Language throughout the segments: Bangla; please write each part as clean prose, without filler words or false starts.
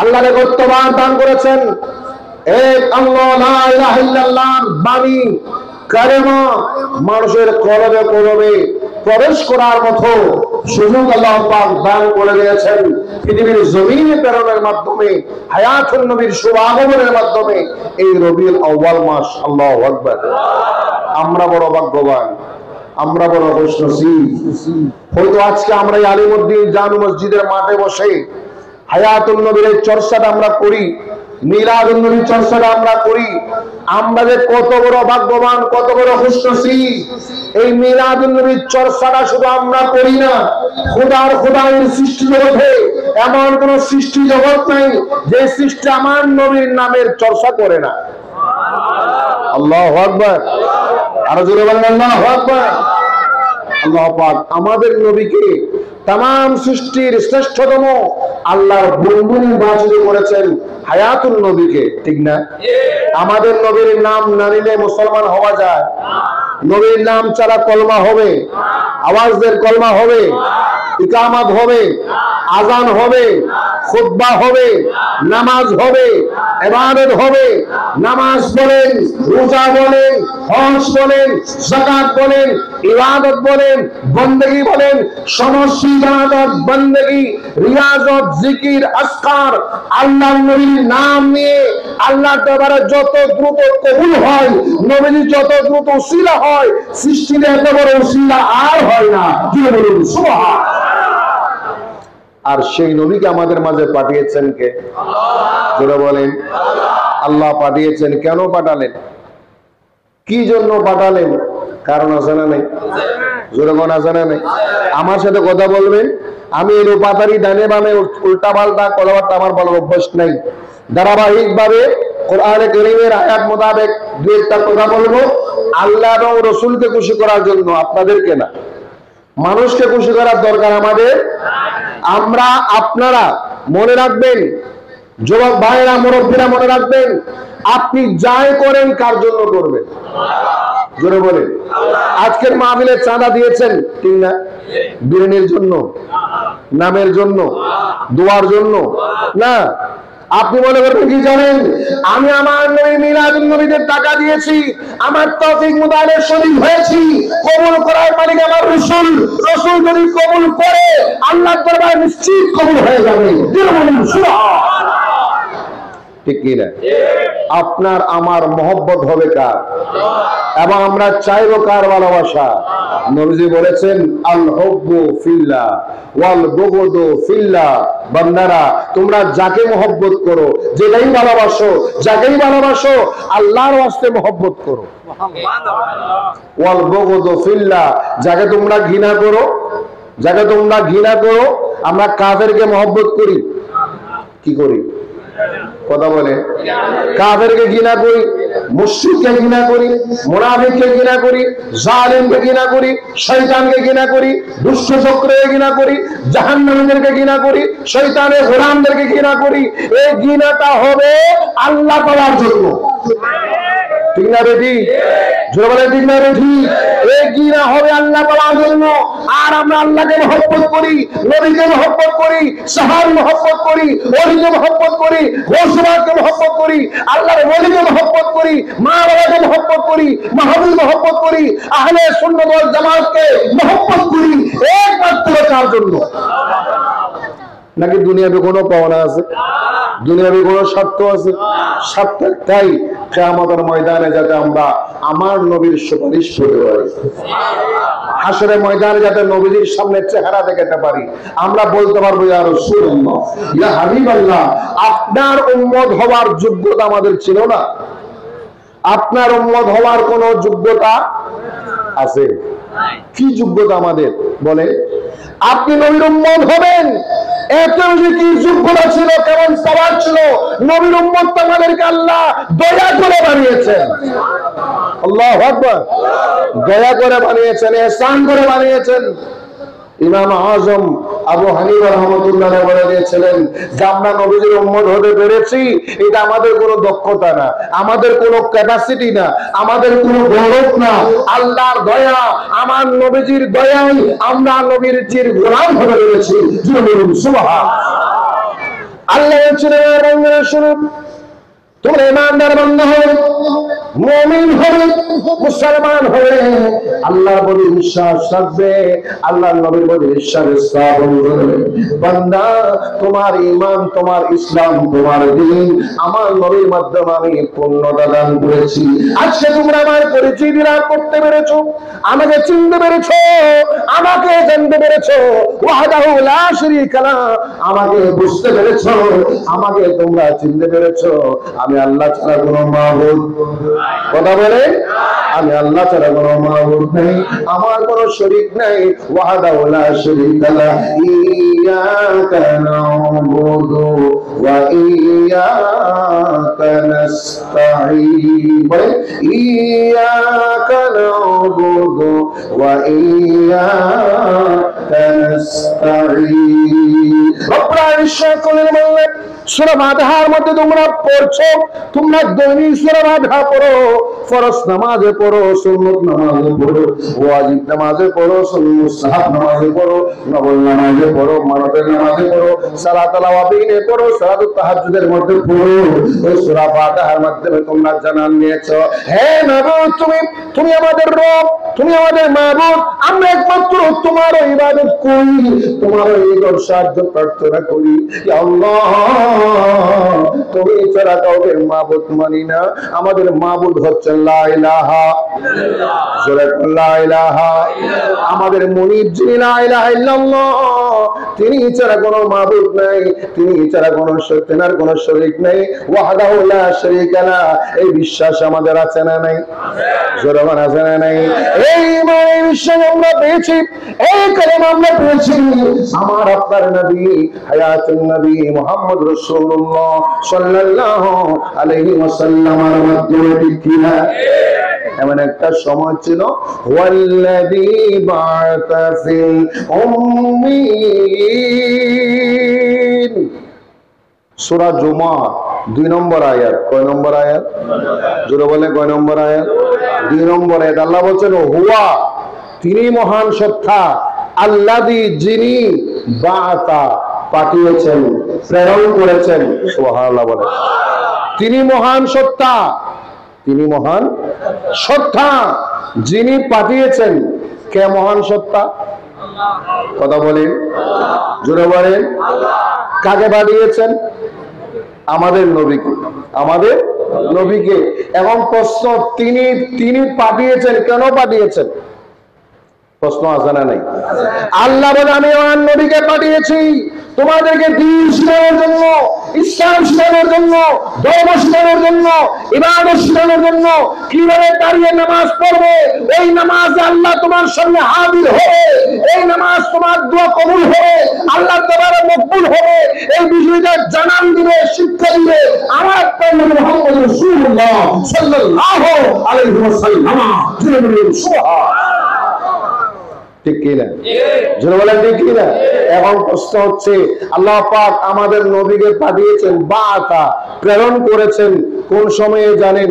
আল্লাহ রেগত্ববান দান করেছেন। এক আল্লাহ লা ইলাহা ইল্লাল্লাহর বাণী কালেমা মানুষের কলবে কলবে প্রবেশ করার মতো সুযোগ আল্লাহ পাক দান করে দিয়েছেন। পৃথিবীর জমিনে প্রেরণের মাধ্যমে, হায়াতুন নবীর শুভ আগমনের মাধ্যমে এই রবিউল আউয়াল মাস। আল্লাহু আকবার। আমরা বড় ভাগ্যবান, আমরা বড় খুশনসিব। হয়তো আজকে আমরা এই আলিমউদ্দিন জামে মসজিদের মাঠে বসে হায়াতুন নবীর এই চর্চাটা আমরা করি, মিলাদুন নবীর চর্চাটা আমরা করি। আমরা যে কত বড় ভাগ্যবান, কত বড় খুশনসিব। এই মিলাদুন নবীর চর্চাটা শুধু আমরা করি না, খোদার সৃষ্টি জগতে এমন কোন সৃষ্টি জগৎ নাই যে সৃষ্টি আমার নবীর নামের চর্চা করে না। আল্লাহু আকবার। আরো জোরে বলেন আল্লাহু আকবার। আল্লাহ পাক আমাদের নবীকে तमाम সৃষ্টির শ্রেষ্ঠতম আল্লাহর বন্ধু নির্বাচিত করেছেন হায়াতুল নবীকে, ঠিক না? আমাদের নবীর নাম না নিলে মুসলমান হওয়া যায়? নবীর নাম ছাড়া কলমা হবে, আওয়াজের কলমা হবে, ইকামত হবে, আজান হবে, খুতবা হবে, নামাজ হবে, ইবাদত হবে। নামাজ বলেন, রোজা বলেন, হজ বলেন, যাকাত বলেন, ইবাদত বলেন, বندگی বলেন, সমস্ত ইবাদত, বندگی, রিয়াজত, জিকির, আজকার আল্লাহর নবীর নাম নিয়ে আল্লাহ দরবারে যত দ্রুত কবুল হয়, নবীর যত দ্রুত উসিলা হয়, সৃষ্টির এত বড় উসিলা আর হয় না। কি বলুন সুবহান। আর সেই নবীকে আমাদের মাঝে পাঠিয়েছেন কে? জোরে বলেন। আল্লাহ পাঠিয়েছেন। কেন পাঠালেন? কি জন্য পাঠালেন? কারণ আছে না নাই? জোরে কোন আছে না নাই? আমার সাথে কথা বলবেন। আমি এর পাতারি ডানে বামে উল্টা পাল্টা কথাবার্তা আমার বলার অভ্যাস নাই। ধারাবাহিক ভাবে কোরআনে কারীমের আয়াত মোতাবেক দুই একটা কথা বলবো, আল্লাহ এবং রাসূলকে খুশি করার জন্য, আপনাদেরকে না। মানুষকে খুশি করার দরকার আমাদের। আমরা আপনারা মনে রাখবেন, যুবক ভাইরা, মুরব্বীরা মনে রাখবেন, আপনি যাই করেন কার জন্য করবেন? জোরে বলেন। আজকের মাহফিলে চাঁদা দিয়েছেন, ঠিক না? বিরিয়ানির জন্য, নামের জন্য, দোয়ার জন্য না। আপনি মনে করবেন কি জানেন, আমি আমার নবী মিলাদুন নবীদের টাকা দিয়েছি, আমার তৌফিক মোতাবেক শরীক হয়েছি, কবুল করার মালিক আমার রাসূল। রাসূল যদি কবুল করে আল্লাহর দরবারে নিশ্চিত কবুল হয়ে যাবে। সুবহান। ঠিক কি না? আপনার আমার মহব্বত হবে কার? এবং আমরা চাইবো কার ভালোবাসা? নবীজি বলেছেন, আল হুব্বু ফিল্লাহ ওয়াল বুগদু ফিল্লাহ। বান্দারা, তোমরা যাকে মহব্বত করো, যেটাই ভালোবাসো, যাকেই ভালোবাসো, আল্লাহর ওয়াস্তে মহব্বত করো। ওয়াল বুগদু ফিল্লাহ। যাকে তোমরা ঘৃণা করো, যাকে তোমরা ঘৃণা করো। আমরা কাফেরকে মহব্বত করি, কি করি? কথা বলে। কাফেরকে ঘৃণা করি, মুশরিককে ঘৃণা করি, মুনাফিককে ঘৃণা করি, জালিমকে ঘৃণা করি, শয়তানকে ঘৃণা করি, দুষ্ট চক্রকে ঘৃণা করি, জাহান্নামীদেরকে ঘৃণা করি, শয়তানের গোলামদেরকে ঘৃণা করি। এই ঘৃণাটা হবে আল্লাহ পাওয়ার জন্য, ঠিক না বেটি? জোরে বলে ঠিক না বেটি? এই ঘৃণা হবে আল্লাহ পাওয়ার জন্য। আর আমরা আল্লাহকে মহব্বত করি, নবীকে মহব্বত করি, সাহাবীকে মহব্বত করি, ওলিকে মহব্বত করি, গৌসবাদকে মহব্বত করি, আল্লাহর ওলিকে মহব্বত করি, মা বাবাকে মহব্বত করি, মাহবুব মহব্বত করি, আহলে সুন্নাত ওয়াল জামাতকে মহব্বত করি, একমাত্র কার জন্য? নাকি দুনিয়াতে কোনো পাওনা আছে? দুনিয়াতে কোনো স্বার্থ আছে? স্বার্থ একটাই, কিয়ামতের ময়দানে যাতে আমরা আমার নবীর সুপারিশ করতে পারি, হাসরের ময়দানে যাতে নবীর সামনে চেহারা দেখাতে পারি, আমরা বলতে পারবো, ইয়া রাসূলুল্লাহ, ইয়া হাবিবাল্লাহ, আপনার উম্মত হওয়ার যোগ্যতা আমাদের ছিল না। আপনার উম্মত হওয়ার কোন যোগ্যতা আছে? কি যোগ্যতা আমাদের বলে? আপনি নবীর উম্মত হবেন, এত যে কি যোগ্যতা ছিল, কেমন সওয়াব ছিল। নবীর উম্মত আমাদেরকে আল্লাহ দয়া করে বানিয়েছেন। আল্লাহু আকবার। দয়া করে বানিয়েছেন, ইহসান করে বানিয়েছেন। ইমাম আজম আবু হানিফা রাহমাতুল্লাহ বলে দিয়েছিলেন যে আমরা নবীর উম্মত হতে পেরেছি, এটা আমাদের কোনো দক্ষতা না, আমাদের কোনো ক্যাপাসিটি না, আমাদের কোনো গৌরব না, আল্লাহর দয়া, আমার নবীজির দয়ায় আমরা নবীর গোলাম হতে পেরেছি। সুবহান। আল্লাহ বলছেন তোমরা ঈমানদার বান্দা হবে, মুমিন হবে, মুসলমান হবে, আল্লাহর প্রতি বিশ্বাস রাখবে, আল্লাহর নবীর প্রতি বিশ্বাস স্থাপন করবে। বান্দা তোমার ঈমান, তোমার ইসলাম, তোমার দ্বীন আমার নবীর মাধ্যমে আমি পূর্ণতা দান করেছি। আজকে তোমরা আমার পরিচয় লাভ করতে পেরেছো, আমাকে চিনতে পেরেছো, আমাকে জানতে পেরেছো, ওয়াহদাহু লা শারীকা লাহ, আমাকে বুঝতে পেরেছো, আমাকে তোমরা চিনতে পেরেছো। আমি আল্লাহ ছাড়া কোনো মাবুদ, কথা বলে, আমি আল্লাহ ছাড়া কোনো মাবুদ নেই, আমার কোনো শরীক নেই। ওয়াহদাহু লা শারীকা লাহ, ইয়াকা না'বুদু ওয়া ইয়াকা নাস্তাঈন। বলে ইয়াকা না'বুদু ওয়া ইয়াকা নাস্তাঈন। রব্বুল আলামিন সূরা ফাতিহার মধ্যে তোমরা পড়ছো, তোমরা দৈনিক সূরা ফাতিহা পড়ো, ফরজ নামাজে পড়ো, সুন্নাত নামাজে পড়ো, ওয়াজিব নামাজে পড়ো, মুস্তাহাব নামাজে পড়ো, নফল নামাজে পড়ো, মানতের নামাজে পড়ো, সালাতুল আওয়াবিনে পড়ো, সালাতুত তাহাজ্জুদের মধ্যে পড়ো। ওই সূরা ফাতিহার মাধ্যমে তোমরা জানান নিয়েছো, হে মাবুদ তুমি আমাদের রব, তুমি আমাদের মাবুদ, আমরা একমাত্র তোমার ইবাদত করি, তোমার ইবাদত সাহায্য প্রার্থনা করি। ইয়া আল্লাহ, তুমি ছাড়া কাউকে মাবুদ মানি না, আমাদের মাবুদ হচ্ছে লা ইলাহা ইল্লাল্লাহ, লা ইলাহা ইল্লাল্লাহ। আমাদের মুনিব যিনি লা ইলাহা ইল্লাল্লাহ, তিনি ছাড়া কোনো মাবুদ নাই, তিনি ছাড়া কোনো তেনার কোনো শরীক নাই। ওয়াহদাহু লা শারীকা লাহ, এই বিশ্বাস আমাদের আছে না নাই? জোরে বলেন আছে না নাই? এই ঈমানের বিশ্বাস আমরা পেয়েছি, এই কালেমা আমরা পেয়েছি। আমার আপনার নবী হায়াতুন নবী মুহাম্মদ রাসূলুল্লাহ সাল্লাল্লাহু আলাইহি ওয়াসাল্লামের মাধ্যমে কিনা এমন একটা সময় ছিল, ওয়াল্লাযী বা'আসা ফিল উম্মিয়িন, সূরা জুমা 2 নম্বর আয়াত। কয় নম্বর আয়াত? জোরে বলে, কয় নম্বর আয়াত? 2 নম্বর আয়াত। আল্লাহ বলেন হুয়া, তিনি মহান সত্তা, আল্লাযী, যিনি, বা'আসা, পাঠিয়েছেন, প্রেরণ করেছেন। সুবহানাল্লাহ বলে, তিনি মহান সত্তা, তিনি মহান সত্তা, যিনি পাঠিয়েছেন। কে মহান সত্তা? কথা বলেন, জোরে বলেন। কাকে পাঠিয়েছেন? আমাদের নবীকে, আমাদের নবীকে। এবং প্রশ্ন, তিনি পাঠিয়েছেন, কেন পাঠিয়েছেন? প্রশ্ন আছে না নাই? আল্লাহ বলে, আমি আমার নবীকে পাঠিয়েছি তোমাদেরকে দ্বীন শিখানোর জন্য, ইসলাম শিখানোর জন্য, ধর্ম শিখানোর জন্য, ইবাদত শিখানোর জন্য। কিভাবে দাঁড়িয়ে নামাজ পড়বে, এই নামাজ আল্লাহ তোমার সামনে হাজির হবে, এই নামাজ তোমার দোয়া কবুল হবে, আল্লাহর দরবারে মকবুল হবে, এই বিষয়টা জানান দিবে, শিক্ষা দিবে আমার নবী মুহাম্মদ রাসূলুল্লাহ সাল্লাল্লাহু আলাইহি ওয়াসাল্লাম। সুবহানাল্লাহ, ঠিক কিনা? জোরে বলেন, ঠিক কিনা? এখন প্রশ্ন হচ্ছে, আল্লাহ পাক আমাদের নবীকে পাঠিয়েছেন, বা'আসা, প্রেরণ করেছেন। কোন সময়ে জানেন?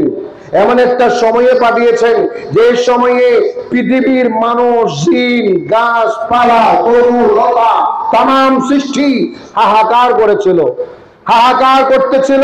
এমন একটা সময়ে পাঠিয়েছেন যে সময়ে পৃথিবীর মানুষ, জিন, গাছপালা, তরু লতা, তামাম সৃষ্টি হাহাকার করেছিল, হাহাকার করতেছিল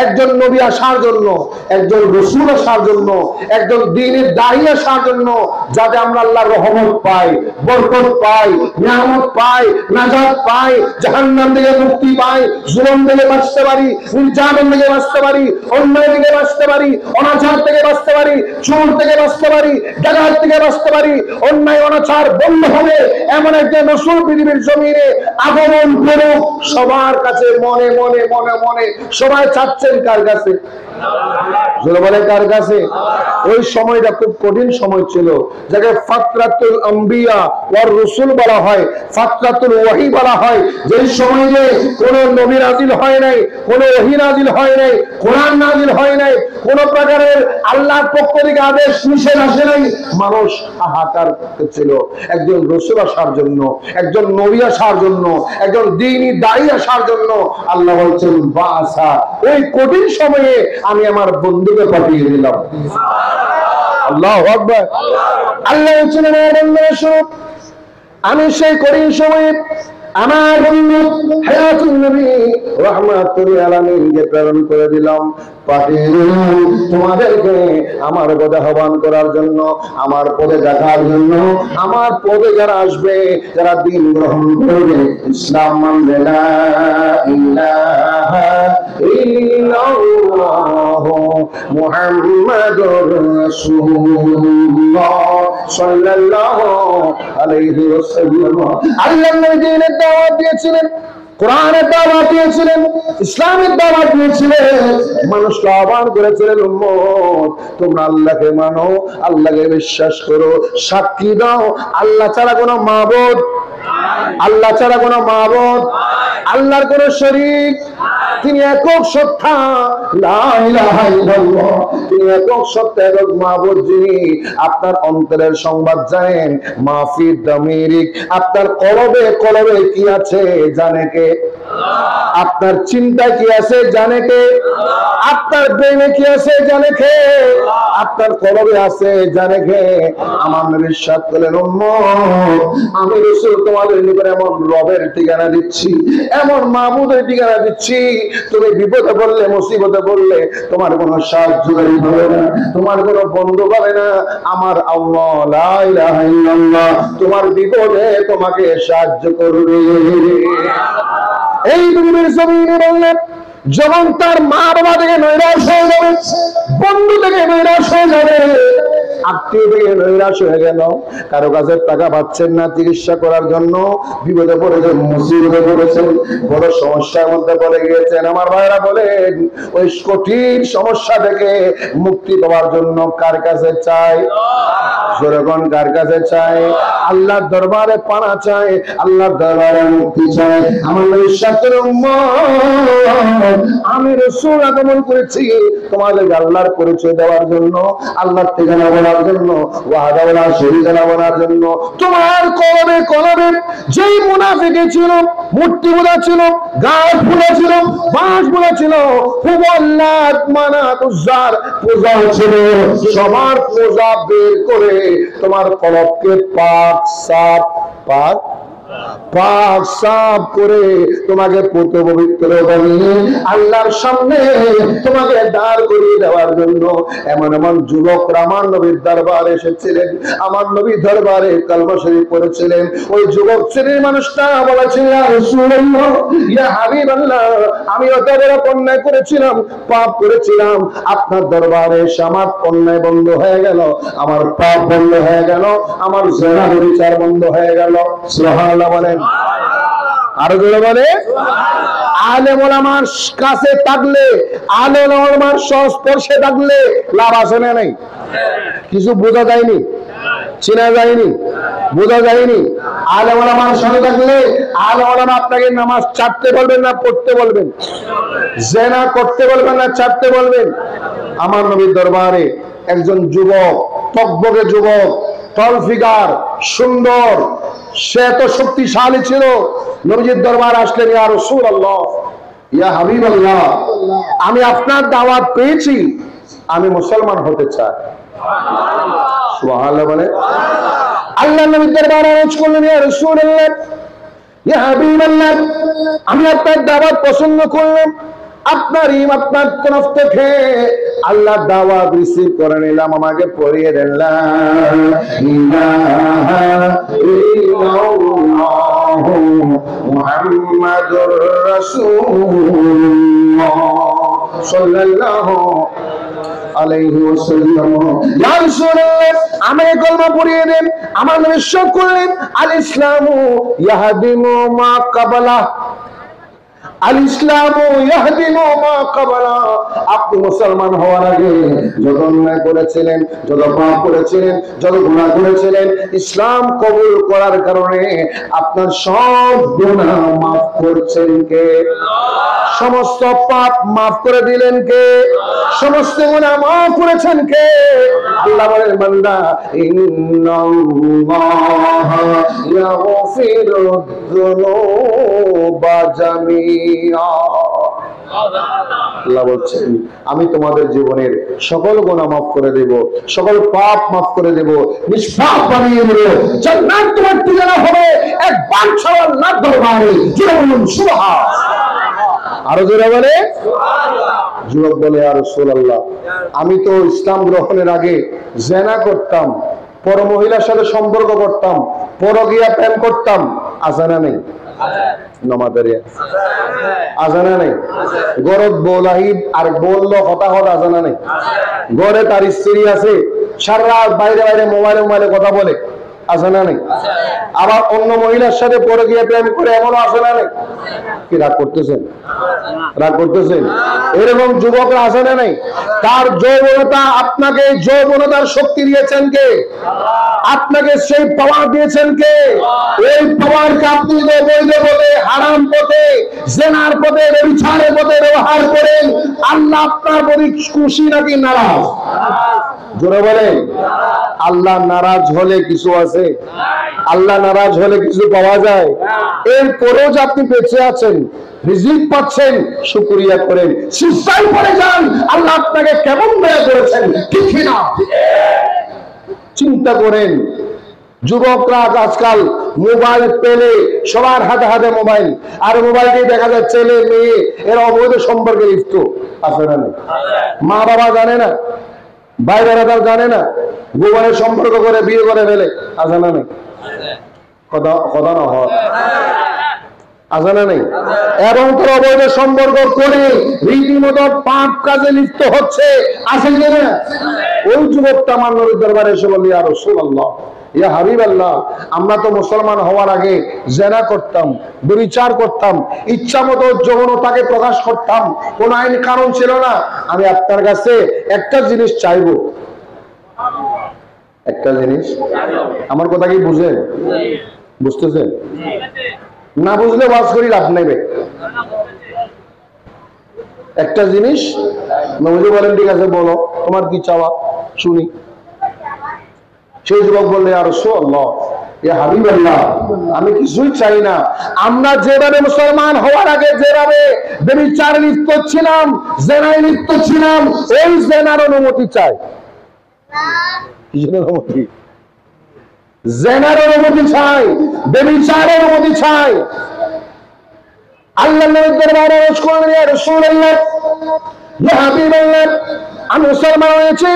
একজন নবী আসার জন্য, একজন রাসূল আসার জন্য, একজন দ্বীনের দায়ী আসার জন্য, যাতে আমরা আল্লাহর রহমত পাই, বরকত পাই, নিয়ামত পাই, নাজাত পাই, জাহান্নাম থেকে মুক্তি পাই, জুলুম থেকে বাঁচতে পারি, নির্যাতন থেকে বাঁচতে পারি, অন্যায় থেকে বাঁচতে পারি, অনাচার থেকে বাঁচতে পারি, চোর থেকে বাঁচতে পারি, ডাকাত থেকে বাঁচতে পারি, অন্যায় অনাচার বন্ধ হবে এমন একজন রাসূল পৃথিবীর জমিনে আগমন করুক। সবার কাছে মনে মনে মনে মনে সবাই চাচ্ছেন কার কাছে? জোরে বলে, কার কাছে? ওই সময়টা খুব কঠিন সময় ছিল, যাকে ফাতরাতুল আম্বিয়া ওয়ার রাসূল বলা হয়, ফাতরাতুল ওয়াহি বলা হয়। যে সময়ে কোন নবী নাজিল হয় নাই, কোন ওহী নাজিল হয় নাই, কোরআন নাজিল হয় নাই, কোন প্রকারের আল্লাহর পক্ষ থেকে আদেশ নিষেধ আসে নাই, মানুষ হাহাকার করতেছিল একজন রাসূল আসার জন্য, একজন নবী আসার জন্য, একজন দ্বীনি দায়ী আসার জন্য। আল্লাহ বলছেন বা'আসা, ওই কঠিন সময়ে আমি আমার বন্ধুকে পাঠিয়ে দিলাম। আল্লাহু আকবার। আল্লাহ বলছেন, আমি সেই কঠিন সময়ে আমার বন্ধু হায়াতুন নবী রাহমাতুল আলামিনকে প্রেরণ করে দিলাম তোমাদেরকে আমার পদে আহ্বান করার জন্য, আমার পদে দেখার জন্য, আমার পদে যারা আসবে, যারা দিন গ্রহণ করবে, ইসলাম মানবে, লা ইলাহা ইল্লাল্লাহ মুহাম্মাদুর রাসূলুল্লাহ সাল্লাল্লাহু আলাইহি ওয়াসাল্লাম। আল্লাহ নবী দ্বীনের দাওয়াত দিয়েছিলেন, কোরআনের দাওয়াত দিয়েছিলেন, ইসলামের দাওয়াত দিয়েছিলেন, মানুষকে আহ্বান করেছিলেন, উম্মত তোমরা আল্লাহকে মানো, আল্লাহকে বিশ্বাস করো, সাক্ষী দাও আল্লাহ ছাড়া কোনো মাবুদ, আল্লাহ ছাড়া কোনো মাবুদ, আল্লাহর কোনো শরীক, তিনি একক সত্তা, লা ইলাহা ইল্লাল্লাহ, তিনি একক সত্তা, একক মাবুদ, যিনি আপনার অন্তরের সংবাদ জানেন, মাফি দামিরিক, আপনার কলবে কলবে কি আছে জানে কে, আপনার চিন্তায় কি আছে জানে কে, আপনার ব্রেনে কি আছে জানে কে, আপনার কলবে আছে জানে কে। আমার নবী ইরশাদ করলেন, উম্মত আমি রাসূল তোমাদের নিকট এমন রবের ঠিকানা দিচ্ছি, এমন মাবুদের ঠিকানা দিচ্ছি, তুমি বিপদে পড়লে, মুসিবতে পড়লে তোমার কোনো সাহায্যকারী হবে না, তোমার কোনো বন্ধু পাবে না, আমার আল্লাহ লা ইলাহা ইল্লাল্লাহ তোমার বিপদে তোমাকে সাহায্য করবে। এই পৃথিবীর জমিনে বললেন, যখন তার মা বাবা থেকে নৈরাশ হয়ে যাবে, বন্ধু থেকে নৈরাশ হয়ে যাবে, আত্মীয় থেকে নৈরাশ হয়ে গেল, কারো কাছে টাকা পাচ্ছেন না চিকিৎসা করার জন্য, বিপদে পড়েছেন, মুসিবতে পড়েছেন, বড় সমস্যার মধ্যে পড়ে গিয়েছেন, আমার ভাইরা বলেন ওই কঠিন সমস্যা থেকে মুক্তি পাওয়ার জন্য কার কাছে চাই? যেরকম কার কাছে চাই? আল্লাহর দরবারে পানা চাই, আল্লাহর দরবারে মুক্তি চাই। আমার বিশ্বাসের উম্মত, আমি রাসূল আগমন করেছি তোমাদের আল্লাহর পরিচয় দেওয়ার জন্য, আল্লাহর ঠিকানা বলার জন্য, ওয়াহদা ওয়ালা শরীকা লা বলার জন্য। তোমার কলবে কলবে যেই মুনাফিক ছিল, মূর্তি পূজা ছিল, গাছ পূজা ছিল, বাঁশ পূজা ছিল, হুবল লাত মানাত উজ্জার পূজা ছিল, সবার পূজা বের করে তোমার কলবকে পাক সাফ পাক সাফ করে তোমাকে পুত পবিত্র বানিয়ে আল্লাহর সামনে তোমাকে দাঁড় করিয়ে দেওয়ার জন্য এমন এমন যুবকরা আমার নবীর দরবারে এসেছিলেন, আমার নবীর দরবারে কালমা শরীফ পড়েছিলেন। ওই যুবক শ্রেণীর মানুষটা বলেছিল, ইয়া রাসূলুল্লাহ, ইয়া হাবিবাল্লাহ, আমি অত বড় অন্যায় করেছিলাম, পাপ করেছিলাম, আপনার দরবারে এসে আমার অন্যায় বন্ধ হয়ে গেল, আমার পাপ বন্ধ হয়ে গেল, আমার জিনা বিচার বন্ধ হয়ে গেল। সুবহানাল্লাহ বলেন, আরো জোরে বলে। আলেম ওলামার কাছে থাকলে, আলেম ওলামার সংস্পর্শে থাকলে লাভ আছে না নাই? কিছু বোঝা যায়নি, চেনা যায়নি, বোঝা যায়নি। আলেম ওলামার সঙ্গে থাকলে আলেম ওলামা আপনাকে নামাজ ছাড়তে বলবেন না পড়তে বলবেন, জিনা করতে বলবেন না ছাড়তে বলবেন। আমার নবীর দরবারে একজন যুবক, টকবকে যুবক, টল ফিগার, সুন্দর, সে তো শক্তিশালী ছিল, নবীজির দরবার আসলেন, ইয়া রাসূলুল্লাহ, ইয়া হাবিবাল্লাহ, আমি আপনার দাওয়াত পেয়েছি, আমি মুসলমান হতে চাই। সুবহানাল্লাহ বলে। আল্লাহ নবীর দরবারে আরজ করলেন, ইয়া রাসূলুল্লাহ, ইয়া হাবিবাল্লাহ, আমি আপনার দাওয়াত পছন্দ করলাম, আপনার আপনার তরফ থেকে আল্লাহ দাওয়াত রিসিভ করে নিলাম, আমাকে পড়িয়ে দেন লা ইলাহা ইল্লাল্লাহ মুহাম্মাদুর রাসূলুল্লাহ সাল্লাল্লাহু আলাইহি ওয়াসাল্লাম। ইয়া রাসূলুল্লাহ, আমাকে কলমা পড়িয়ে দেন। আমার নবী ইরশাদ করলেন, আল ইসলামু ইয়াহদিমু মা ক্বাবলা, আল ইসলামু ইয়াহদিমু মা ক্বাবলা। আপনি মুসলমান হওয়ার আগে যত অন্যায় করেছিলেন, যত পাপ করেছিলেন, যত গুনাহ করেছিলেন, ইসলাম কবুল করার কারণে আপনার সব গুনাহ মাফ করছেন কে? সমস্ত পাপ মাফ করে দিলেন কে? সমস্ত গুনাহ মাফ করেছেন কে? আল্লাহ বলেন, বান্দা, ইন্নাল্লাহা ইয়াগফিরুয যুনুবা জামিআ। আল্লাহ বলছেন আমি তোমাদের জীবনের সকল গুনাহ মাফ করে দেব, সকল পাপ মাফ করে দেব, নিষ্পাপ বানিয়ে দেব, জান্নাত তোমার ঠিকানা হবে এক বাঞ্ছার আল্লাহর দরবারে। জোরে বলুন সুবহান। আরো জোরে বলে সুবহানাল্লাহ। যুবক বলে ইয়া রাসূলুল্লাহ আমি তো ইসলাম গ্রহণের আগে জিনা করতাম, পর মহিলার সাথে সম্পর্ক করতাম, পরকীয়া প্রেম করতাম, আজানা নেই নমাদারিয়া আজানা নেই, গরত বলাহিব আর বললো হতাহত আজানা নেই, ঘরে তার স্ত্রী আছে সারা রাত বাইরে বাইরে মোবাইলে কথা বলে, আজানা নেই, আবার অন্য মহিলার সাথে পরকীয়া প্রেম করে এমনও আজানা নেই। কি রাগ করতেছেন? রাগ করতেছেন? এরকম যুবকরা আজানা নেই। তার যৌবনতা, আপনাকে যৌবনতার শক্তি দিয়েছেন কে? আপনাকে সেই পাওয়ার দিয়েছেন কে? এই পাওয়ারকে আপনি বৈধ পথে, হারাম পথে, জিনার পথে, ব্যভিচারের পথে ব্যবহার করেন, আল্লাহ আপনার প্রতি খুশি নাকি নারাজ? জোরে বলেন। আল্লাহ নারাজ হলে কিছু আছে? আল্লাহ নারাজ হলে কিছু পাওয়া যায়? এরপরেও যে আপনি বেঁচে আছেন, রিজিক পাচ্ছেন, শুকরিয়া করেন, সিজদায় পড়ে যান, আল্লাহ আপনাকে কেমন দয়া করেছেন, ঠিক না? চিন্তা করেন। যুবকরা আজকাল মোবাইল পেলে সবার হাতে হাতে মোবাইল, আর মোবাইলকে দেখা যায় ছেলে মেয়ে এরা অবৈধ সম্পর্কে লিপ্ত আছে না? মা বাবা জানে না, ভাই বোনেরা জানে না, গোপনে সম্পর্ক করে বিয়ে করে ফেলে, আছে না নেই? কথা না হয়, আছে না নেই? এবং তোর অবৈধ সম্পর্ক করে রীতিমতো পাপ কাজে লিপ্ত হচ্ছে, আছে কি না? ওই যুবকটা আমার নবীর দরবারে এসে বলল ইয়া রাসূলুল্লাহ, ইয়া হাবিবাল্লাহ, আমরা তো মুসলমান হওয়ার আগে জিনা করতাম, ব্যভিচার করতাম, ইচ্ছা মতো যৌনতাকে প্রকাশ করতাম, কোন আইন কানুন ছিল না। আমি আপনার কাছে একটা জিনিস চাইবো, একটা জিনিস। আমার কথা কি বুঝেন? বুঝতেছেন? না বুঝলে ওয়াজ করি লাভ নেবে। একটা জিনিস নবীজি বলেন ঠিক আছে বলো তোমার কি চাওয়া শুনি। সেই যুবক বললে ইয়া রাসূলুল্লাহ, ইয়া হাবিবাল্লাহ, আমি কিছুই চাই না। আমরা যেভাবে মুসলমান হওয়ার আগে যেভাবে ব্যভিচারে লিপ্ত ছিলাম, জিনায় লিপ্ত ছিলাম, এই জিনার অনুমতি চাই। কিসের অনুমতি? জিনার অনুমতি চাই, ব্যভিচারের অনুমতি চাই। আল্লাহর নবীর দরবারে আরজ করলেন ইয়া রাসূলুল্লাহ, ইয়া হাবিবাল্লাহ, আমি মুসলমান হয়েছি,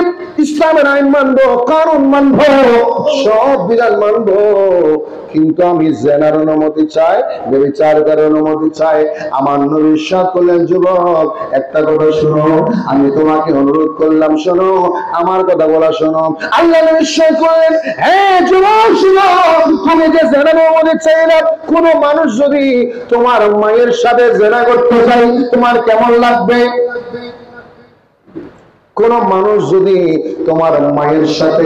ইসলামের আইন মানবো, কানুন মানবো, সব বিধান মানবো, কিন্তু আমি জিনার অনুমতি চাই, ব্যভিচার করার অনুমতি চাই। আমার নবী ইরশাদ করলেন যুবক একটা কথা শোনো, আমি তোমাকে অনুরোধ করলাম শোনো, আমার কথা বলা শোনো। আল্লাহ নবী ইরশাদ করলেন হ্যাঁ যুবক শোনো, তুমি যে জিনার অনুমতি চাইলে, কোন মানুষ যদি তোমার মায়ের সাথে জিনা করতে চায় তোমার কেমন লাগবে? কোন মানুষ যদি তোমার মায়ের সাথে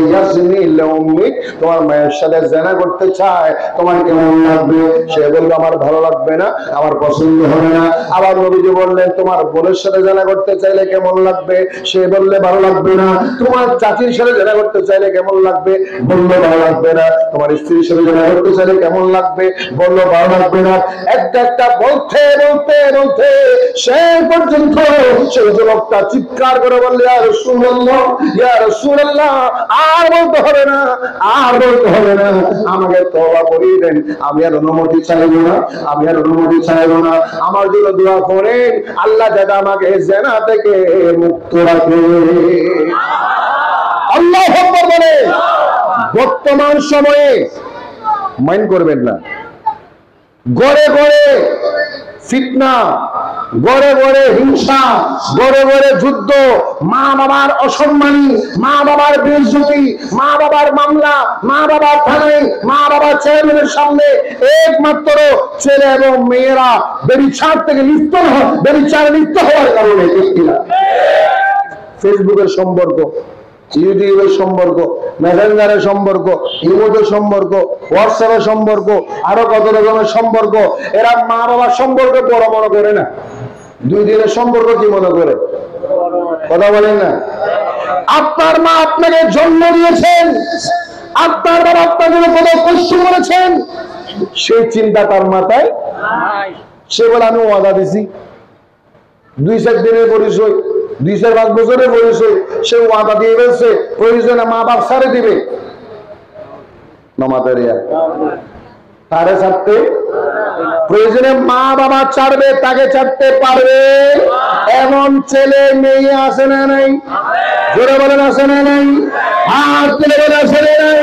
তোমার মায়ের সাথে জিনা করতে চায় তোমার কেমন লাগবে? সে বলবে আমার ভালো লাগবে না, আমার পছন্দ হবে না। আবার নবীজি বললেন তোমার বোনের সাথে জিনা করতে চাইলে কেমন লাগবে? সে বললে ভালো লাগবে না। তোমার চাচির সাথে জিনা করতে চাইলে কেমন লাগবে? বললো ভালো লাগবে না। তোমার স্ত্রীর সাথে জিনা করতে চাইলে কেমন লাগবে? বললো ভালো লাগবে না। একটা একটা বলতে বলতে বলতে সে পর্যন্ত সেই যুবকটা চিৎকার করে বললে ইয়া রাসূলুল্লাহ, ইয়া রাসূলুল্লাহ, আর বলতে হবে না, আর বলতে হবে না, আমাকে তওবা করিয়ে দেন, আমি আর অনুমতি চাইব না, আমি আর অনুমতি চাইব না। আমার জন্য দোয়া করেন আল্লাহ যাতে আমাকে জিনা থেকে মুক্ত রাখে। আল্লাহু আকবার বলে। বর্তমান সময়ে মাইন্ড করবেন না, গড়ে গড়ে ফিতনা, গড়ে গড়ে হিংসা, গড়ে গড়ে যুদ্ধ, মা বাবার অসম্মানী, মা বাবার বেইজ্জতি, মা বাবার মামলা, মা বাবার থানায়, মা বাবার চেয়ারম্যানের সামনে একমাত্র ছেলে এবং মেয়েরা ব্যভিচার থেকে লিপ্ত হয়, ব্যভিচারে লিপ্ত হওয়ার কারণে। ঠিক কিনা? ফেসবুকের সম্পর্ক, ইউটিউবের সম্পর্ক, মেসেঞ্জারের সম্পর্ক, ইমোতের সম্পর্ক, হোয়াটসঅ্যাপের সম্পর্ক, আরো কত রকমের সম্পর্ক। এরা মা বাবার সম্পর্ক বড় মনে করে না, দুই দিনের সম্পর্ক কি মনে করে? কথা বলেন না। আপনার মা আপনাকে জন্ম দিয়েছেন, আপনার বাবা আপনার জন্য কত কষ্ট করেছেন, সেই চিন্তা তার মাথায়। সে বলে আমি ওয়াদা দিছি, 2-4 দিনের পরিচয়, 2-4-5 বছরের পরিচয়, সে ওয়াদা দিয়ে ফেলছে প্রয়োজনে মা বাপ ছাড়ে দিবে, নমাতেরিয়া তারে ছাড়তে প্রয়োজনে মা বাবা ছাড়বে, তাকে ছাড়তে পারবে এমন ছেলে মেয়ে আছে না নাই? জোরে বলেন আছে না নাই? হাত তুলে বলেন আছে না নাই?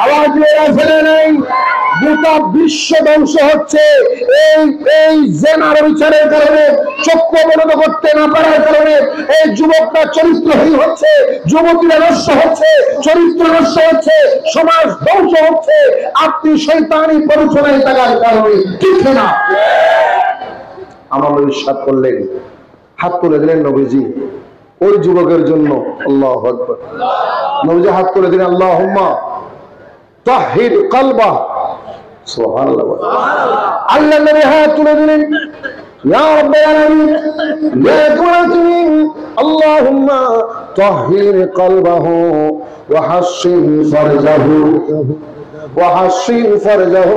আওয়াজ দিয়ে আছে না নাই? গোটা বিশ্ব ধ্বংস হচ্ছে এই জেনার বিচারের কারণে, চক্ষু অবনত করতে না পারার কারণে এই যুবকরা চরিত্রহীন হচ্ছে, যুবতীরা নষ্ট হচ্ছে, চরিত্র নষ্ট হচ্ছে, সমাজ ধ্বংস হচ্ছে, আপনি শয়তানি প্ররোচনায় থাকার কারণে। ঠিক না? আমার ইরশাদ করলেন, হাত তুলে দিলেন নবীজি ওই যুবকের জন্য। আল্লাহু আকবার। নবীজি হাত তুলে দিলেন, আল্লাহুম্মা তাহির কলবা। সুবহানাল্লাহ। আল্লাহ নবী হাত তুলে দিলেন, ইয়া রাব্বাল আলামিন, ইয়া কুরাতুনি, আল্লাহুম্মা তাহির কলবাহু ওয়া হাসিন ফারজাহু وحصن فرجه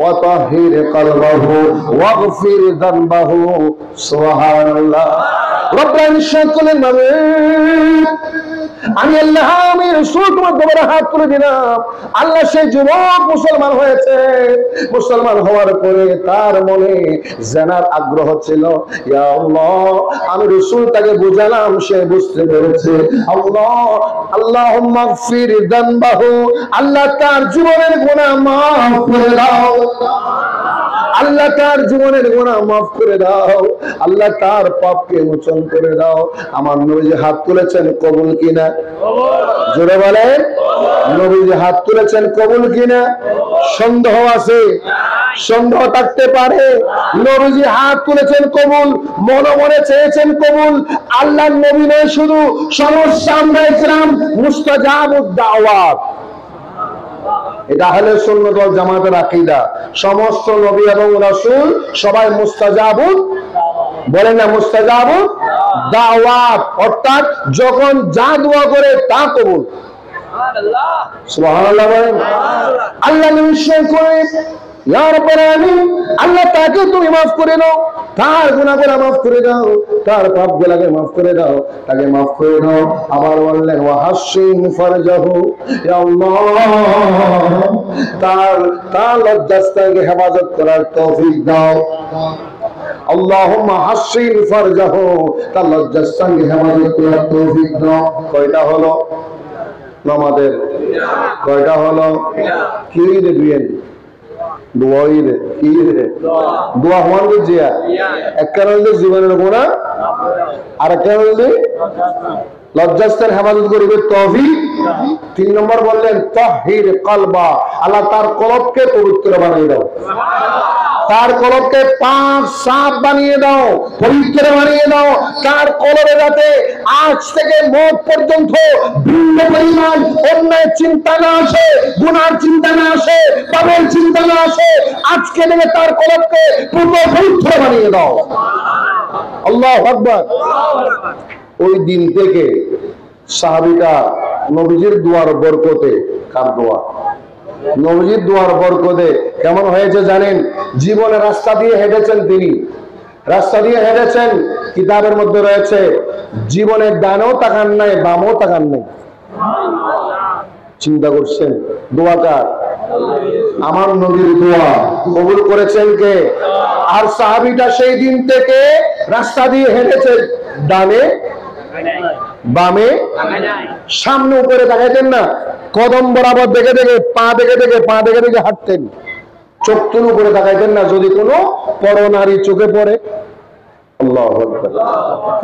وطهر قلبه واغفر ذنبه سبحان الله ربنا নিশ্চয় করলেন আমি আল্লাহ আমি রাসূল তোমার দরবারে হাত তুলে দিলাম। আল্লাহ সেই যুবক মুসলমান হয়েছে, মুসলমান হওয়ার পরে তার মনে জানার আগ্রহ ছিল। ইয়া আল্লাহ, আমি রাসূল তাকে বুঝালাম, সে বুঝতে পেরেছে। আল্লাহ আল্লাহুম্মা গফির যানবাহু, আল্লাহ তার জীবনের গুনাহ মাফ করে দাও, আল্লাহ তার জীবনের গুনাহ মাফ করে দাও, আল্লাহ তার পাপকে মোচন করে দাও। আমার নবীজি হাত তুলেছেন, কবুল কিনা? জোরে বলেন, নবীজি হাত তুলেছেন, কবুল কিনা? সন্দেহ আছে? সন্দেহ থাকতে পারে। নবীজি হাত তুলেছেন, কবুল, মনে মনে চেয়েছেন কবুল। আল্লাহর নবী নয় শুধু, সমস্ত সাহাবায়ে কেরাম মুস্তাজাবুদ দাওয়াত। এটা আহলে সুন্নাত ওয়াল জামাতের আকীদা। সমস্ত নবী এবং রাসূল সবাই মুস্তাজাবুদ, বলেন না মুস্তাজাবুদ দাওয়াত, অর্থাৎ যখন যা দোয়া করে তা কবুল। সুবহানাল্লাহ বলেন। আল্লাহ নিশ্চয় করে, ইয়া রাব্বাল আলামিন, আল্লাহ তাকে তুমি মাফ করে দাও, তার গুনাহগুলো মাফ করে দাও, তার পাপগুলোকে মাফ করে দাও, তাকে মাফ করে দাও। আবার বললেন ওয়া হাসিন ফারজাহু, ইয়া আল্লাহ তার লজ্জাস্থানকে হেফাজত করার তৌফিক দাও। আল্লাহুম্মা হাসিন ফারজাহু, তার লজ্জাস্থানকে হেফাজত করার তৌফিক দাও। কয়টা হলো নামাজের? কয়টা হলো? কি দিবেন? দোয়াইরে কি রে? দোয়া হওয়ার জিয়া এক কারণে জীবনের গুনাহ, আর এক কারণে লজ্জাস্থান হেফাজত করিবে তৌফিক। 3 নম্বর বললেন তাহির কলবা, আল্লাহ তার কলবকে পবিত্র বানিয়ে দাও, তার কলবকে পাক সাফ বানিয়ে দাও, পবিত্র বানিয়ে দাও। তার কলবে যাতে আজ থেকে মত পর্যন্ত ভিন্ন পরিমাণ অন্যায় চিন্তা না আসে, গুনার চিন্তা না আসে, পাপের চিন্তা না আসে। আজকে থেকে তার কলবকে পূর্ণ পবিত্র বানিয়ে দাও। আল্লাহু আকবার। ওই দিন থেকে সাহাবীরা নবীজির দুয়ার বরকতে, কার দোয়া? নবীজির দুয়ার বরকতে কেমন হয়েছে জানেন? জীবনে রাস্তা দিয়ে হেঁটেছেন তিনি, রাস্তা দিয়ে হেঁটেছেন, কিতাবের মধ্যে রয়েছে জীবনের ডানেও তাকান নাই, বামও তাকান নাই। চিন্তা করছেন দোয়াটা? আমার নবীর দোয়া কবুল করেছেন কে? আর সাহাবীটা সেই দিন থেকে রাস্তা দিয়ে হেঁটেছে, ডানে বামে সামনে উপরে তাকাইতেন না, কদম বরাবর দেখে দেখে পা দেখে দেখে পা দেখে দেখে হাঁটতেন, চোখ তুল উপরে তাকাইতেন না যদি কোনো পরনারী চোখে পড়ে। আল্লাহু আকবার।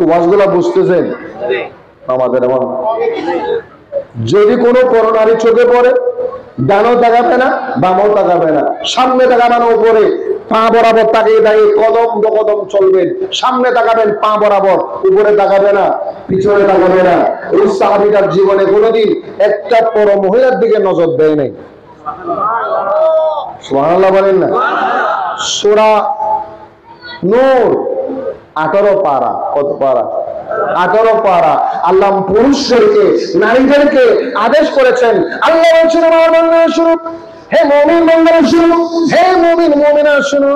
ওয়াজগুলা বুঝতেছেন আমাদের? যদি কোনো পরনারী চোখে পড়ে, ডানও তাকাবে না, বামও তাকাবে না, সামনে তাকাবেন, উপরে পা বরাবর তাকিয়ে দাঁড়িয়ে কদম কদম চলবেন, সামনে তাকাবেন পা বরাবর, উপরে তাকাবে না, পিছনে তাকাবে না। ওই সাহাবীটার জীবনে কোনোদিন একটা পর মহিলার দিকে নজর দেয় নাই। সুবহানাল্লাহ বলেন না? সূরা নূর 18 পারা। কত পারা? 18 পারা। আল্লাহ পুরুষদেরকে, নারীদেরকে আদেশ করেছেন। আল্লাহ বলছেন আমার বান্দারা শুনো, হে মুমিন বান্দারা শুনো, হে মুমিন মুমিনা শুনো,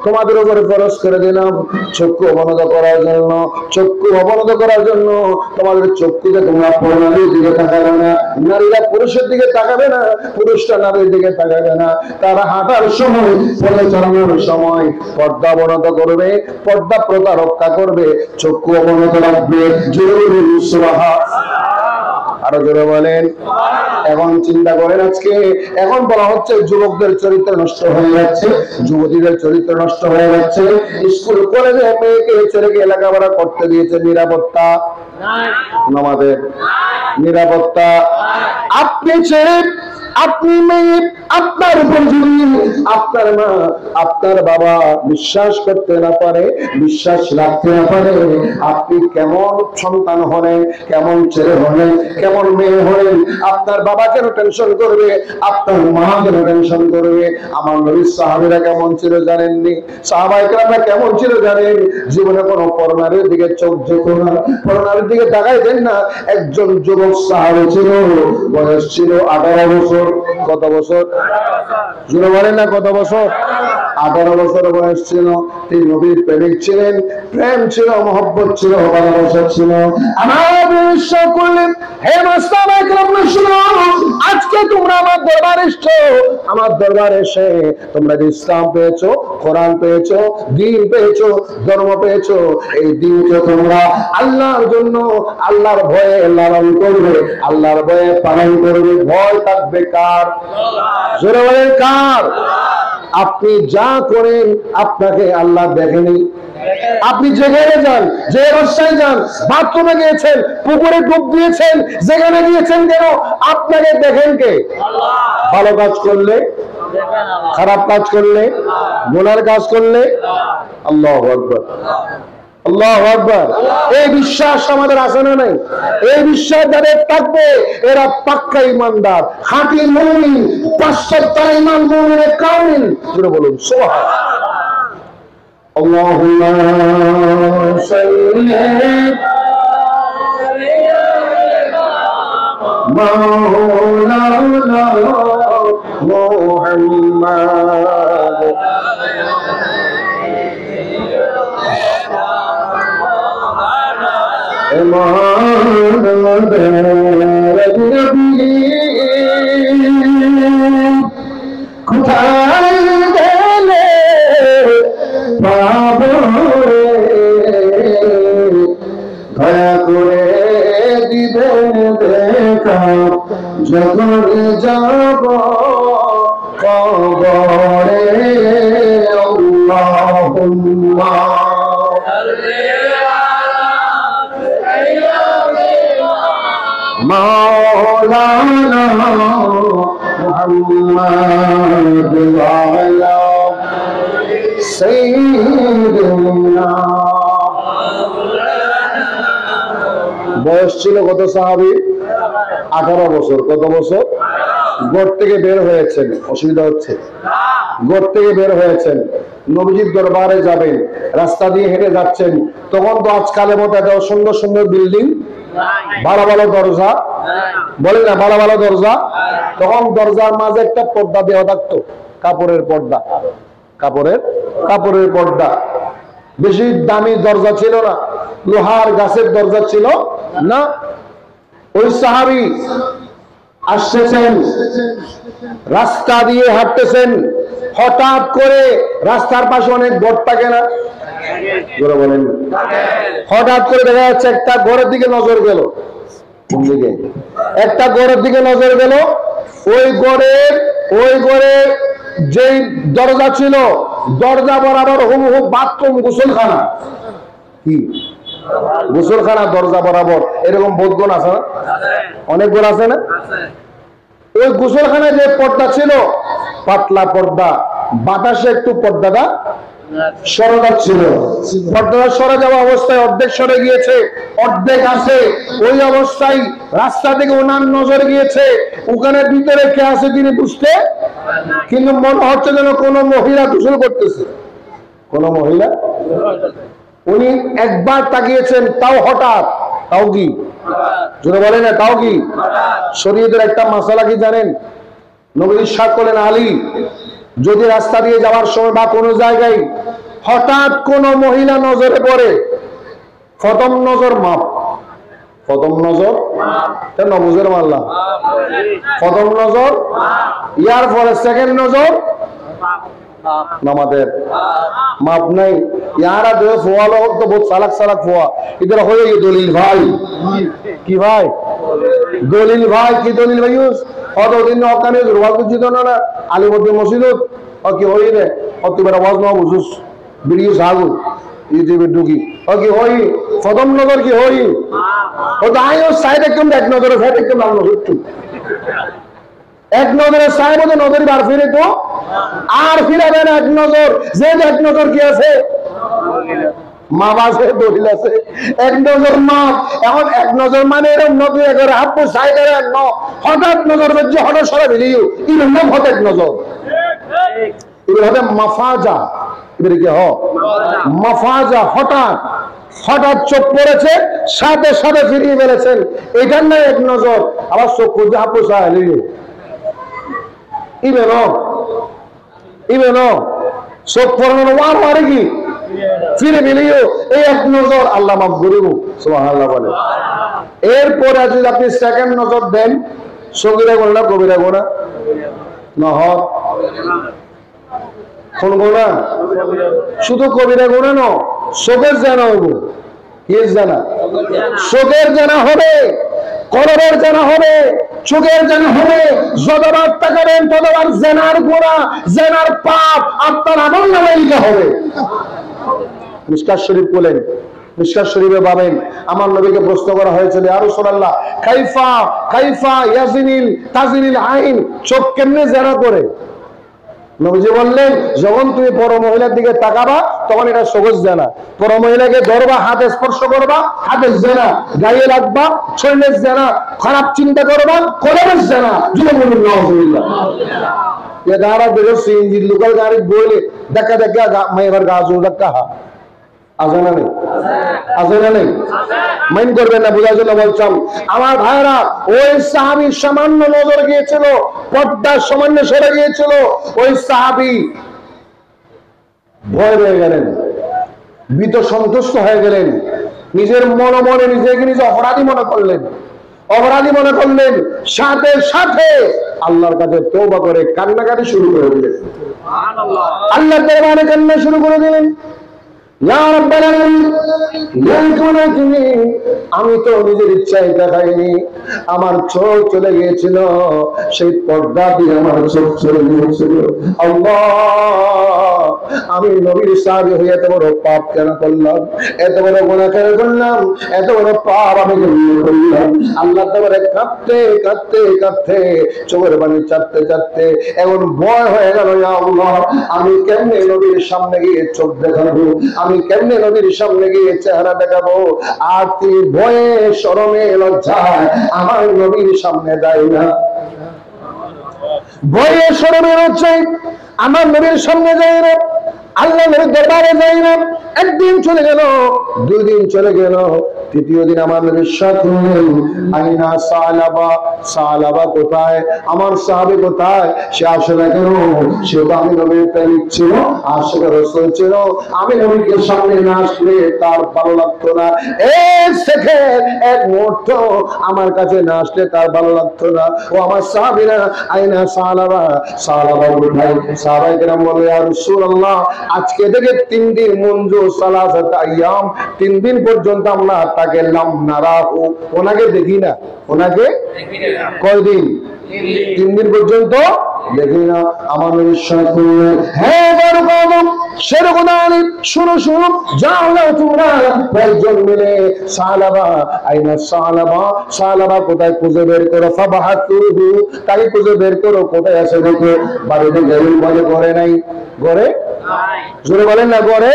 তোমাদের উপরে ফরজ করে দিলাম চক্ষু অবনত করার জন্য, চক্ষু অবনত করার জন্য তোমাদের চক্ষুতে তোমরা পরনারীর দিকে তাকাবে না, নারীরা পুরুষের দিকে তাকাবে না, পুরুষরা নারীর দিকে তাকাবে না। তারা হাঁটার সময়, পথে চালানোর সময় পর্দা অবনত করবে, পর্দা প্রথা রক্ষা করবে, চক্ষু অবনত রাখবে। জোরে সুবহানাল্লাহ। আরো জোরে বলেন। এখন চিন্তা করেন, আজকে এখন বলা হচ্ছে যুবকদের চরিত্র নষ্ট হয়ে যাচ্ছে, যুবতীদের চরিত্র নষ্ট হয়ে যাচ্ছে। স্কুল কলেজে মেয়েকে ছেলেকে লেখাপড়া করতে দিয়েছে, নিরাপত্তা আমাদের নিরাপত্তা। আপনি ছেলে, আপনি মেয়ে, আপনার উপর যদি আপনার মা আপনার বাবা বিশ্বাস করতে না পারে, বিশ্বাস রাখতে না পারে, আপনি কেমন সন্তান হলেন, কেমন ছেলে হলেন, কেমন মেয়ে হলেন? আপনার বাবা কেন টেনশন করবে, আপনার মা কেন টেনশন করবে? আমার নবীর সাহাবীরা কেমন ছিল জানেননি? সাহাবায়ে কেরামরা কেমন ছিল জানেন? জীবনে কোনো পরনারীর দিকে চোখ ঝোঁকো না, পরনারীর দিকে তাকাইতেন না। একজন যুবক সাহাবী ছিল, বয়স ছিল 18 বছর। কত বছর? জুড়ে বলেন না কত বছর? 18 বছর বয়স ছিল। তিনি নবীর প্রেমিক ছিলেন, প্রেম ছিল, মহব্বত ছিল, ভালোবাসা ছিল। আমার বিশ্বাস করলেন, হে মাস্টাররা কেরাম শুনো, আজকে তোমরা আমার দরবারে এসেছো, আমার দরবারে এসে তোমরা ইসলাম পেয়েছো, কোরআন পেয়েছো, দ্বীন পেয়েছো, ধর্ম পেয়েছো। এই দ্বীনকে তোমরা আল্লাহর জন্য, আল্লাহর ভয়ে লালন করবে, আল্লাহর ভয়ে পালন করবে। ভয় থাকবে কার? জোরে বলেন কার? আপনি যা করেন আপনাকে আল্লাহ দেখেনি। আপনি যেখানে যান, যে রাস্তায় যান, বাথরুমে গিয়েছেন, পুকুরে ডুব দিয়েছেন, যেখানে গিয়েছেন কেন, আপনাকে দেখেন কে? ভালো কাজ করলে, খারাপ কাজ করলে, গুনার কাজ করলে। আল্লাহু আকবার, আল্লাহু আকবার। এই বিশ্বাস আমাদের আছে না নাই? এই বিশ্বাস যাদের থাকবে এরা পাক্কা ঈমানদার, খাঁটি মুমিন, পাঁচশত ঈমান মুমিনের কামিল। জোরে বলুন সুবহানাল্লাহ। আল্লাহুম্মা সাল্লি মাওলানা মুহাম্মাদ কোথায় গেলে পাবো রে, দয়া করে দিবেন দেখা যখন যাব কবরে। আল্লাহুম্মা মাওলানা মুহাম্মদ ওয়া আলা সাইয়্যিদিনা। বয়স ছিল কত সাহাবী? 18 বছর। কত বছর? ঘর থেকে বের হয়েছেন, অসুবিধা হচ্ছে? ঘর থেকে বের হয়েছেন, নবীজির দরবারে যাবেন, রাস্তা দিয়ে হেঁটে যাচ্ছেন। তখন তো আজকালের মতো এত সুন্দর সুন্দর বিল্ডিং, ভালো ভালো দরজা, বলে না ভালো ভালো দরজা। তখন দরজার মাঝে একটা পর্দা দেওয়া থাকতো, কাপড়ের পর্দা, কাপড়ের পর্দা। বেশি দামি দরজা ছিল না, লোহার গাছের দরজা ছিল না। ওই সাহাবী আসতেছেন, রাস্তা দিয়ে হাঁটতেছেন, হঠাৎ করে রাস্তার পাশে অনেক ঘর থাকে না? বলেন। হঠাৎ করে দেখা যাচ্ছে একটা ঘরের দিকে নজর গেল। কোন দিকে? একটা ঘরের দিকে নজর গেল। ওই ঘরের যেই দরজা ছিল, দরজা বরাবর হুবহু বাথরুম, গোসলখানা। কি গোসলখানা দরজা বরাবর? এরকম বোধগণ আছে না? অনেক ঘর আছে না? ওই গোসলখানায় যে পর্দা ছিল, পাতলা পর্দা, বাতাসে একটু পর্দাটা সরে যাচ্ছিল। পর্দাটা সরে যাওয়া অবস্থায় অর্ধেক সরে গিয়েছে, অর্ধেক আছে। ওই অবস্থায় রাস্তা থেকে ওনার নজর গিয়েছে, ওখানে ভিতরে কে আছে তিনি বুঝতে, কিন্তু মনে হচ্ছে যেন কোনো মহিলা গোসল করতেছে। কোন মহিলা? উনি একবার তাকিয়েছেন, তাও হঠাৎ। তাও কি? জোরে বলে না, তাও কি? শরীয়তের একটা মাসালা কি জানেন? নবী ইরশাদ করলেন, আলী, যদি রাস্তা দিয়ে যাওয়ার সময় বা কোনো জায়গায় হঠাৎ কোনো মহিলা নজরে পড়ে, প্রথম নজর মাপ, প্রথম নজর কেন বুঝের মারলাম, প্রথম নজর, ইয়ার পরে সেকেন্ড নজর নামাদের মাপ নাই। ইয়ারা দে ফোয়া লোক তো বহুত সালাক সালাক ফোয়া ইধর হয়ে গিয়ে দলিল ভাই, কি ভাই দলিল ভাই, কি দলিল ভাই অতদিন অকানে রোয়াজ বুঝিত না আলিমদ্দিন মসজিদত ও কি হই রে অতিবার আওয়াজ না বুঝুস ভিডিও সাগু ইউটিউবে ঢুকি ও কি হই প্রথম নজর কি হই ও দাই ও সাইড একদম এক নজরে ফেট একদম লাল নজর এক নজরে সাইড মধ্যে নজর বার ফিরে তো আর ফিরাবেন এক নজর, যে এক নজর কি আছে মাপ আছে, দলিল আছে, এক নজর মাপ। এখন এক নজর মানে এরকম নজর করে আপু সাইডের ন হঠাৎ নজর বেজে হঠাৎ সরে বেরিয়ে এর নাম হঠাৎ এক নজর, এগুলো হবে মাফাজা। এবারে কি মাফাজা, হঠাৎ হঠাৎ চোখ পড়েছে সাথে সাথে ফিরিয়ে ফেলেছেন, এটার না এক নজর। আবার চোখ করছে আপু সাহেব ইবেন ইবেন চোখ পড়ানো আর মারে কি ফিরে মিলিও এই এক নজর আল্লাহ মাফ করিব সুবহানাল্লাহ বলে। এরপরে যদি আপনি সেকেন্ড নজর দেন, সগীরা গোনা কবিরা গোনা না হয় কোন গোনা, শুধু কবিরা গোনা ন, চোখের জানা হইব, কি জানা, চোখের জানা হবে, কলবের জানা হবে, চোখের জানা হবে। যতবার তাকাবেন ততবার জেনার গোনা, জেনার পাপ আপনার আমল নামায় লিখা হবে। মিশকাত শরীফ বলেন, মিশকাত শরীফে পাবেন আমার নবীকে প্রশ্ন করা হয়েছিল, ইয়া রাসূলুল্লাহ কাইফা কাইফা ইয়াজিনিল তাজিনিল আইন, চোখ কেমনে জানা করে? নবীজি বললেন, যখন তুমি পর মহিলার দিকে তাকাবা তখন এটা সহজ জানা, পর মহিলাকে ধরবা, হাতে স্পর্শ করবা, হাতে জানা, গায়ে লাগবা, শরীরের জানা, খারাপ চিন্তা করবা, কলবের জানা। যুবক নাউজুবিল্লাহ ये गाड़ा बेरो सीएनजी लोकल गाड़ी बोले धक्का धक्का मैं এবার গাজু ধক্কা আজানা নেই, আজানা নেই, মাইন্ড করবেন না, বোঝার জন্য বলছিলাম। আমার ভাইরা, ওই সাহাবী সামান্য নজর গিয়েছিল, পর্দা সামান্য সরে গিয়েছিল, ওই সাহাবী ভয় পেয়ে গেলেন, ভীত সন্তুষ্ট হয়ে গেলেন, নিজের মনে মনে নিজেকে নিজে অপরাধী মনে করলেন, অপরাধী মনে করলেন, সাথে সাথে আল্লাহর কাছে তওবা করে কান্নাকাটি শুরু করে দিলেন, আল্লাহর দরবারে কান্না শুরু করে দিলেন। আমি তো নিজের ইচ্ছায় দেখাইনি, আমার চোখ চলে গিয়েছিল, সেই পর্দা দিয়ে আমার চোখ চলে গিয়েছিল। আল্লাহ, আমি নবীর সাহাবী হয়ে এত বড় পাপ কেন করলাম, এত বড় গুনাহ কেন করলাম, এত বড় পাপ আমি কেন করলাম? আল্লাহ তাআলা কাঁদতে কাঁদতে কাঁদতে চোখের পানি চাটতে চাটতে এমন ভয় হয়ে গেল, ইয়া আল্লাহ, আমি কেমনে নবীর সামনে গিয়ে চোখ দেখাবো, আমি কেমনে নবীর সামনে গিয়ে চেহারা দেখাবো? আর তিনি ভয়ে শরমে লজ্জায় আমার নবীর সামনে যায় না, ভয়ে শরমে লজ্জায় আমার নবীর সামনে যায় না, আল্লাহ নবীর দরবারে যায় না। একদিন চলে গেল, দুই দিন চলে গেল, তৃতীয় দিন আমার নবীর সাথে আইনা সালাবা, সালাবা কোথায়, আমার সাহাবী কোথায়? সে আসে না কেন? সে তো আমি নবীর প্রেমিক ছিল, আশিক রাসূল ছিল, আমি নবীকে সামনে না আসলে তার ভালো লাগতো না, এক সেকেন্ড এক মুহূর্ত আমার কাছে না আসলে তার ভালো লাগতো না। ও আমার সাহাবীরা, আইনা সালাবা, সালাবা কোথায়? সাহাবায়ে কেরাম বলে, ইয়া রাসূলুল্লাহ, আজকে থেকে 3 দিন মুনজু সালাসাত আইয়াম, 3 দিন পর্যন্ত আমরা তাকে লাম নারাহু, ওনাকে দেখি না, ওনাকে কয়দিন? 3 দিন পর্যন্ত দেখি না। আমার নবীর সাথে হ্যাঁ বরকম সেরকম আলী, শুনো শুনো, যাও না তোমরা কয়েকজন মিলে সালাবা, আইনা সালাবা, সালাবা কোথায় খুঁজে বের করো, ফাবাহাতুহু, তাই খুঁজে বের করো, কোথায় আছে দেখো। বাড়িতে গেলেন, বলে ঘরে নাই, ঘরে জোরে বলেন না, ঘরে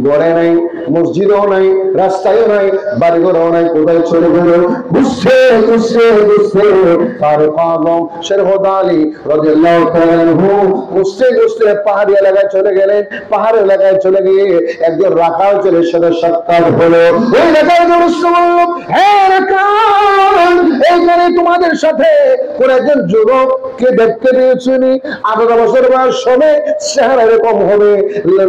ঘরে নাই, মসজিদও নাই, রাস্তায়ও নাই, বাড়িঘরও নাই, কোথায় চলে গেল? বুঝতে বুঝতে বুঝতে ফারুক আযম শরীফ আলী রাদিয়াল্লাহু তাআলা আনহু বুঝতে বুঝতে পাহাড়ি এলাকায় চলে গেলেন। পাহাড়ি এলাকায় চলে গিয়ে একজন রাখাল ছেলের সাথে সাক্ষাৎ হলো। ওই রাখাল বলল, হ্যাঁ রাখাল, এইখানে তোমাদের সাথে কোন একজন যুবককে দেখতে পেয়েছেন, 18 বছর বয়স হবে, চেহারা এরকম হবে,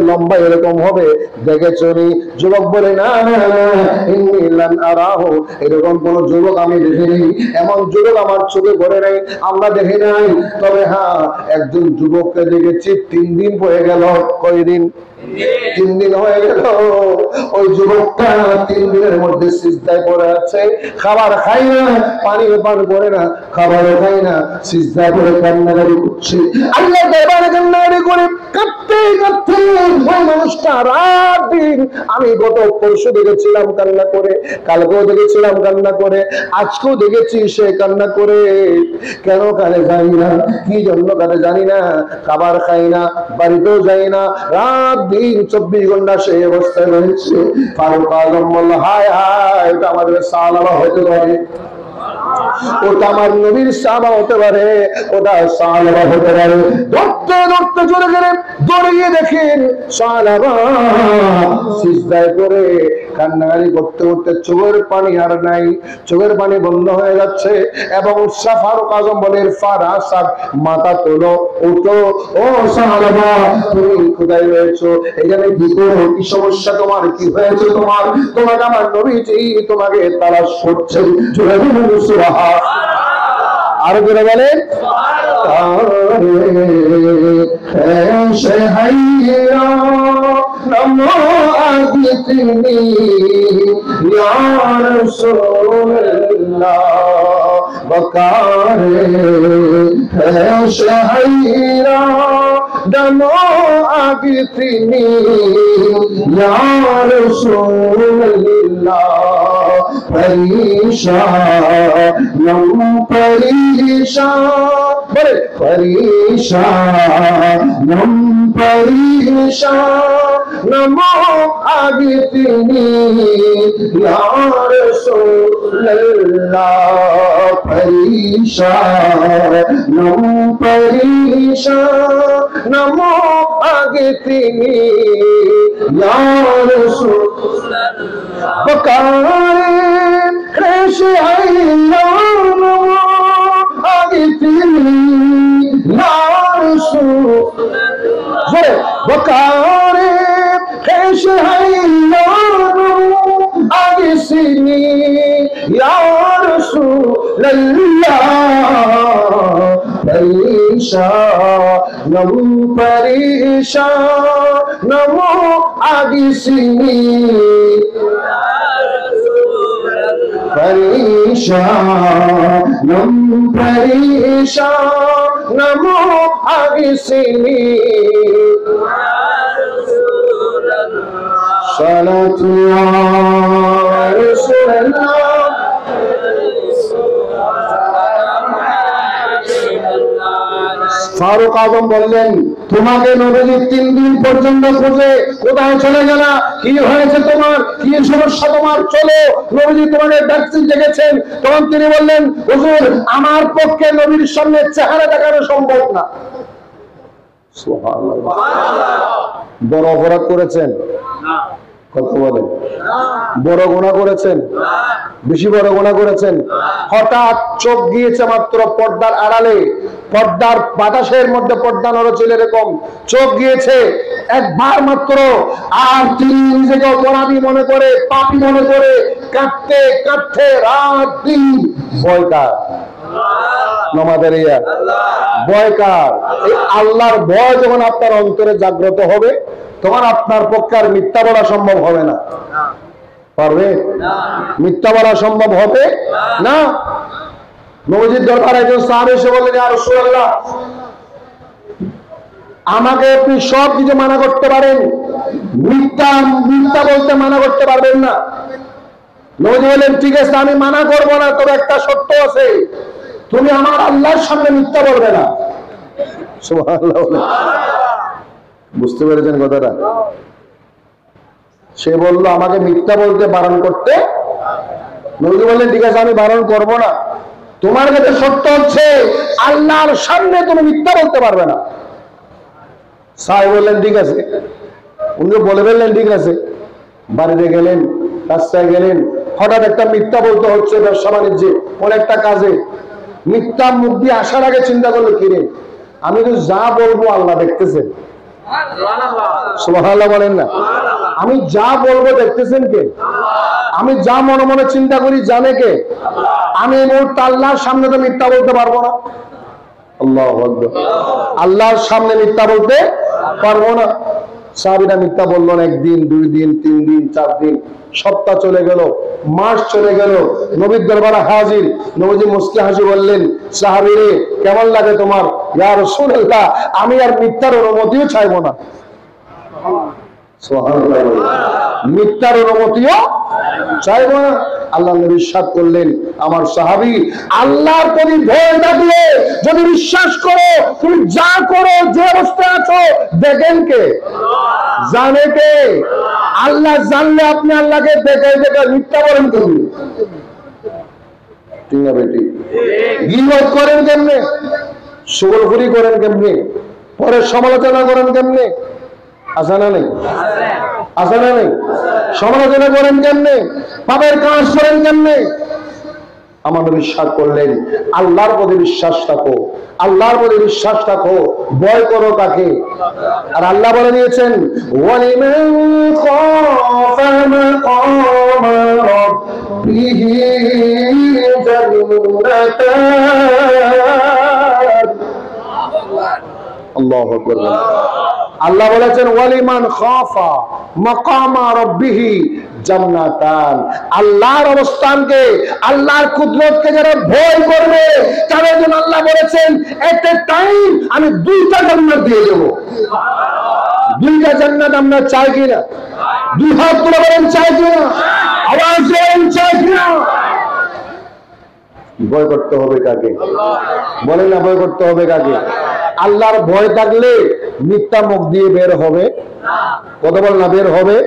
লম্বা এরকম হবে, দেখেছনি? যুবক বলে, না এরকম কোন যুবক আমি দেখিনি, এমন যুবক আমার চোখে পড়ে নাই, আমরা দেখি নাই। তবে হ্যাঁ, একজন যুবককে দেখেছি 3 দিন হয়ে গেল। কয়দিন? 3 দিন হয়ে গেল। ওই যুবকটা 3 দিনের মধ্যে সিজদায় পড়ে আছে, খাবার খাই না, পানি পান করে না, খাবারও খাই না, সিজদায় পড়ে কান্নাকাটি করছে, আল্লাহ দরবারে কান্নাকাটি করে কাঁদতে কাঁদতে ওই মানুষটা রাত দিন, আমি গত পরশু দেখেছিলাম কান্না করে, কালকেও দেখেছিলাম কান্না করে, আজকেও দেখেছি সে কান্না করে। কেন কানে জানি না, কি জন্য কানে জানি না, খাবার খাই না, বাড়িতেও যাই না, রাত দিন 24 ঘন্টা সেই অবস্থায় রয়েছে। ফারুক আযম বলল, হায় হায়, এটা আমাদের সাহাবা হতে পারে, ওটা আমার নবীর সাহাবা হতে পারে, ওটা সাহাবা হতে পারে। ধরতে ধরতে চলে গেলেন, দৌড়িয়ে দেখেন সাহাবা সিজদায় করে কান্নাকাটি করতে করতে চোখের পানি আর নাই, চোখের পানি বন্ধ হয়ে যাচ্ছে। এবং ফারুক আযম বলে, ফারাসাক, মাথা তোলো, উঠো, ও সাহাবা তুমি কোথায় রয়েছো, এখানে কি করো, কি সমস্যা তোমার, কি হয়েছে তোমার? তোমাকে আমার নবীজি তোমাকে তালাশ করছে। চলে গেলেন সুবহানাল্লাহ। আরো করে বলেন, নমো আগিতনি ইয়া রাসূলুল্লাহ বকারে শাহীরা, নমো আগিতনি ইয়া রাসূলুল্লাহ পরিশানম পরিশান, বলে পরিশানম পরিশানম আগিতনি ইয়া রাসূলুল্লাহ পরিশানম পরিশানম আগিতনি ইয়া রাসূলুল্লাহ বকারে খ্রেশ আইলাম আগিতনি ইয়া রাসূলুল্লাহ, বকারে খ্রেশ আইলাম আগিতনি ইয়া রাসূলুল্লাহ পরিশানম পরিশানম আগিতনি পরিশানম পরিশানম আগিতনি সালাতু আলা রাসূলিল্লাহ। ফারুক আযম বললেন, তোমাকে নবীজি 3 দিন পর্যন্ত খুঁজে, কোথায় চলে গেল, কি হয়েছে তোমার, কি সমস্যা তোমার, চলো, নবীজি তোমাকে ডাকতে ডেকেছেন। তখন তিনি বললেন, হুজুর আমার পক্ষে নবীর সামনে চেহারা দেখানো সম্ভব না। সুবহানাল্লাহ। বড় অপরাধ করেছেন? কথা বলেন। বড় গুনাহ করেছেন? বেশি বড় গুনাহ করেছেন? হঠাৎ চোখ গিয়েছে মাত্র পর্দার আড়ালে, পর্দার বাতাসের মধ্যে পর্দা নড়ছিল এরকম, চোখ গিয়েছে একবার মাত্র, আর তিনি নিজেকে অপরাধী মনে করে, পাপী মনে করে কাঁদতে কাঁদতে রাত দিন। ভয়কার নামাজের ভয়কার, এই আল্লাহর ভয় যখন আপনার অন্তরে জাগ্রত হবে, তখন আপনার পক্ষে আর মিথ্যা বলা সম্ভব হবে না। পারবে? মিথ্যা বলা সম্ভব হবে না। নবীজির দরবারে একজন সাহাবী এসে বললেন, ইয়া রাসূলুল্লাহ আমাকে আপনি সব কিছু মানা করতে পারেন, মিথ্যা মিথ্যা বলতে মানা করতে পারবেন না। নবীজি বললেন, ঠিক আছে আমি মানা করবো না, তবে একটা শর্ত আছে, তুমি আমার আল্লাহর সামনে মিথ্যা বলবে না। সুবহানাল্লাহ। বুঝতে পেরেছেন কথাটা? সে বলল আমাকে মিথ্যা বলতে বারণ করতে। নবী বললেন ঠিক আছে আমি বারণ করব না, তোমার কাছে সত্য হচ্ছে আল্লাহর সামনে তুমি মিথ্যা বলতে পারবে না। সাহেব বললেন ঠিক আছে, উনি বলে ফেললেন ঠিক আছে। বাড়িতে গেলেন, রাস্তায় গেলেন, হঠাৎ একটা মিথ্যা বলতে হচ্ছে ব্যবসা বাণিজ্যে অনেকটা কাজে। মিথ্যা মুখ দিয়ে আসার আগে চিন্তা করলো কিরে আমি তো যা বলবো আল্লাহ দেখতেছেন, সুবহানাল্লাহ বলেন না, আমি যা বলবো দেখতেছেন কে? আমি যা মনে মনে চিন্তা করি জানে কে? আমি এই মুহূর্তে আল্লাহর সামনে তো মিথ্যা বলতে পারবো না। আল্লাহু আকবার, আল্লাহর সামনে মিথ্যা বলতে পারবো না। সাহাবীরা মিথ্যা বললো না, একদিন, 2 দিন, 3 দিন, 4 দিন, সপ্তাহ চলে গেল, মাস চলে গেল, নবীর দরবারে হাজির। নবীজি মুস্কি হাসি বললেন, সাহাবীরে কেমন লাগে তোমার? ইয়া রাসূলুল্লাহ, আমি আর মিথ্যার অনুমতিও চাইবো না। সুবহানাল্লাহ, মিথ্যার অনুমতিও চাইবো না। আল্লাহ নবী ইরশাদ করলেন, আমার সাহাবী আল্লাহর প্রতি ভয় থাকলে যদি বিশ্বাস করো, তুমি যা করো, যে অবস্থায় আছো দেখেন কে? জানে কে? আল্লাহ জানলে আপনি আল্লাহকে দেখাই দেখাই মিথ্যা বলেন কেমনে? ঠিক না বেটি? গীবত করেন কেমনে? শুকরগুরি করেন কেমনে? পরে সমালোচনা করেন কেমনে? আছে না নেই? আছে না নেই? সমালোচনা করেন কেমনে? পাপের কাজ করেন কেমনে? আমাদের বিশ্বাস করলেন আল্লাহর প্রতি বিশ্বাস রাখো, আল্লাহর প্রতি বিশ্বাস রাখো, ভয় করো কাকে? আর আল্লাহ বলে দিয়েছেন ওয়ালিমান খাফা মাকামা রাব্বিহি জান্নাতান। আল্লাহু আকবার। আল্লাহ বলেছেন ওয়ালিমান খাফা মাকামা রাব্বিহি জান্নাতান। আল্লাহর অবস্থানকে, আল্লাহর কুদরতকে যারা ভয় করবে তাদের জন্য আল্লাহ বলেছেন এট এ টাইম আমি 2টা জান্নাত দিয়ে দেব। 2টা জান্নাত আমরা চাই কিনা? 2 হাত তুলে বলেন চাই কিনা? আওয়াজ দেন চাই কিনা? ভয় করতে হবে কাকে? বলেন না, ভয় করতে হবে কাকে? আল্লাহর ভয় থাকলে মিথ্যা মুখ দিয়ে বের হবে কথা বল না, বের হবে।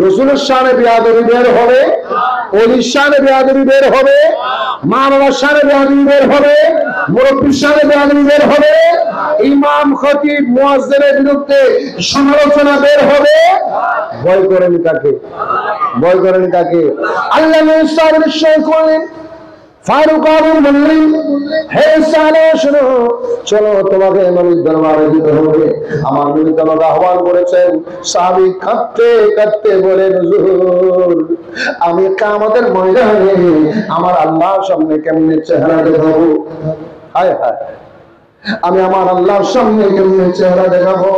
রাসূলের শানে বেয়াদবি বের হবে, ওলির শানে বেয়াদবি বের হবে, মা বাবার শানে বেয়াদবি বের হবে, মুরব্বির শানে বেয়াদবি বের হবে, ইমাম খতিব মুয়াজ্জিনের বিরুদ্ধে সমালোচনা বের হবে। ভয় করেন কাকে? ভয় করেন কাকে? আল্লাহ নিশ্চয় করেন ফারুক আবুল বললেন, হে সালে শোনো, চলো তোমাকে নবীর দরবারে যেতে হবে। আমার নবী তোমাকে আহ্বান করেছেন। সাহাবী কাঁদতে কাঁদতে বলেন, হুজুর আমি কিয়ামতের ময়দানে আমার আল্লাহর সামনে কেমনে চেহারা দেখাবো? হায় হায়, আমি আমার আল্লাহর সামনে কেমনে চেহারা দেখাবো?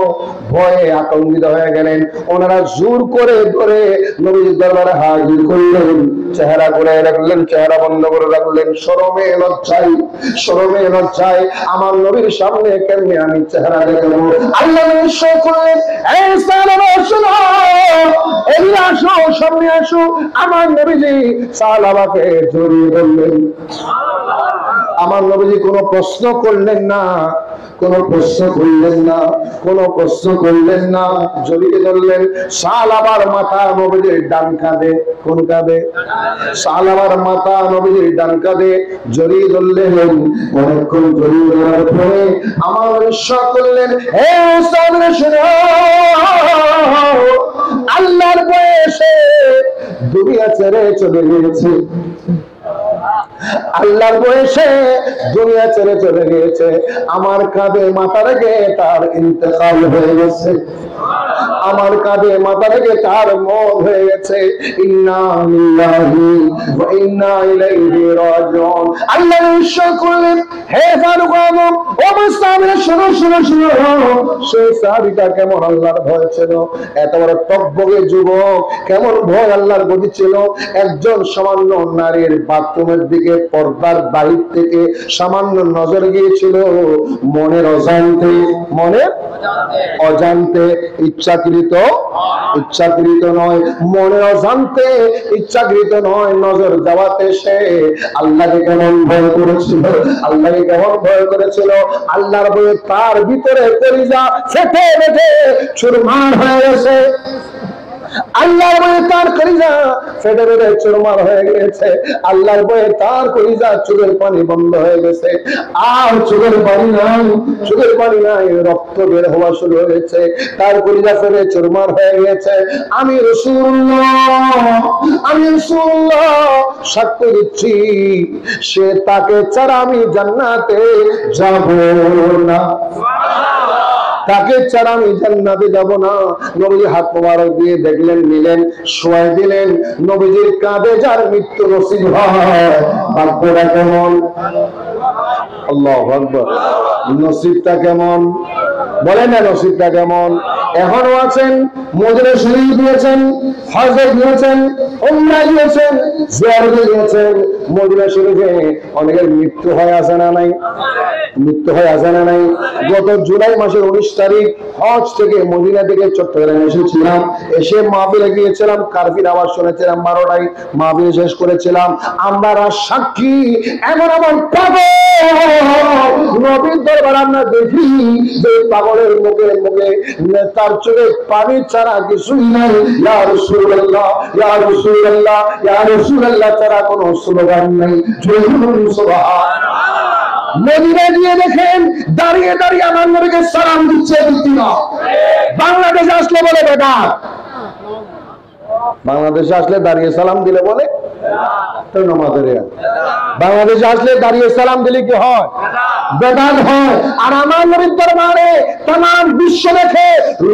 ভয়ে আতঙ্কিত হয়ে গেলেন। ওনারা জোর করে ধরে নবীর দরবারে হাজির করলেন, চেহারা করে রাখলেন, চেহারা বন্ধ করে রাখলেন। শরমে লজ্জায় আমার নবীর সামনে কেমনে আমি চেহারা দেখাবো? আল্লাহ নিশ্চয় করলেন, এই সাহাবা শুনো, এদিকে আসো, সামনে আসো। আমার নবীজি সাহাবাকে জড়িয়ে ধরলেন। আমার নবীজি কোনো প্রশ্ন করলেন না, কোনো প্রশ্ন করলেন না, কোনো প্রশ্ন করলেন না, জড়িয়ে ধরলেন। সাহাবার মাথা নবীজির ডান কাঁধে, কোন কাঁধে? সাহাবার মাথা নবীজির ডান কাঁধে জড়িয়ে ধরলেন। অনেকক্ষণ জড়িয়ে ধরার পরে আমার বিশ্বাস করলেন, হে সাহাবারা শুনো, আল্লাহর বয়সে দুনিয়া ছেড়ে চলে গিয়েছে, আল্লাহর বয়সে দুনিয়া ছেড়ে চলে গিয়েছে। আমার কাঁধে মাথা রেখে তার ইন্তেকাল হয়ে গেছে, আমার কাঁধে মাথা রেখে তার মওত হয়ে গেছে। ইন্না লিল্লাহি ওয়া ইন্না ইলাইহি রাজিউন। আল্লাহ নিশ্চয় করলেন, হে ফারুক আজম, ও মুসতামির শুনো শুনো শুনো, সেই সাহাবীটা কেমন আল্লাহর ভয় ছিল, এত বড় টকবগে যুবক, কেমন ভয় আল্লাহর প্রতি ছিল। একজন সামান্য নারীর বাথরুমের দিকে পর্দার বাহির থেকে সামান্য নজর গিয়েছিল, মনের অজান্তে, মনের অজান্তে, ইচ্ছাকৃত নয়, মনের অজান্তে, ইচ্ছাকৃত নয়, নজর যাওয়াতে সে আল্লাহকে কেমন ভয় করেছিল, আল্লাহকে কেমন ভয় করেছিল। আল্লাহর ভয়ে তার ভিতরে কলিজা ফেটে ফেটে চুরমার হয়ে গেছে। আল্লাহর ভয়ে তার কলিজা ফেটে ফেটে চুরমার হয়ে গেছে, আল্লাহর ভয়ে তার কলিজা চোখের পানি বন্ধ হয়ে গেছে, আর চোখের পানি নাই, চোখের পানি নাই, রক্ত বের হওয়া শুরু হয়েছে, তার কলিজা ফেটে চুরমার হয়ে গেছে। আমি রাসূলুল্লাহ সাক্ষ্য দিচ্ছি, সে তাকে ছাড়া আমি জান্নাতে যাব না, তাকে ছাড়া আমি জান্নাতে যাব না। নবী হাত মোবারক দিয়ে দেখলেন, নিলেন, শোয়াই দিলেন। নবীজির কাঁধে যার মৃত্যু নসিব হয়, ভাগ্যটা কেমন! আল্লাহু আকবার। নসিবটা কেমন বলেন না, নসিবটা কেমন? এখনো আছেন, মদিনা শরীফ গিয়েছেন, হজে গিয়েছেন, উমরা গিয়েছেন, জিয়ারতে গিয়েছেন। মদিনা শরীফে অনেকের মৃত্যু হয়, আছে না নাই? মৃত্যু হয়, আছে না নাই? গত জুলাই মাসের 19 তারিখ হজ থেকে মদিনা থেকে চট্টগ্রামে এসেছিলাম, এসে মাহফিলে গিয়েছিলাম, কারফির আওয়াজ শুনেছিলাম, 12টায় মাহফিল শেষ করেছিলাম। আমরা সাক্ষী, এমন এমন পাগল নবীর দরবার আমরা দেখি যে পাগলের মুখে মুখে তার চোখে পানি ছাড়া কিছুই নাই। ইয়া রাসূলুল্লাহ, ইয়া রাসূলুল্লাহ, ইয়া রাসূলুল্লাহ ছাড়া কোনো স্লোগান নাই। সুবহানাল্লাহ। মদিনা গিয়ে দেখেন দাঁড়িয়ে দাঁড়িয়ে আমার নবীকে সালাম দিচ্ছে, দিচ্ছি না। বাংলাদেশে আসলে বলে বেদাত, বাংলাদেশে আসলে দাঁড়িয়ে সালাম দিলে বলে বাংলাদেশে আসলে দাঁড়িয়ে সালাম দিলে কি হয়? বেদাত হয়। আর আমার নবীর দরবারে তামাম বিশ্ব দেখে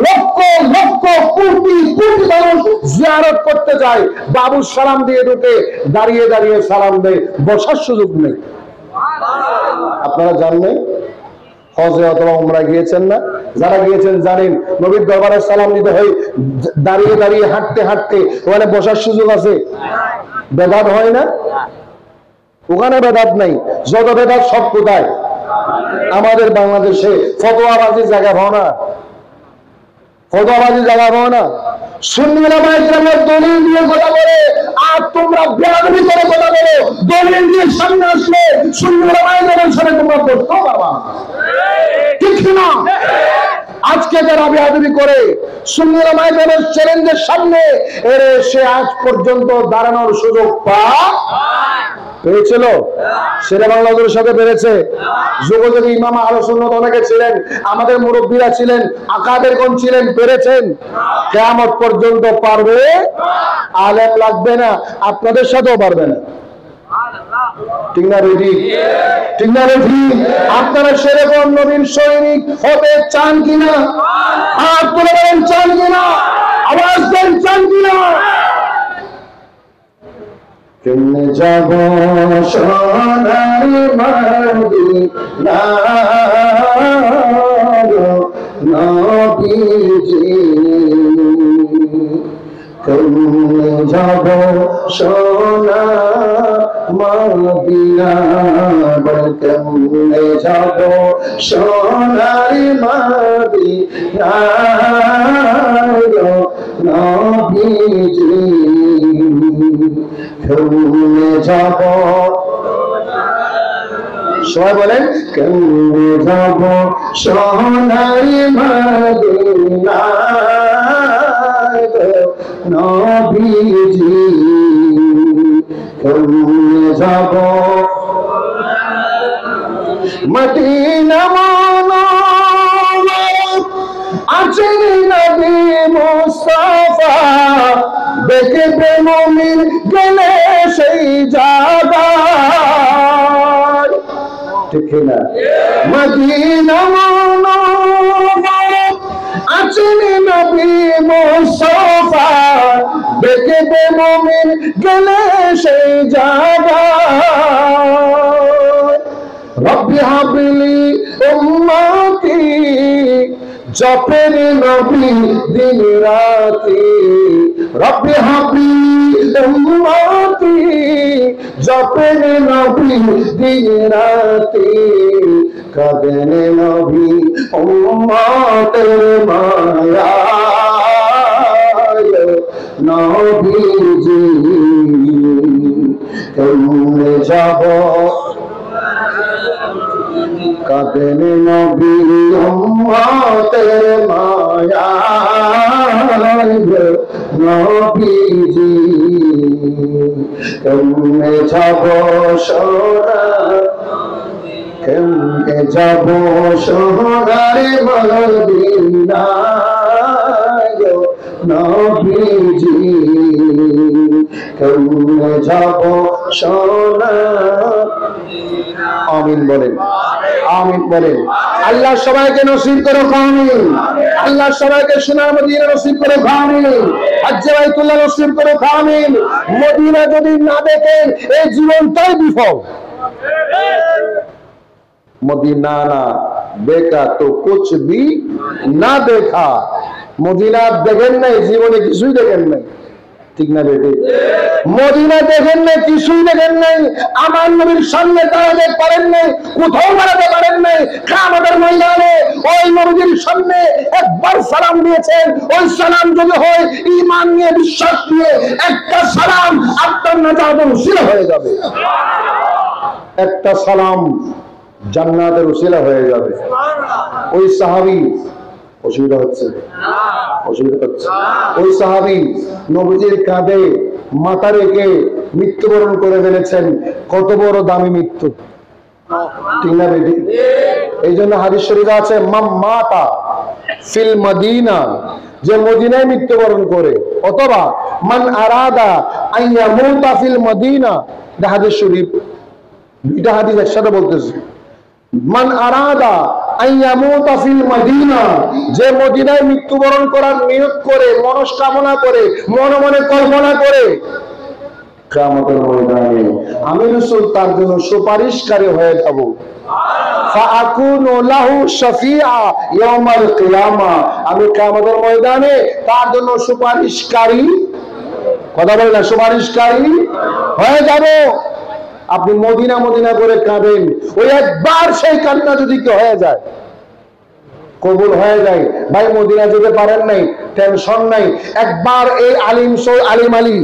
লক্ষ লক্ষ কোটি কোটি মানুষ জিয়ারত করতে যায়, বাবু সালাম দিয়ে ঢুকে, দাঁড়িয়ে দাঁড়িয়ে সালাম দেয়, বসার সুযোগ নেই। আপনারা জানেন, হজে অথবা উমরা গিয়েছেন না? যারা গিয়েছেন জানেন, নবীর দরবারে সালাম দিতে হয় দাঁড়িয়ে দাঁড়িয়ে, হাঁটতে হাঁটতে। ওখানে বসার সুযোগ আছে? বেদাত হয় না? ওখানে বেদাত নাই। যত বেদাত সব কোথায়? আমাদের বাংলাদেশে। ফতোয়াবাজির জায়গা পাও না, ফতোয়াবাজির জায়গা পাও না। সুন্নি উলামায়ে কেরামের দলিল দিয়ে কথা বলে, আর তোমরা বেয়াদবি করে কথা বলো। দলিল দিয়ে সামনে আসলে সুন্নি উলামায়ে কেরামের সাথে তোমরা বসতে পারবা, ঠিক না? আজকে যারা বেয়াদবি করে সুন্নি উলামায়ে কেরামের চ্যালেঞ্জের সামনে, এরে সে আজ পর্যন্ত দাঁড়ানোর সুযোগ পেয়েছিল? সেটা বাংলাদেশের সাথে পেরেছে? যুগযুগী ইমাম আহলে সুন্নাত অনেকে ছিলেন, আমাদের মুরব্বীরা ছিলেন, আকাবেরগণ ছিলেন, পেরেছেন? কিয়ামত পর্যন্ত পারবে? আলেম লাগবে না, আপনাদের সাথেও পারবে না। ঠিক না রে? ঠিক না রে? আপনারা সেরকম নবীর সৈনিক হতে চান কিনা? হাত তুলে বলেন, চান কিনা? আওয়াজ দেন, চান কিনা? কেমনে যাব সোনার মদিনা নবীজি, কেমনে যাব সোনার মদিনা, কেমনে যাব সোনার মদিনা নবীজি, কেমনে যাব। সবাই বলেন, কেমনে যাব সোনার মদিনা নবীজি, কেমনে যাব মদিনা মুনাওয়ারা, আছেন নবী মুস্তাফা, দেখবে মুমিন গেলে সেই জায়গায়, ঠিক না? মদিনা মুনাওয়ারা, আছেন নবী মুস্তাফা, দেখবে মুমিন গেলে সেই জায়গায়। রব্বি হাবলি উম্মতি, জপের নবী দিন রাতি, রব্বি হাবলি উম্মতি, জপের নবী দিন রাতি, কাঁদেন নবী উম্মতের মায়ায় নবীজি, কেমনে যাব কাঁদেন নবী উম্মতের মায়ায় নবীজি কেমনে যাব সোনার কেমনে যাব সোনার মদিনা নবীজি কেমনে যাব সোনার আমিন বলেন আমিন বলেন আল্লাহ সবাইকে নসিব করে আমিন আল্লাহ সবাইকে সোনার মদিনা নসিব করে আমিন হজ্জে বাইতুল্লাহ নসিব করে আমিন মদিনা যদি না দেখেন এই জীবনটাই বিফল मदीना ना देखा तो कुछ भी ना देखा मदीना देखें नहीं जीवने किसी देखें नहीं ठीक ना बेटे मदीना देखें नहीं किसी देखें नहीं आमान नबीर सामने दाঁড়াতে পারেন নাই কোথাও দাঁড়াতে পারেন নাই কিয়ামতের ময়দানে ওই নবীর সামনে একবার সালাম দিয়েছেন ওই সালাম যদি হয় ঈমান নিয়ে বিশ্বাস নিয়ে একটা সালাম আপনার নাজাতের উসিলা হয়ে যাবে একটা সালাম জান্নাতের উসিলা হয়ে যাবে ওই সাহাবী অসুবিধা হচ্ছে ওই সাহাবী নবীজির কাঁধে মাথা রেখে মৃত্যুবরণ করে ফেলেছেন কত বড় দামি মৃত্যু ঠিক না বেটি এই জন্য হাদিস শরীফে আছে মান মাতা ফিল মদিনা যে মদিনায় মৃত্যুবরণ করে অথবা মান আরাদা আন ইয়ামুতা ফিল মদিনা হাদিস শরীফ দুইটা হাদিস একসাথে বলতেছে মান আরাদা আন ইয়ামুতা ফিল মদিনা যে মদিনায় মৃত্যুবরণ করার নিয়ত করে মনস্কামনা করে মনে মনে কল্পনা করে কিয়ামতের ময়দানে আমি রাসূল তার জন্য সুপারিশকারী হয়ে যাব ফাআকুনু লাহু শাফিআ ইয়াউমাল কিয়ামা আমি কিয়ামতের ময়দানে তার জন্য সুপারিশকারী কথা বলেন না সুপারিশকারী হয়ে যাব আপনি মদিনা মদিনা করে কাঁদেন ওই একবার সেই কান্না যদি কি হয়ে যায় কবুল হয়ে যায় ভাই মদিনা যেতে পারেন নাই টেনশন নাই একবার এই আলিম আলী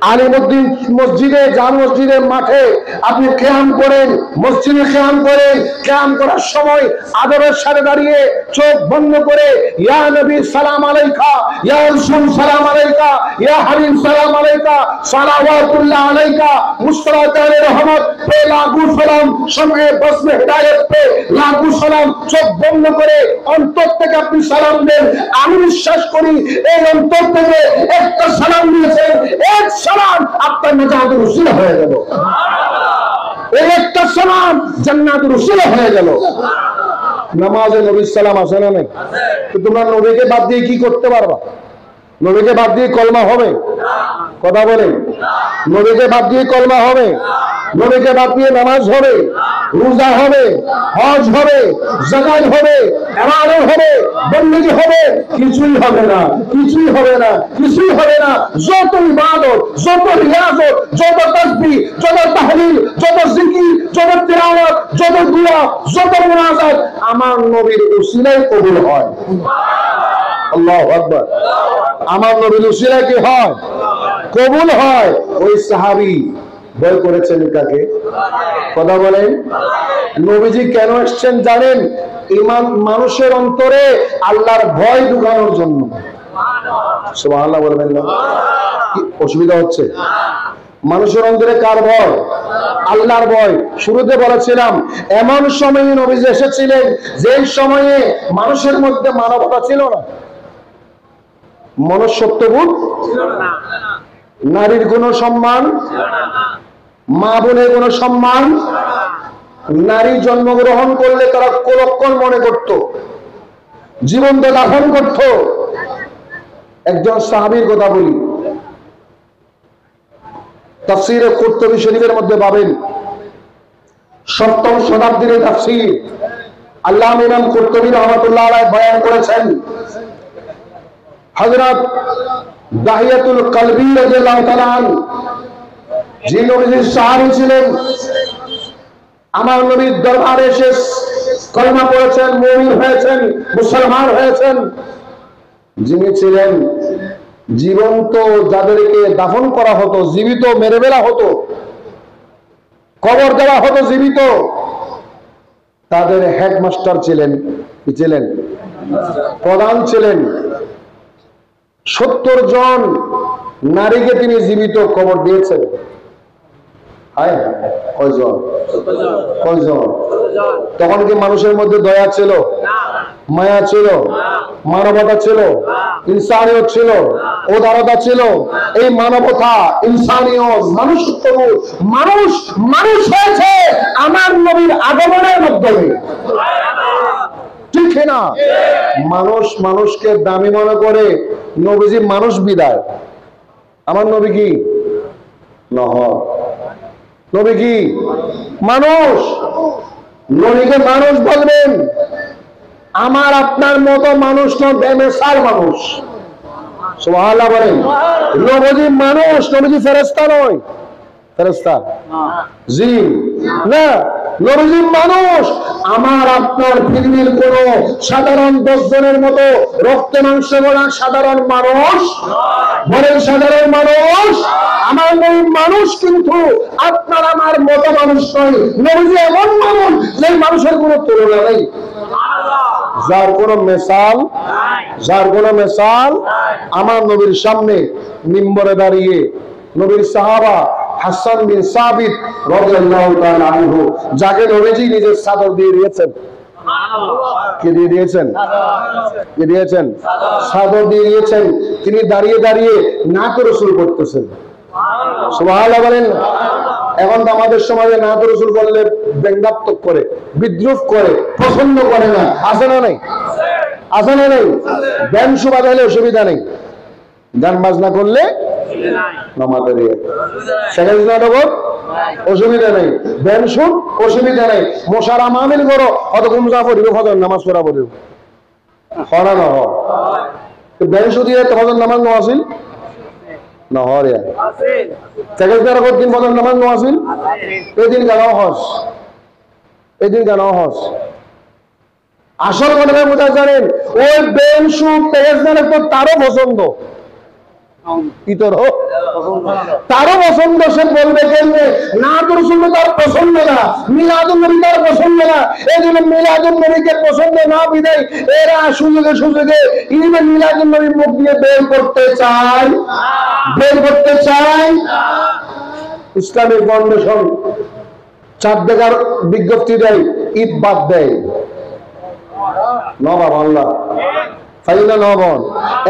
আলিমউদ্দিন মসজিদে জাম মসজিদের মাঠে আপনি কিয়াম করেন মসজিদে কিয়াম করেন কিয়াম করার সময় আদরের সাথে দাঁড়িয়ে চোখ বন্ধ করে ইয়া নবী সালাম আলাইকা ইয়া রাসূল সালাম আলাইকা ইয়া হাবিব সালাম আলাইকা সালাওয়াতুল্লাহ আলাইকা মুস্তারাকায়ে রহমত পে লাগু সালাম সময়ে বসমে হিদায়াত পে লাগু সালাম চোখ বন্ধ করে অন্তর থেকে আপনি সালাম দেন আমি বিশ্বাস করি এই অন্তর থেকে একটা সালাম দিয়েছেন এক সালাম আপনার নাজাতের উসিলা হয়ে গেল এই একটা সালাম জান্নাতের উসিলা হয়ে গেল নামাজে নবীর সালাম আছে না নাই তো তোমরা নবীকে বাদ দিয়ে কি করতে পারবা নবীকে বাদ দিয়ে কলমা হবে কথা বলেন নবীকে বাদ দিয়ে কলমা হবে নবীকে বাদ দিয়ে নামাজ হবে রোজা হবে হজ হবে যাকাত হবে ইবাদত হবে বندگی হবে কিছুই হবে না কিছুই হবে না কিছুই হবে না যত ইবাদত যত রিয়াজত যত তাসবিহ যত তাহলিল যত জিকির যত তিলাওয়াত যত দুআ যত মুনাজাত আমার নবীর উসিলায় কবুল হয় আল্লাহু আকবার আমার নবীর উসিলায় কি হয় কবুল হয় ওই সাহাবী ভয় করেছেন কাকে কথা বলেন নবীজি কেন এসেছেন জানেন ঈমান মানুষের অন্তরে আল্লাহর ভয় ঢুকানোর জন্য সুবহানাল্লাহ বলবেন না কি অসুবিধা হচ্ছে মানুষের অন্তরে কার ভয় আল্লাহর ভয় শুরুতে বলেছিলাম এমন সময়ে নবীজি এসেছিলেন যেই সময়ে মানুষের মধ্যে মানবতা ছিল না মনুষ্যত্ববোধ ছিল না নারীর কোনো সম্মান মা বোনের কোনো সম্মান নারী জন্মগ্রহণ করলে তারা কুলক্ষণ মনে করত জীবন্ত দাফন করত একজন সাহাবীর কথা বলি তাফসীরে কুরতুবী শরীফের মধ্যে পাবেন 7ম শতাব্দীর তাফসীর আল্লামা ইমাম কুরতুবী রাহমাতুল্লাহ আলাইহি বয়ান করেছেন হযরত দাহিয়াতুল কলবী রাদিয়াল্লাহু তাআলা আনহু যে নবীর সাহাবী ছিলেন আমার নবীর দরবারে এসে কলমা পড়েছেন মুমিন হয়েছেন মুসলমান হয়েছেন যিনি ছিলেন জীবন্ত যাদেরকে দাফন করা হতো জীবিত মেরে ফেলা হতো কবর দেওয়া হতো জীবিত তাদের হেডমাস্টার ছিলেন কি ছিলেন প্রধান ছিলেন 70 জন নারীকে তিনি জীবিত কবর দিয়েছেন। কয়জন? তখন কি মানুষের মধ্যে দয়া ছিল, মায়া ছিল, মানবতা ছিল, ইনসানিয়ত ছিল, উদারতা ছিল? এই মানবতা, ইনসানিয়ত, মানুষত্ব, মানুষ হয়েছে আমার নবীর আগমনের মাধ্যমে, ঠিক না? মানুষ মানুষকে দামি মনে করে, নবীজি মানুষ বিদায়। আমার নবী কি নহর, নবী কি মানুষ, নবীকে মানুষ বলবেন। আমার আপনার মতো মানুষ নয়, বেমিসাল মানুষ। সুবহানাল্লাহ বলেন। নবীজি মানুষ, নবীজি ফেরেশতা নয়। ফেরেশতা জি না, নবীজি মানুষ। আমার আপনার পৃথিবীর কোন সাধারণ 10 জনের মতো রক্ত মাংস গড়া সাধারণ মানুষ বলেন, সাধারণ মানুষ। আমার নবী মানুষ, কিন্তু আপনার আমার মতো মানুষ নয়। নবীজি এমন মানুষ যে মানুষের কোনো তুলনা নেই, যার কোনো মেসাল, যার কোনো মেসাল। আমার নবীর সামনে মিম্বরে দাঁড়িয়ে নবীর সাহাবা হাসান বিন সাবিত রাদিয়াল্লাহু তাআলা আনহু, যাকে নবীজি নিজের চাদর দিয়ে দিয়েছেন। কে দিয়ে দিয়েছেন? কে দিয়েছেন? চাদর দিয়ে দিয়েছেন। তিনি দাঁড়িয়ে দাঁড়িয়ে নাত রাসূল করতেছেন। সুবহানাল্লাহ বলেন। এখন তো আমাদের সমাজে নাত রাসূল বললে ব্যঙ্গাত্মক করে, বিদ্রুপ করে, পছন্দ করে না। আছে না নাই? আছে না নাই? গান বাজাইলে অসুবিধা নেই, গান বাজনা করলে অসুবিধা নেই, ব্যান শুন অসুবিধা নেই। মশারা মামিল করো, অত গুমজা পড়িব, ফজর নামাজ পড়া পড়িব, হরা না ব্যান শুধিয়ে ফজর নামাজ নোয়াছিল নহর দিন ফজর নামাজ নোয়াছিল, এদিন গানাও হস, এদিন গানাও হস। আসল ঘটনা বোঝা জানেন, ওই ব্যান শুন তেজদানের তো তারও পছন্দ, তারও পছন্দ। সে বলবে কেমনে নাতুর রাসূল তার পছন্দ না, মিলাদুন নবী তার পছন্দ না। এই জন্য মিলাদুন নবীকে পছন্দ না বিদায় এরা সুযোগে সুযোগে ঈদে মিলাদুন নবী মুখ দিয়ে বের করতে চায়, বের করতে চায়। ইসলামিক ফাউন্ডেশন 4 দেখার বিজ্ঞপ্তি দেয়, ঈদ বাদ দেয়। না বাবা আল্লাহ ফাইনা নবন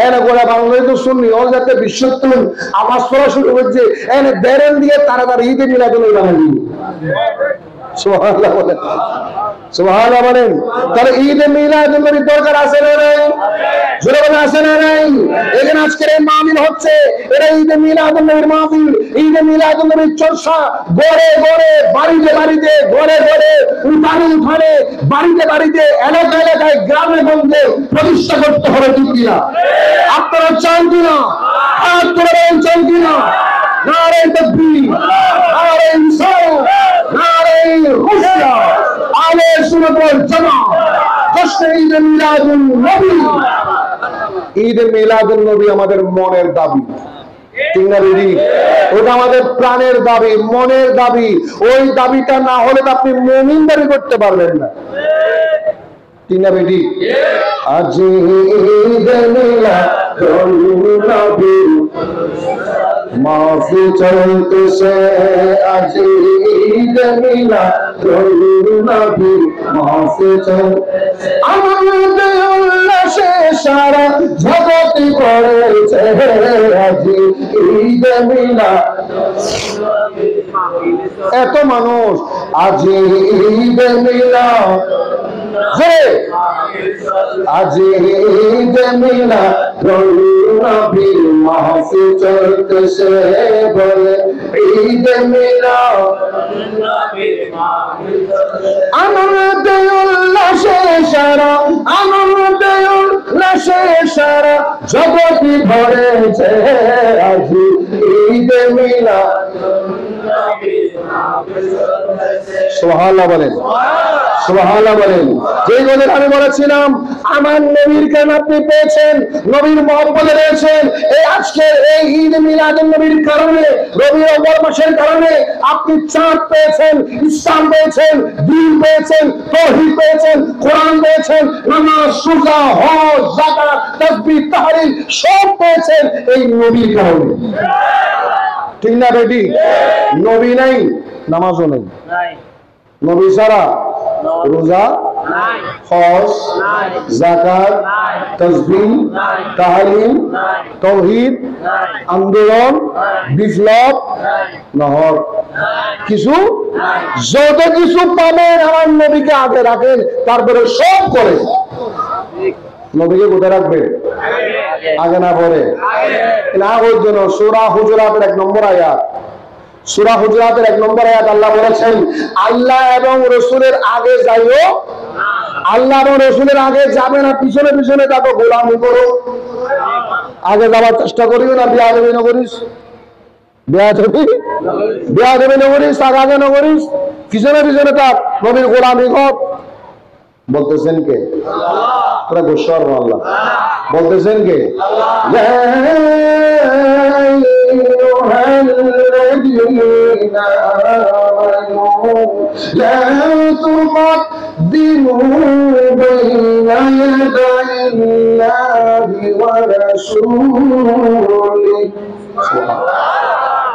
এনে গোলা বাংলাদেশ তো শুননি ওর যাতে বিশ্বত্তম আওয়াজ করা শুরু করছে, এনে বেরেন দিয়ে তাড়াতাড়ি ঈদে মিলাদুন নবী বানাবি। সুবহানাল্লাহ বলেন, সুবহানাল্লাহ বলেন। তাহলে ঈদে মিলাদুন নবীর দরকার আছে না নাই? জোরে বলেন আছে না নাই? এখানে আজকের এই মাহফিল হচ্ছে, এটা ঈদে মিলাদুন নবীর মাহফিল। ঈদে মিলাদুন নবীর চর্চা ঘরে ঘরে, বাড়িতে বাড়িতে, ঘরে ঘরে, উঠানে উঠানে, বাড়িতে বাড়িতে, এলাকা এলাকায়, গ্রামে গঞ্জে প্রতিষ্ঠা করতে হবে, ঠিক কিনা? আপনারা চান কিনা? আপনারা চান কিনা? নারে তাকবীর, নারে ইনসাফ, নারে রুশিয়া, আলে সুন্নাত ওয়াল জামাত, জশ্নে ঈদে মিলাদুন নবী। ঈদে মিলাদুন নবী আমাদের মনের দাবি, ঠিক না দিদি? ওটা আমাদের প্রাণের দাবি, মনের দাবি। ওই দাবিটা না হলে তো আপনি মুমিন দাবি করতে পারবেন না, ঠিক না বেটি? আজ ঈদে মিলাদুন নবী মাহফিল চলতেছে, আজ ঈদে মিলাদুন নবী মাহফিল চলতেছে। আমাদের উল্লাসে সারা জগৎ পড়েছে, আজ ঈদে মিলাদুন নবী। এত মানুষ আজ ঈদে মিলাদুন আজ ঈদে মিলাদুন নবী মাহফিল চলতেছে, বলে ঈদে মিলাদুন নবী মাহফিল চলতেছে। আনন্দ উল্লাসে সারা, আনন্দ উল্লাসে সারা জগৎ ভরেছে, আজ ঈদে মিলাদুন নবী। সুবহানাল্লাহ বলেন, সুবহানাল্লাহ বলেন। যেই কথা আমি বলেছিলাম, আমার নবীর কেন আপনি পেয়েছেন, নবীর মহব্বত পেয়েছেন। এই আজকের এই ঈদ মিলাদুন নবীর কারণে, রবিউল আউয়াল মাসের কারণে আপনি চাঁদ পেয়েছেন, ইসলাম পেয়েছেন, দ্বীন পেয়েছেন, তাওহীদ পেয়েছেন, কোরআন পেয়েছেন, নামাজ, রোজা, হজ, যাকাত, তাসবিহ, তাহলিল সব পেয়েছেন এই নবীর কারণে। ঠিক না বেটি? নবী নাই, নামাজও নেই। নবী ছাড়া রোজা, হজ, যাকাত, তাসবিহ, তাহলিল, তাওহীদ, আন্দোলন, বিপ্লব, নহর কিছু, যত কিছু পাবেন আমার নবীকে আগে রাখেন, তারপরে সব করেন। নবীকে কোথায় রাখবেন? আগে না পরে? না ওই জন্য সূরা হুজুরাতের 1 নম্বর আয়াত, সূরা হুজুরাতের 1 নম্বর আয়াত আল্লাহ বলেছেন, আল্লাহ এবং রাসূলের আগে যাইও, আল্লাহ এবং রাসূলের আগে যাবে না, পিছনে পিছনে তাকে গোলামি করো। আগে যাওয়ার চেষ্টা করিও না, বিয়াদবি না করিস, বিয়াদবি না করিস, আগে না করিস, পিছনে পিছনে তার নবীর গোলামি কর। বলতেছেন কে? তোরা গোসর আল্লাহ বলতেছেন কে?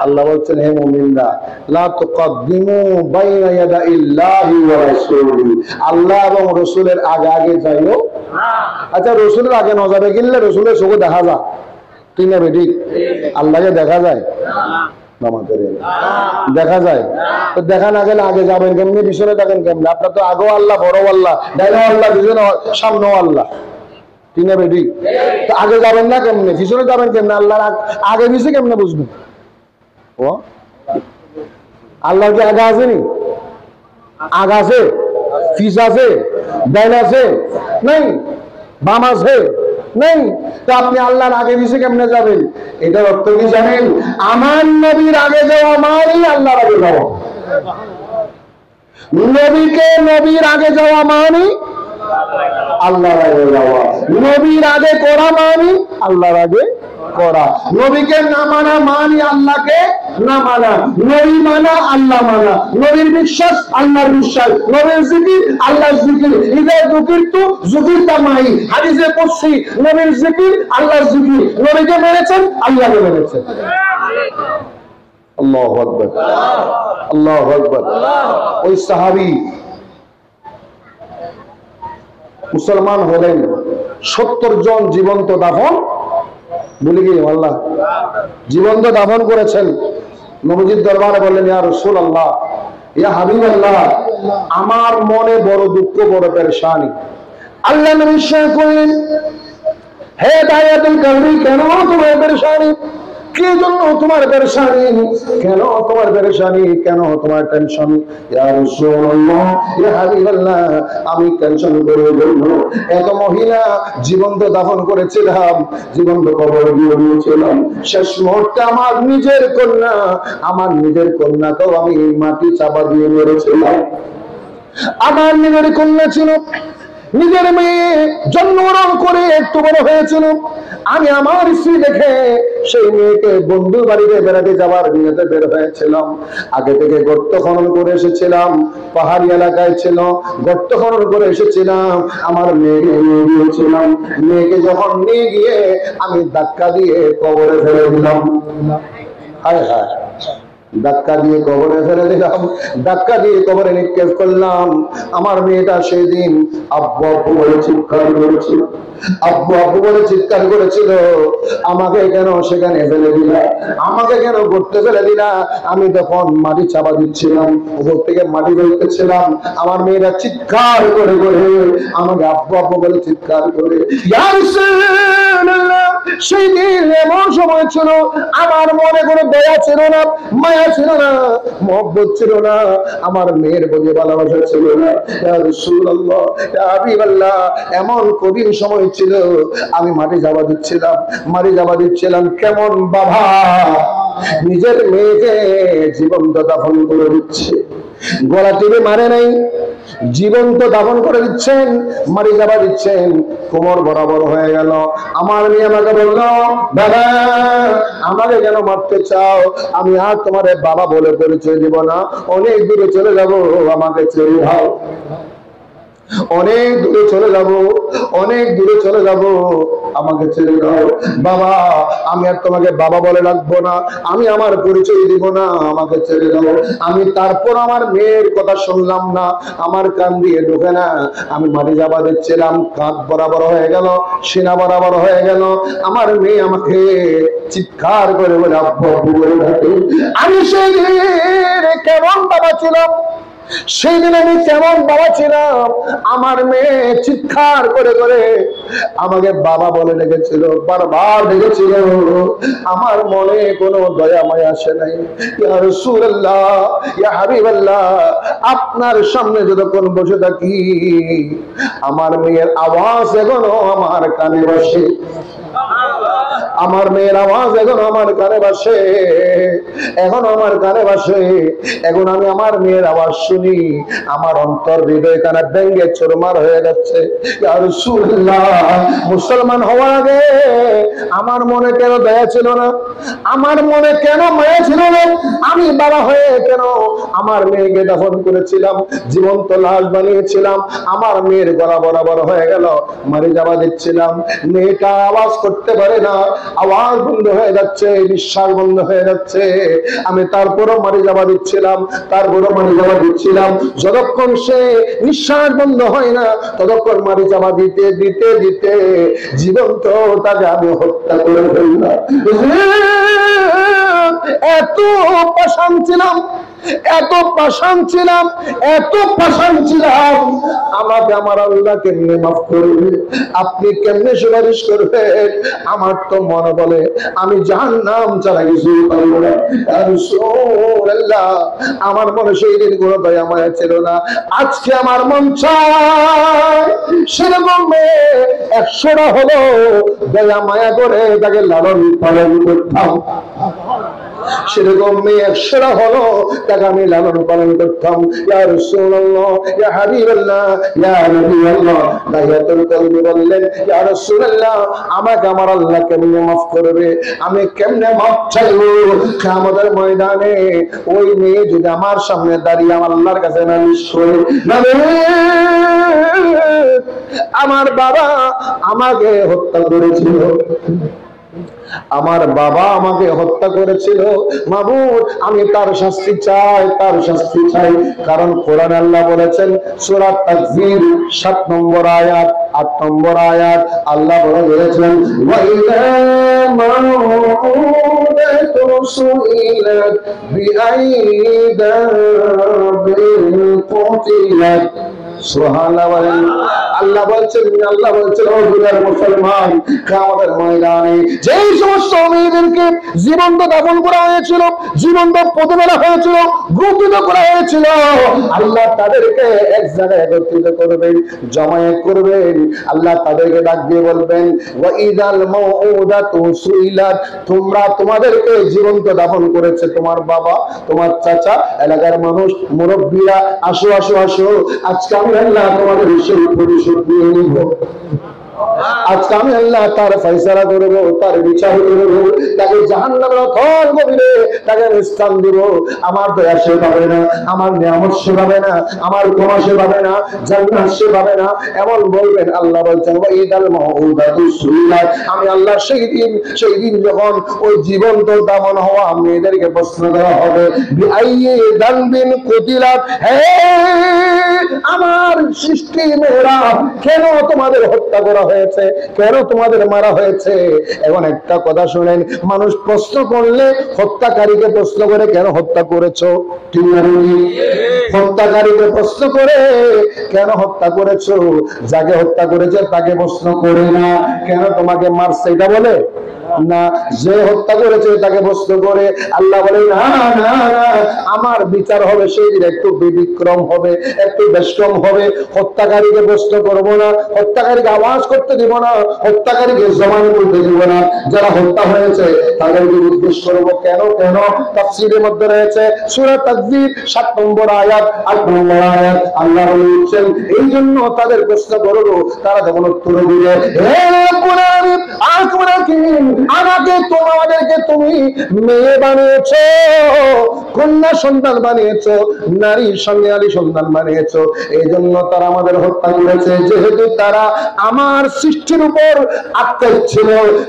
আল্লাহ বলছেন, হে মুমিনরা, লা তুকদ্দিমু বাইনা ইয়াদাইল্লাহি ওয়া রাসূলিহি, আল্লাহ এবং রাসূলের আগে আগে যাইও। আচ্ছা, রাসূলের আগে না যাবে কিনলে রাসূলের চোখে দেখা যায়? ঠিক না বেটি? আল্লাহকে দেখা যায়? দেখা যায়? তো দেখা না গেলে আগে যাবেন কেমনি, পিছনে থাকেন কেমনি? আপনার তো আগেও আল্লাহ, বড় আল্লাহ, ডাইনো আল্লাহ, পিছনে সামনেও আল্লাহ। ঠিক না বেটি? তো আগে যাবেন না কেমনে, পিছনে যাবেন কেমনে? আল্লাহর আগে পিছে কেমনে বুঝবেন? ও আল্লাহর কি আগা আছে? আগ আছে, পিছ আছে, ডাইন আছে নাই, বাম আছে নাই? তো আপনি আল্লাহর আগে পিছে কেমনে যাবেন? এটার অর্থ কি জানেন? আমার নবীর আগে যাওয়া মানেই আল্লাহর আগে যাওয়া। নবীকে নবীর আগে যাওয়া মানে আল্লাহর আগে যাওয়া। নবীর আগে করা মানে আল্লাহর আগে করা। নবীকে না মানা মানি আল্লাহকে না মানা। নবী মানা আল্লাহ মানা। নবীর বিশ্বাস আল্লাহর বিশ্বাস। নবীর জিকির আল্লাহর জিকির। ইদা যুকিরতু যুকিরতা মাই, হাদিসে পড়ছি নবীর জিকির আল্লাহর জিকির। নবীকে মেনেছেন, আল্লাহকে মেনেছেন। আল্লাহু আকবার, আল্লাহু আকবার। ওই সাহাবী মুসলমান হলেন, 70 জন জীবন্ত দাফন, বলে গিয়ে আল্লাহ জীবন্ত দাফন করেছেন। নবীজির দরবারে বললেন, ইয়া রাসূলুল্লাহ, ইয়া হাবিবাল্লাহ, আমার মনে বড় দুঃখ, বড় পেরেশানি। আল্লাহ নবী সাহেব বললেন, হে দায়াতুল কলবি, কেন তোমার পেরেশানি? কি জন্য তোমার পেরেশানি? কেন তোমার পেরেশানি? কেন তোমার টেনশন? ইয়া রাসূলুল্লাহ, ইয়া হাবিবাল্লাহ, আমি টেনশন করে বলল, এত মহিলা জীবন্ত দাফন করেছিলাম, জীবন্ত কবর দিয়ে দিয়েছিলাম, শেষ মুহূর্তে আমার নিজের কন্যাকেও আমি মাটি চাপা দিয়ে মেরেছিলাম। আমার নিজের কন্যা ছিল, নিজের মেয়ে জন্মগ্রহণ করে একটু বড় হয়েছিল। আমি আমার স্ত্রী দেখে সেই মেয়েকে বন্ধু বাড়িতে বেড়াতে যাওয়ার নিয়তে বের হয়েছিলাম। আগে থেকে গর্ত খনন করে এসেছিলাম, পাহাড়ি এলাকায় ছিল, গর্ত খনন করে এসেছিলাম। আমার মেয়েকে নিয়ে গিয়েছিলাম। মেয়েকে যখন নিয়ে গিয়ে আমি ধাক্কা দিয়ে কবরে ফেলে দিলাম। হায় হায়, ধাক্কা দিয়ে কবরে ফেলে দিলাম, ধাক্কা দিয়ে কবরে নিক্ষেপ করলাম। আমার মেয়েটা সেদিন আব্বু আব্বু বলে চিৎকার করেছিল, আব্বু আব্বু বলে চিৎকার করেছিল, আমাকে কেন সেখানে ফেলে দিলা, আমাকে কেন করতে ফেলে দিলা? আমি তখন মাটি চাপা দিচ্ছিলাম, উপর থেকে মাটি ফেলতেছিলাম। আমার মেয়েরা চিৎকার করে করে আমাকে আব্বু আব্বু বলে চিৎকার করে। সেই দিন এমন সময় ছিল আমার মনে কোনো দয়া ছিল না, মায়া মায়া ছিল না, মহব্বত ছিল না, আমার মেয়ের প্রতি ভালোবাসা ছিল না। ইয়া রাসূলুল্লাহ, ইয়া হাবিবাল্লাহ, এমন কঠিন সময় ছিল, আমি মাটি যাবা দিচ্ছিলাম। কেমন বাবা নিজের মেয়েকে জীবন্ত দাফন করে দিচ্ছে, গলা টিপে মারে নাই, জীবন্ত দাফন করে দিচ্ছেন, মারি যাবা দিচ্ছেন, কোমর বরাবর হয়ে গেল। আমার মেয়ে আমাকে বলল, বাবা আমাকে কেন মারতে চাও? আমি আর তোমার বাবা বলে পরিচয় দিব না, অনেক দূরে চলে যাব, আমাকে ছেড়ে দাও, অনেক দূরে চলে যাব, আমাকে ছেড়ে দাও। বাবা আমি আর তোমাকে বাবা বলে রাখবো না, আমি আমার পরিচয় দিব না, আমাকে ছেড়ে দাও। আমি তারপর আমার মেয়ের কথা শুনলাম না, আমার কান দিয়ে ঢোকে না, আমি মাটি যাবা দিচ্ছিলাম, কাঁধ বরাবর হয়ে গেল, সিনা বরাবর হয়ে গেল। আমার মেয়ে আমাকে চিৎকার করে বলে আব্বু বলে ডাকে। আমি সেই কেমন বাবা ছিলাম, সেই দিন আমি কেমন বাবা ছিলাম, আমার মেয়ে চিৎকার করে করে আমাকে বাবা বলে ডেকেছিল, বারবার ডেকেছিল, আমার মনে কোনো দয়া মায়া আসে নাই। ইয়া রাসূলুল্লাহ, ইয়া হাবিবাল্লাহ, আপনার সামনে যতক্ষণ বসে থাকি আমার মেয়ের আওয়াজ এখনো আমার কানে বাজে, আমার মেয়ের আওয়াজ এখন আমার কানে বাজে, এখন আমার কানে বাজে। এখন আমি আমার মেয়ের আওয়াজ শুনি, আমার অন্তর হৃদয় কানে ভেঙে চুরমার হয়ে যাচ্ছে। ইয়া রাসূলুল্লাহ, মুসলমান হওয়ার আগে আমার মনে কেন দয়া ছিল না, আমার মনে কেন মায়া ছিল না? আমি বাবা হয়ে কেন আমার মেয়েকে দাফন করেছিলাম, জীবন্ত লাশ বানিয়েছিলাম, আমার মেয়ের গলা বরাবর হয়ে গেল, মারি যাওয়া দিচ্ছিলাম, মেয়েটা আওয়াজ করতে পারে না, আওয়াজ বন্ধ হয়ে যাচ্ছে, নিঃশ্বাস বন্ধ হয়ে যাচ্ছে, আমি তারপরও মারি যাওয়া দিচ্ছিলাম, যতক্ষণ সে নিঃশ্বাস বন্ধ হয় না ততক্ষণ মারি যাওয়া দিতে দিতে দিতে জীবন্ত তাকে আমি হত্যা করে ফেললাম। এত পাষাণ ছিলাম, আমাকে আমার আল্লাহ কেমনে মাফ করবে, আপনি কেমনে সুপারিশ করবেন? আমার তো মনে বলে আমি জাহান্নাম ছাড়া কিছু পারবো না। রাসূলুল্লাহ, আমার মনে সেই দিন কোনো দয়া মায়া ছিল না। আজকে আমার মন চায় সেরকম মেয়ে 100টা হলো দয়া মায়া করে তাকে লালন পালন করতাম, সেরকম মেয়ে 100টা হলো তাকে আমি লালন পালন করতাম। ইয়া রাসূলুল্লাহ, ইয়া হাবিবাল্লাহ, ইয়া নবিয়াল্লাহ, দাইয়াতুল কলবি বললেন, ইয়া রাসূলুল্লাহ, আমাকে আমার আল্লাহ কেমনে মাফ করবে, আমি কেমনে মাফ চাইবো? কিয়ামতের ময়দানে ওই মেয়ে যদি আমার সামনে দাঁড়িয়ে আমার আল্লাহর কাছে নালিশ করে, আমার বাবা আমাকে হত্যা করেছিল, আমার বাবা আমাকে হত্যা করেছিল, মাবুদ আমি তার শাস্তি চাই, তার শাস্তি চাই। কারণ কোরআন আল্লাহ বলেছেন সূরা তাকবীর 7 নম্বর আয়াত 8 নম্বর আয়াত আল্লাহ বলেছেন, ওয়াইলা মাউদাতু সুইলাত বিআইদা বিল কুতিলাত। সুবহানাল্লাহ। আল্লাহ বলছেন ও দুনিয়ার মুসলমান, কিয়ামতের ময়দানে যেই সমস্ত মেয়েদেরকে জীবন্ত দাফন করা হয়েছিল, জীবন্ত পুঁতে ফেলা হয়েছিল, গুপিত করা হয়েছিল, আল্লাহ তাদেরকে এক জায়গায় একত্রিত করবেন, জমায়েত করবেন। আল্লাহ তাদেরকে ডাক দিয়ে বলবেন, ওয়া ইদাল মাউদাতু সুইলাত, তোমরা তোমাদেরকে জীবন্ত দাফন করেছে তোমার বাবা, তোমার চাচা, এলাকার মানুষ, মুরব্বীরা, আসো আসো আসো, আজকে আমি আল্লাহ তোমাদের সেই প্রতিশোধ নিয়ে নিব। আজকে আমি আল্লাহ তার ফয়সালা করব, তার বিচার করব, তাকে জাহান্নামের অথল গভীরে তাকে স্থান দিব। আমার দয়া সে পাবে না, আমার নিয়ামত সে পাবে না, আমার ক্ষমা সে পাবে না, জান্নাত সে পাবে না, এমন বলবেন। আল্লাহ বলছেন, ওয়াইদাল মাউদাতু সুইলাত, আমি আল্লাহ সেই দিন যখন ওই জীবন্ত দাফন হওয়া মেয়েদেরকে প্রশ্ন করা হবে, বিআইয়ি দানবিন কুতিলাত, হে আমার সৃষ্টি মেয়েরা, কেন তোমাদের হত্যা করা হয়েছে, কেন তোমাদের মারা হয়েছে? এখন একটা কথা শুনেন, মানুষ প্রশ্ন করলে হত্যাকারীকে প্রশ্ন করে কেন হত্যা করেছো, ঠিক না? হত্যাকারীকে প্রশ্ন করে কেন হত্যা করেছো, যাকে হত্যা করেছে তাকে প্রশ্ন করে না কেন তোমাকে মারছে, এটা বলে না, যে হত্যা করেছে তাকে প্রশ্ন করে আল্লাহ বলে না না না, আমার বিচার হবে সেই দিন একটু ব্যতিক্রম হবে, একটু ব্যতিক্রম হবে। হত্যাকারীকে প্রশ্ন করবো না, হত্যাকারীকে আওয়াজ করতে দিব না, হত্যাকারীকে জবান করতে দিব না, যারা হত্যা হয়েছে তাদেরকে উদ্দেশ্য করবো। কেন কেন? তাফসীরের মধ্যে রয়েছে সূরা তাকবীর 7 নম্বর আয়াত 8 নম্বর আয়াত আল্লাহ বলেছেন এই জন্য তাদের প্রশ্ন করবো, তারা যখন উত্তর দিবে হে কুরআন আকবরাকিন, আমাকে তোমাদেরকে তুমি মেয়ে বানিয়েছো, কন্যা সন্তান বানিয়েছো, নারীর সঙ্গে নারী সন্তান বানিয়েছো, এই জন্য তারা আমাদের হত্যা করেছে। যেহেতু তারা আমার সৃষ্টির উপর আত্মা ছিল,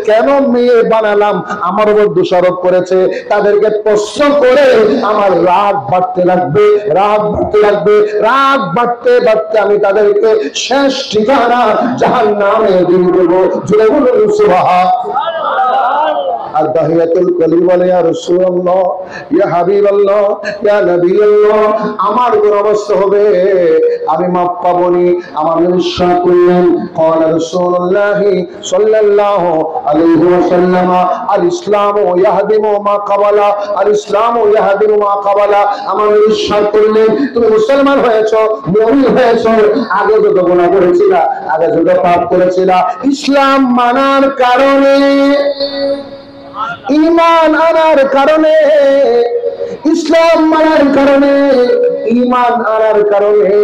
কেন মেয়ে বানালাম আমার উপর দোষারোপ করেছে। তাদেরকে প্রশ্ন করে আমার রাগ বাড়তে লাগবে, রাগ বাড়তে লাগবে, রাগ বাড়তে বাড়তে আমি তাদেরকে শেষ ঠিকানা জাহান্নামে দিয়ে দেবো। জুড়ে বলুন সুবহানাল্লাহ। আর দাহিয়াতুল কলিম বলে ইয়া রাসূলুল্লাহ, ইয়া হাবিবাল্লাহ, ইয়া নবিয়াল্লাহ, আমার কোন অবস্থা হবে আমি মাপ পাবনি। আমার নিঃশ্বাস করলেন قال رسول الله صلى الله عليه وسلم الاسلام يهدم ما قبل الاسلام يهدم ما قبل। আমার নিঃশ্বাস করলেন তুমি মুসলমান হয়েছো, মুমিন হয়েছো, আগে যত গুনাহ করেছিলা, আগে যত পাপ করেছিলা, ইসলাম মানার কারণে, ঈমান আনার কারণে, ইসলাম মানার কারণে, ঈমান আনার কারণে,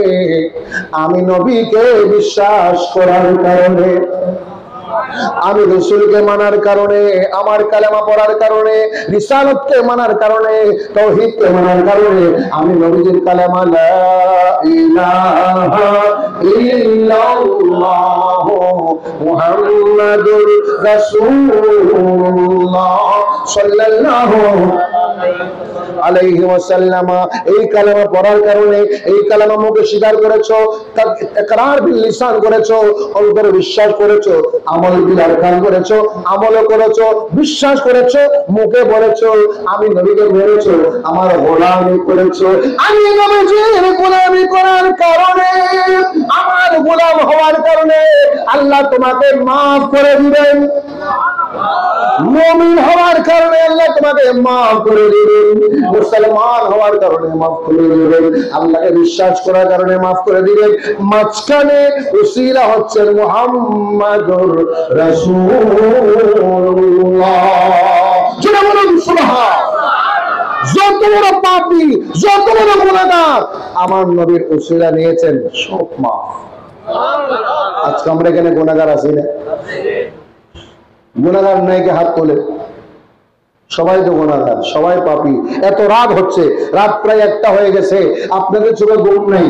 আমি নবীকে বিশ্বাস করার কারণে, আমি রাসূলকে মানার কারণে, আমার কালেমা পড়ার কারণে, রিসালাতকে মানার কারণে, তাওহীদকে মানার কারণে, আমি নবীজির কালেমা লা ইলাহা ইল্লাল্লাহ মুহাম্মাদুর রাসূলুল্লাহ সাল্লাল্লাহু আলাইহি ওয়াসাল্লাম, এই কালেমা পড়ার কারণে, এই কালেমা মুখে স্বীকার করেছো, ইকরার বিল লিসান করেছো, অন্তরে বিশ্বাস করেছো, আমল বিল আরকান করেছো, আমল করেছো, বিশ্বাস করেছো, মুখে বলেছো, আমি নবীকে মেনেছো, আমার গোলামি করেছো। আমি নবীজির গোলামি করার কারণে, আমার গোলাম হওয়ার কারণে আল্লাহ তোমাকে মাফ করে দিবেন। মুমিন হওয়ার কারণে আল্লাহ তোমাকে মাফ করে দিবেন, মুসলমান হওয়ার কারণে মাফ করে দিবেন, আল্লাহকে বিশ্বাস করার কারণে মাফ করে দিবেন। মাঝখানে উসিলা হচ্ছে মুহাম্মাদুর রাসূলুল্লাহ। যারা বলেন সুবহান। যত বড় পাপী, যত বড় গুনাহগার আমার নবীর উসিলা নিয়েছেন, সব মাফ। আজকে আমরা এখানে গুনাহগার আছি না? গুনাহগার নাই কে হাত তোলে? সবাই তো গুনাহগার, সবাই পাপী। এত রাত হচ্ছে, রাত প্রায় 1টা হয়ে গেছে, আপনাদের চোখে ঘুম নেই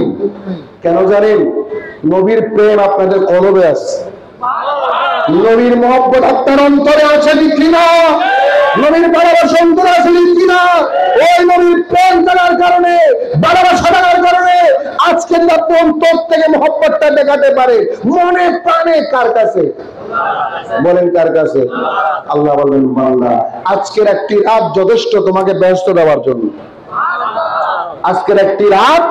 কেন জানেন? নবীর প্রেম আপনাদের কলবে আছে, নবীর মহব্বত আপনার অন্তরে আছে কি না? নবীর ভালোবাসা অন্তরে আছে কি না? ওই নবীর প্রেম জানার কারণে, ভালোবাসা জানার কারণে আজকে আপনি অন্তর থেকে মহব্বতটা দেখাতে পারে মনে প্রাণে। কার কাছে বলেন? কার কাছে? আল্লাহ বলেন বান্দা আজকের একটি রাত যথেষ্ট তোমাকে ব্যস্ত দেওয়ার জন্য। আজকের একটি রাত,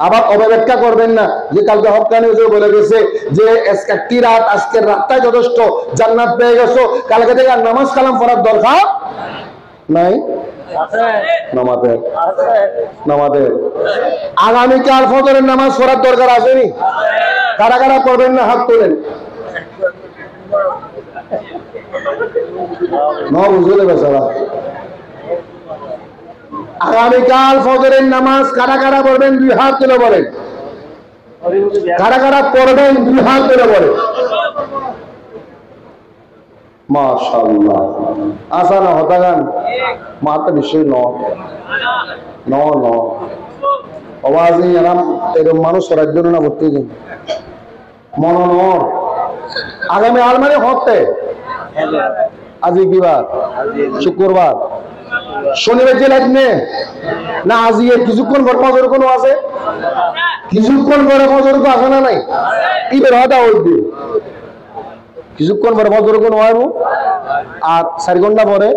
আবার অপব্যাখ্যা করবেন না যে কালকে হক্কানি হুজুর বলে গেছে যে একটি রাত, আজকের রাতটাই যথেষ্ট, জান্নাত পেয়ে গেছো, কালকে থেকে আর নামাজ কালাম পড়ার দরকার নাই। নামাজের আগামীকাল ফজরের নামাজ পড়ার দরকার আসেনি? কারা কারা পড়বেন না হাত তোলেন। বুঝলে বেচারা আগামীকাল ফজরের নামাজ কারা কারা পড়বেন? 2 হাত তুলে বলেন। কারা কারা পড়বেন? 2 হাত তুলে বলেন। মাশাআল্লাহ। আসা না হতাগান মাতা বিষয় ন ন ন আওয়াজে আরাম এরকম মানুষ রাজ্য না করতে দিন মননর আগামী আল মানে হতে আজি কি বার? শুক্রবার। শনিবার যে লাগবে না, আজি এর কিছুক্ষণ পর ফজর কোনো আছে, কিছুক্ষণ পরে ফজর তো আসে না নাই, ঈদের হতা হইবে কিছুক্ষণ পরে ফজর কোনো হয় আর 4 ঘন্টা পরে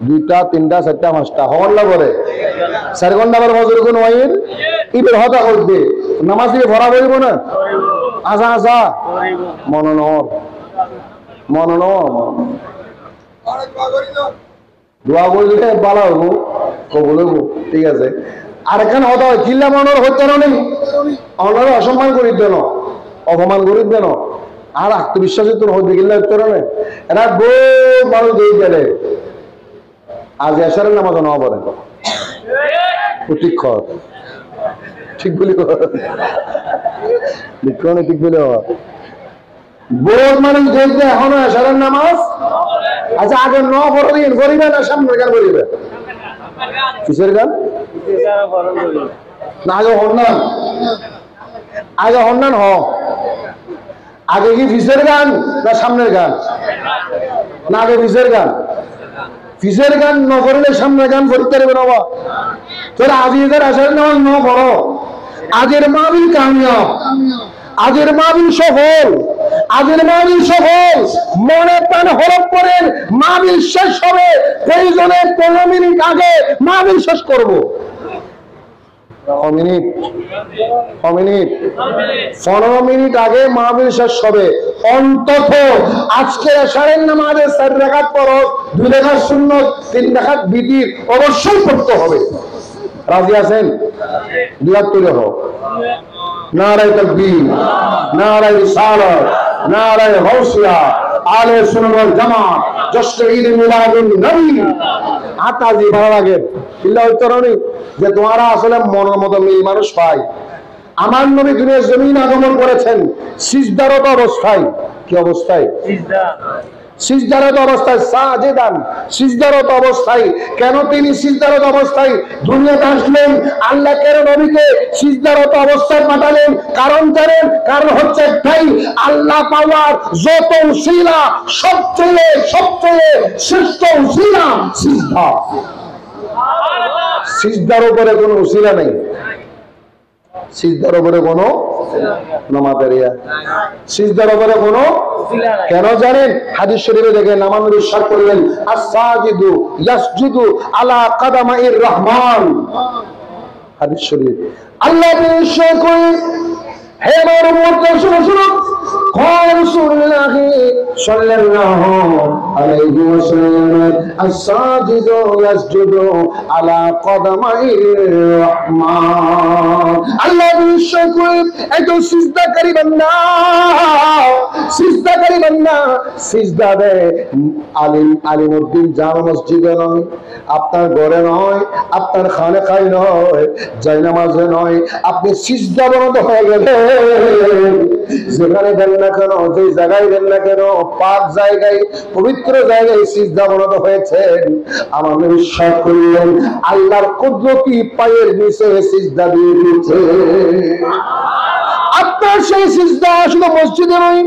2টা 3টা 4টা 5টা ঘন্টা পরে 4 ঘন্টা পরে ফজর কোনো হয়, ঈদের হতা হইবে। নামাজ দিয়ে ভরা হইব না? আসা আসা মননর মননর দোয়া করলে ভালো হবো, কবুল হবো, ঠিক আছে। আর এখানে হতো কিল্লা মানোর হইতে নেই, অনার অসম্মান করিত দেন, অপমান করিত দেন, আর আত্মবিশ্বাসী তোর হইতে কিল্লা হইতে নেই। এরা বহু মানুষ দিয়ে গেলে আজ এসারের নামাজ নেওয়া পড়ে প্রতীক্ষণ, ঠিক বলি ঠিক বলে বহুত মানুষ দেখবে এখনো এসারের নামাজ। আচ্ছা আগে ন বড় দিন করিবে না সামনের গান করিবে? কিসের গান? না আগে হন্নান, আগে হন্নান হ। আগে কি ফিসের গান না সামনের গান? না আগে ফিসের গান। ফিসের গান ন করলে সামনের গান করতে পারবে না। তোরা আজ এদের এসারের নামাজ ন বড়, আজের মাহফিল কামিয়াব, আজের মাহফিল সফল, আজের মাহফিল সফল। মনে প্রাণ হরপ করেন, মাহফিল শেষ হবে প্রয়োজনে 15 মিনিট আগে মাহফিল শেষ করব। 15 মিনিট আগে মাহফিল শেষ হবে। অন্তত আজকে এশারের নামাজে 4 রাকাত ফরজ, 2 রাকাত সুন্নাত, 3 রাকাত বিতির অবশ্যই পড়তে হবে। রাজি আছেন? 2 হাত তুলে হোক। নারায়ে তাকবীর, নারায়ে রিসালাত, নারায়ে গাউসিয়া, আলে সুন্নাত ওয়াল জামাত, জশ্ন ঈদ মিলাদুন নবী। আতাজি ভালো লাগে বিল্লাহ উত্তরণী যে তোমারা আসলে মনের মতো মেয়ে মানুষ পাই। আমার নবী দুনিয়ার জমিন আগমন করেছেন সিজদারত অবস্থায়। কি অবস্থায়? সিজদারত অবস্থায়, সাজিদান, সিজদারত অবস্থায়। কেন তিনি সিজদারত অবস্থায় দুনিয়াতে আসলেন? আল্লাহ কেন নবীকে সিজদারত অবস্থায় পাঠালেন? কারণ জানেন? কারণ হচ্ছে একটাই, আল্লাহ পাওয়ার যত উসিলা সবচেয়ে শ্রেষ্ঠ উসিলা সিজদা। সিজদার উপরে কোনো উসিলা নেই, সিজদার উপরে কোনো নামাজেরিয়া, সিজদার উপরে কোনো কেন জানেন? হাদিস শরীফে দেখেন আমার নবী ইরশাদ করলেন, আস-সাজিদু ইয়াসজুদু আলা কাদামাইর রহমান। হাদিস শরীফ আল্লাহ ইরশাদ করেন, হে আমার উম্মত শুনো শুনো, قال رسول الله صلى الله عليه وسلم الساجد يسجد على قدمي الرحمن। আল্লাহ বিশ্বাস করে এত সিজদাকারী বান্দা, সিজদাকারী বান্দা সিজদা দেয় আলিমউদ্দিন জামে মসজিদে নয়, আপনার ঘরে নয়, আপনার খানেকায় নয়, জায়নামাজে নয়, আপনি সিজদাবরত হয়ে গেলেন। যেখানে দেন না কেন, যে জায়গায় দেন না কেন, পাক জায়গায়, পবিত্র জায়গায় সিজদাবরত হয়েছেন। আমার বিশ্বাস করলেন আল্লাহর কুদরতি পায়ের নিচে সিজদা দিয়ে দিয়েছে। আপনার সেই সিজদা শুধু মসজিদে নয়,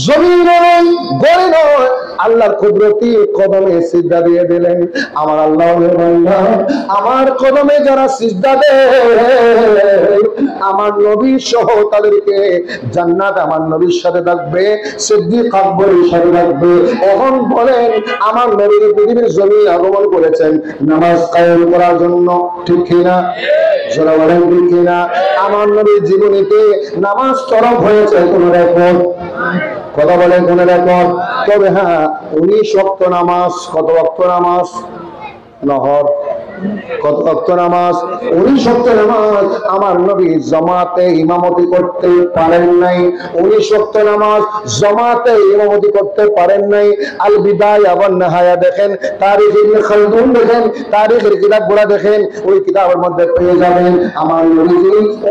জমিনে নয়, ঘরে নয়, আল্লাহর কুদরতি কদমে সিজদা দিয়ে দিলেন। আমার আল্লাহ আমার কদমে যারা সিজদা দেয়, আমার নবী সহ তাদেরকে জান্নাত আমার নবীর সাথে থাকবে, সিদ্দিক আকবরের সাথে থাকবে। এখন বলেন, আমার নবী পৃথিবীর জমিনে আগমন করেছেন নামাজ কায়েম করার জন্য, ঠিক কিনা? যারা বলেন ঠিক কিনা? আমার নবীর জীবনীতে নামাজ তরফ হয়েছে কোন রেকর্ড? কথা বলে কোন রেকর্ড? তবে হ্যাঁ, 19 ওয়াক্ত নামাজ। কত ওয়াক্ত নামাজ? নহর। কত ওয়াক্ত নামাজ? 19 ওয়াক্ত নামাজ। আমার নবী জামাতে ইমামতি করতে পারেন নাই। 19 ওয়াক্ত নামাজ জামাতে ইমামতি করতে পারেন নাই। আল বিদায়া ওয়ান নিহায়া দেখেন, তারিখ ইবনে খালদুন দেখেন, তারিখের কিতাবগুলো দেখেন, ওই কিতাবের মধ্যে পেয়ে যাবেন আমার নবী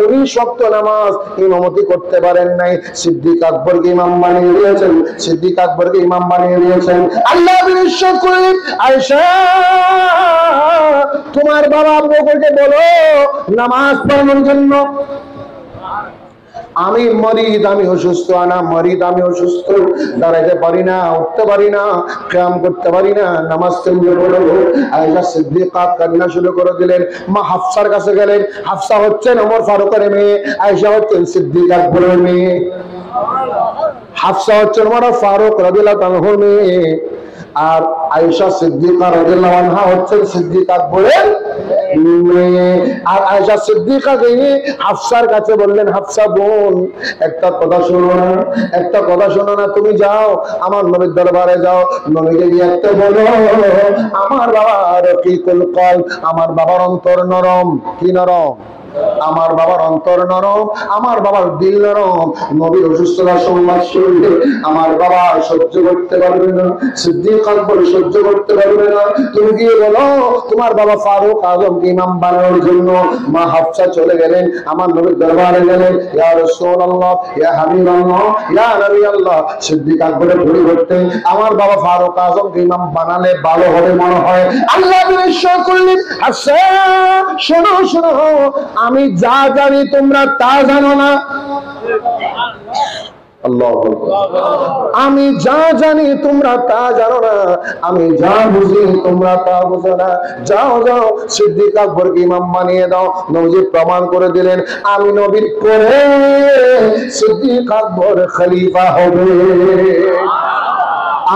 19 ওয়াক্ত নামাজ ইমামতি করতে পারেন নাই। সিদ্দিক আকবরকে ইমাম বানিয়ে দিয়েছেন, সিদ্দিক আকবরকে ইমাম বানিয়ে দিয়েছেন। আল্লাহ বিশ্বাস করেন, আয়েশা তোমার বাবা আবু বকরকে বলো নামাজ পড়ানোর জন্য। আমি মরিদ, আমি অসুস্থ, আনা মরিদ, আমি অসুস্থ, দাঁড়াইতে পারি না, উঠতে পারি না, কিয়াম করতে পারি না, নামাজ কেমনে পড়বো? আয়েশা সিদ্দিকা কান্না শুরু করে দিলেন। মা হাফসার কাছে গেলেন। হাফসা হচ্ছেন ওমর ফারুকের মেয়ে, আয়েশা হচ্ছেন সিদ্দিক আকবরের মেয়ে। হাফসা হচ্ছেন ওমর ফারুক রাদিয়াল্লাহু আনহুর মেয়ে, আর আয়েশা সিদ্দিকা রাদিয়াল্লাহু আনহা হচ্ছেন সিদ্দিক আকবরের মেয়ে। আর আয়েশা সিদ্দিকা গিয়ে হাফসার কাছে বললেন, হাফসা বোন, একটা কথা শোনো না, একটা কথা শোনো না, তুমি যাও আমার নবীর দরবারে যাও, নবীকে গিয়ে একটা বলো আমার বাবা রকিকুল কলব, আমার বাবার অন্তর নরম। কি নরম? আমার বাবার অন্তর নরম, আমার বাবার দিল নরম। নবীর অসুস্থতা সংবাদ শুনলে আমার বাবা সহ্য করতে পারবে না, সিদ্দিক আকবর সহ্য করতে পারবে না। তুমি গিয়ে বলো তোমার বাবা ফারুক আজমকে ইমাম বানানোর জন্য। মা হাফসা চলে গেলেন, আমার নবীর দরবারে গেলেন, ইয়া রাসূলুল্লাহ, ইয়া হাবিবাল্লাহ, ইয়া নবী আল্লাহ। সিদ্দিক আকবরের পরিবর্তে আমার বাবা ফারুক আজমকে ইমাম বানালে ভালো হবে মনে হয়। আল্লাহ নিশ্চয় করলেন, আচ্ছা শোনো শোনো, আমি যা জানি তোমরা তা জানো না। আল্লাহু আকবার। আমি যা জানি তোমরা তা জানো না, আমি যা বুঝি তোমরা তা বুঝো না। যাও যাও সিদ্দিক আকবরকে ইমাম বানিয়ে দাও। নবী প্রমাণ করে দিলেন, আমি নবীর পরে সিদ্দিক আকবর খলিফা হবে।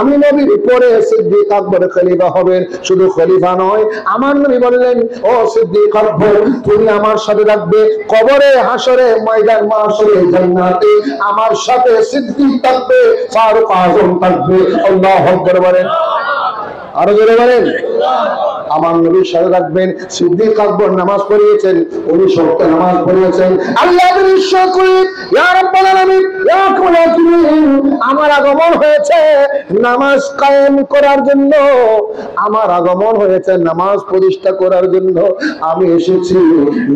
আমি নবীর পরে সিদ্দিক আকবর খলিফা হবেন। শুধু খলিফা নয়, আমার নবী বললেন, ও সিদ্দিক আকবর, তুমি আমার সাথে থাকবে কবরে, হাসরে, ময়দান মাহশরে, জান্নাতে আমার সাথে সিদ্দিক থাকবে, ফারুক আজম থাকবে। আল্লাহু আকবার বলেন, আরো জোরে বলেন। আমার নবীর সাথে রাখবেন। সিদ্দিক আকবর নামাজ পড়িয়েছেন, উনি সত্য নামাজ পড়িয়েছেন। আল্লাহ নিশ্চয় করি, ইয়া রাব্বুল আলামিন, ইয়া কুলাতুমিন, আমার আগমন হয়েছে নামাজ কায়েম করার জন্য, আমার আগমন হয়েছে নামাজ প্রতিষ্ঠা করার জন্য। আমি এসেছি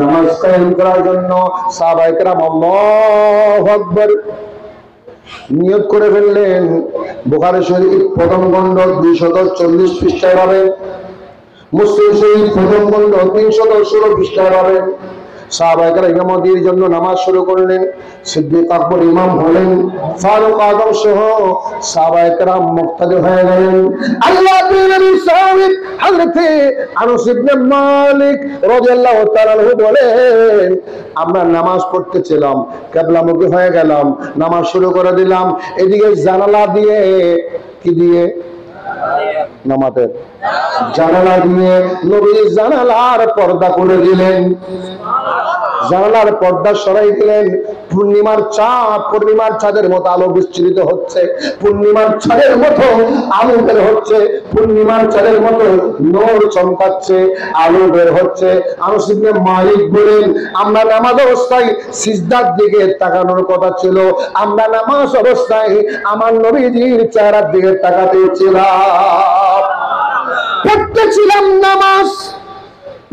নামাজ কায়েম করার জন্য। সাহাবায়ে কেরাম আল্লাহু আকবার নিয়ত করে ফেললেন। বুখারী শরীফ প্রথম খণ্ড 240 পৃষ্ঠায় পাবেন, মুসলিম শরীফ প্রথম খণ্ড 316 পৃষ্ঠায় পাবেন। সাহাবায়ে কেরাম ইমামতির জন্য নামাজ শুরু করলেন। সিদ্দিক আকবর ইমাম হলেন, ফারুক আজম সহ সাহাবায়ে কেরাম মুক্তাদি হয়ে গেলেন। আল্লাহর নবী সাহাবী হযরত আনাস ইবনে মালিক রাদিয়াল্লাহু তাআলা আনহু বলেন, আমরা নামাজ পড়তেছিলাম, কিবলামুখী হয়ে গেলাম, নামাজ শুরু করে দিলাম। এদিকে জানালা দিয়ে, কি দিয়ে? নামাজের জানালা দিয়ে নবী জানালার পর্দা করে দিলেন, জানালার পর্দা সরাই দিলেন। পূর্ণিমার চাঁদ, পূর্ণিমার চাঁদের মতো আলো বিস্তৃত হচ্ছে, পূর্ণিমার চাঁদের মতো আলো বের হচ্ছে, পূর্ণিমার চাঁদের মতো নূর চমকাচ্ছে, আলো বের হচ্ছে। আনাস ইবনে মালিক বলেন, আমরা নামাজ অবস্থায় সিজদার দিকে তাকানোর কথা ছিল, আমরা নামাজ অবস্থায় আমার নবীজির চেহারার দিকে তাকাতে ছিলাম, পড়তেছিলাম নামাজ,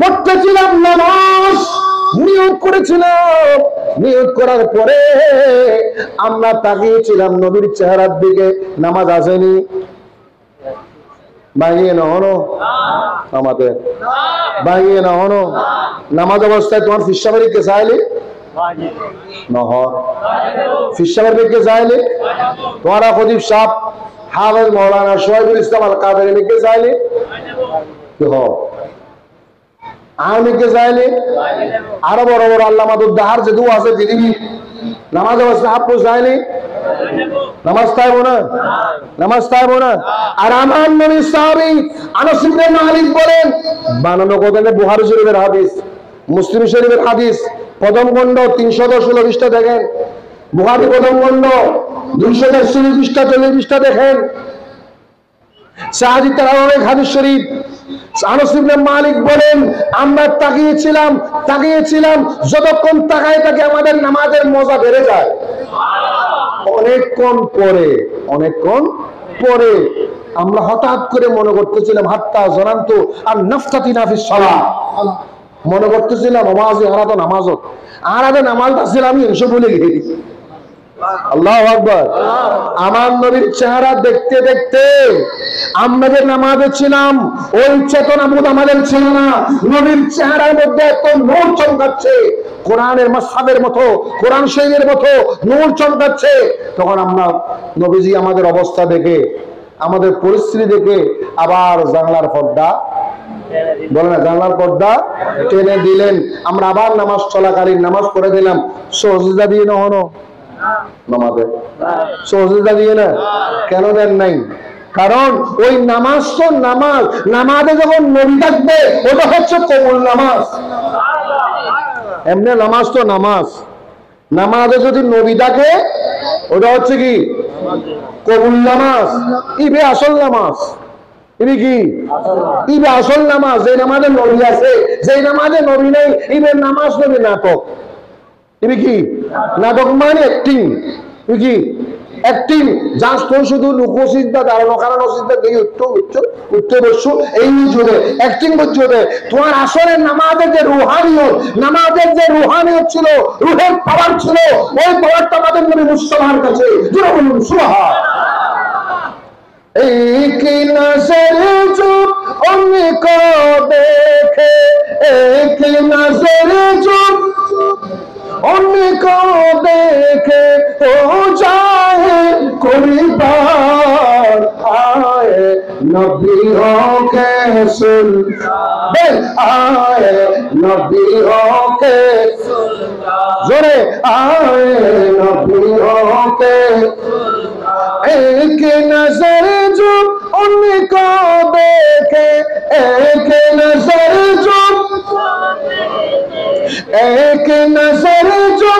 পড়তেছিলাম নামাজ, নিয়োগ করেছিলাম। নিয়োগ করার পরে আমরা তাকিয়েছিলাম নবীর চেহারার দিকে। নামাজ আসেনি, ভাঙিয়ে না হনো আমাদের, ভাঙিয়ে না হনো। নামাজ অবস্থায় তোমার ফিসাবাড়ি কে চাইলে নহর, ফিসাবাড়ি কে চাইলে তোমারা খতিব সাহেব হাফেজ মৌলানা শোয়েবুল ইসলাম আল কাদেরী কে চাইলে আমিকে চাইলে আরো বড় বড় আল্লামা দুদ্দাহার যে দোয়া আছে পৃথিবী, নামাজ অবস্থা হাফ চাইলে নামাজ তাইবো না, নামাজ তাইবো না। আর আমার নবী সাহাবী আনাস ইবনে মালিক বলেন, বানানো কথা বুখারী শরীফের হাদিস, মুসলিম শরীফের হাদিস, প্রথম খণ্ড 316 পৃষ্ঠা দেখেন, বুখারী প্রথম খণ্ড 240 পৃষ্ঠা 40 পৃষ্ঠা দেখেন। সাহাবী তারাওয়াহ হাদিস শরীফ। আনাস ইবনে মালিক বলেন, আমরা তাকিয়েছিলাম, যতক্ষণ তাকায় থাকে আমাদের নামাজের মজা বেড়ে যায়। অনেকক্ষণ পরে আমরা হঠাৎ করে মনে করতেছিলাম, হাত্তা জানান্ত আর নাফতাতিনা ফিস সালাহ, মনে করতেছিলাম নামাজে হারাতো নামাজত আরাদে নামাজটা ছিলাম আমি এসব বলে গেছি। আল্লাহু আকবার। আমার নবীর চেহারা দেখতে দেখতে আমরা যে নামাজে ছিলাম ওই চেতনা বোধ আমাদের ছিল না। নবীর চেহারার মধ্যে এত নূর চমকাচ্ছে, কোরআনের মাসহাবের মতো, কোরআন শরীফের মতো নূর চমকাচ্ছে। তখন আমরা নবীজি আমাদের অবস্থা দেখে, আমাদের পরিস্থিতি দেখে আবার জানলার পর্দা, বলে না জানলার পর্দা টেনে দিলেন। আমরা আবার নামাজ চলাকালীন নামাজ পড়ে দিলাম। সজদা দিয়ে নহনো নামাজে, সজদা দিয়ে না কেন দেন নাই? কারণ ওই নামাজ তো নামাজ, নামাজে যখন নবী থাকবে ওটা হচ্ছে কবুল নামাজ। এমনি নামাজ তো নামাজ, নামাজে যদি নবী থাকে ওটা হচ্ছে কি কবুল নামাজ। ইবে আসল নামাজ, ইবে কি ইবে আসল নামাজ। যে নামাজে নবী আছে, যে নামাজে নবী নেই, ইবে নামাজ নবী নাটক। ইবে কি নাটক মানে অ্যাক্টিং। ইবে কি অ্যাক্টিং। জাস্ট তুই শুধু লুকোসিদ্ধা দাঁড়ানো কারণ অসিদ্ধা দিয়ে উঠতে বসছো এই জুড়ে অ্যাক্টিং করছো। তোমার আসলে নামাজের যে রুহানিয়ত, নামাজের যে রুহানিয়ত ছিল, রুহের পাওয়ার ছিল, ওই পাওয়ারটা আমাদের নবী মুস্তাফার কাছে। জোরে বলুন সুবহান। एक नजर जो उनको देखे, एक नजर जो उनको देखे हो जाए कुर्बान। आए नबियों के सुल्तान, आए नबियों के जोरे, आए नबियों के। एक नजर जो उनको देखे, एक नजर जो, एक नजर जो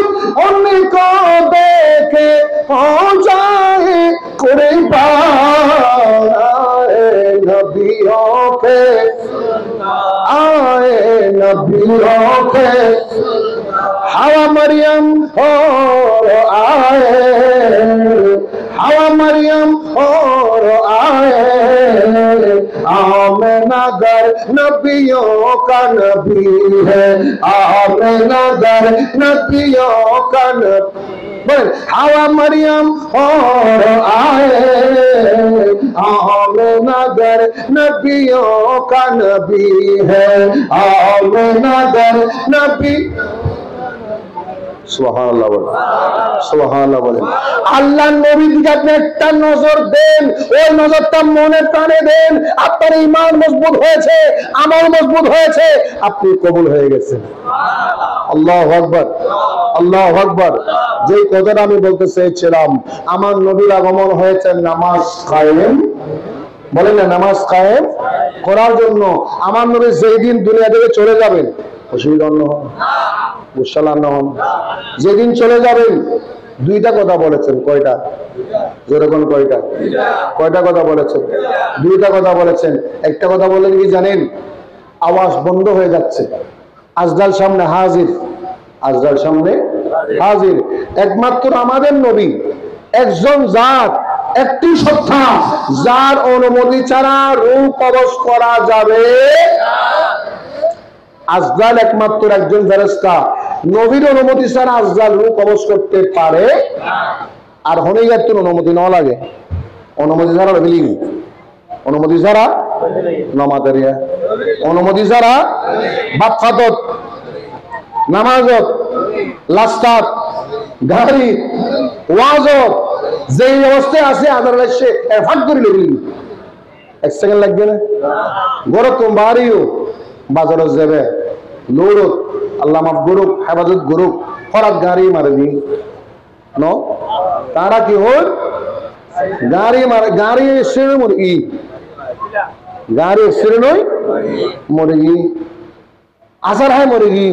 उनको देखे हो जाए कुर्बान। आए नबियों के, आए नबियों के। हवा मरियम और आए, हवा मरियम और आए। आमिना घर नबियों का नबी है, आमिना घर नबियों का नबी। हवा मरियम और आए, आमिना घर नबियों का नबी है, आमिना घर नबी। সুবহানাল্লাহ বলেন, সুবহানাল্লাহ বলেন। আল্লাহর নবীর দিকে আপনি একটা নজর দেন, ওই নজরটা মনে প্রাণে দেন, আপনার ঈমান মজবুত হয়েছে, আমল মজবুত হয়েছে, আপনি কবুল হয়ে গেছেন। আল্লাহু আকবার, আল্লাহু আকবার। যে কথাটা আমি বলতে চেয়েছিলাম, আমার নবীর আগমন হয়েছে নামাজ কায়েম, বলেন না, নামাজ কায়েম করার জন্য। আমার নবী যেই দিন দুনিয়া থেকে চলে যাবেন, অসুবিধা না হয়, যেদিন চলে যাবেন দুইটা কথা বলেছেন। কয়টা? যেরকম কয়টা? কয়টা কথা বলেছেন? দুইটা কথা বলেছেন। একটা কথা বললেন কি জানেন? আওয়াজ বন্ধ হয়ে যাচ্ছে, আজদাল সামনে হাজির, আজদাল সামনে হাজির। একমাত্র আমাদের নবী একজন জাত, একটি সত্তা, যার অনুমতি ছাড়া রূহ কবজ করা যাবে। আজদাল একমাত্র একজন ফেরেশতা, নবীর অনুমতি ছাড়া আজদাল রূহ কবজ করতে পারে। আর হনিগাতুর অনুমতি না লাগে, অনুমতি ছাড়া বিলিং, অনুমতি ছাড়া নামাজেরিয়া, অনুমতি ছাড়া বাতফাতত, নামাজত, লাস্তাত, গাড়ি, ওয়াজত, যেই অবস্থায় আছে আদার লাগছে এফাট করে লিখলি, এক সেকেন্ড লাগবে না। গরকম বাড়িও বাজারত যাবে, লোড়ত আল্লাহ মাফ গরুক, হেফাজত গরুক, হঠাৎ গাড়ি মারে দি ন, তারা কি হল গাড়ি মারে, গাড়ি এসে মুরগি, গাড়ি এসে নয় মুরগি, আসার হয় মুরগি,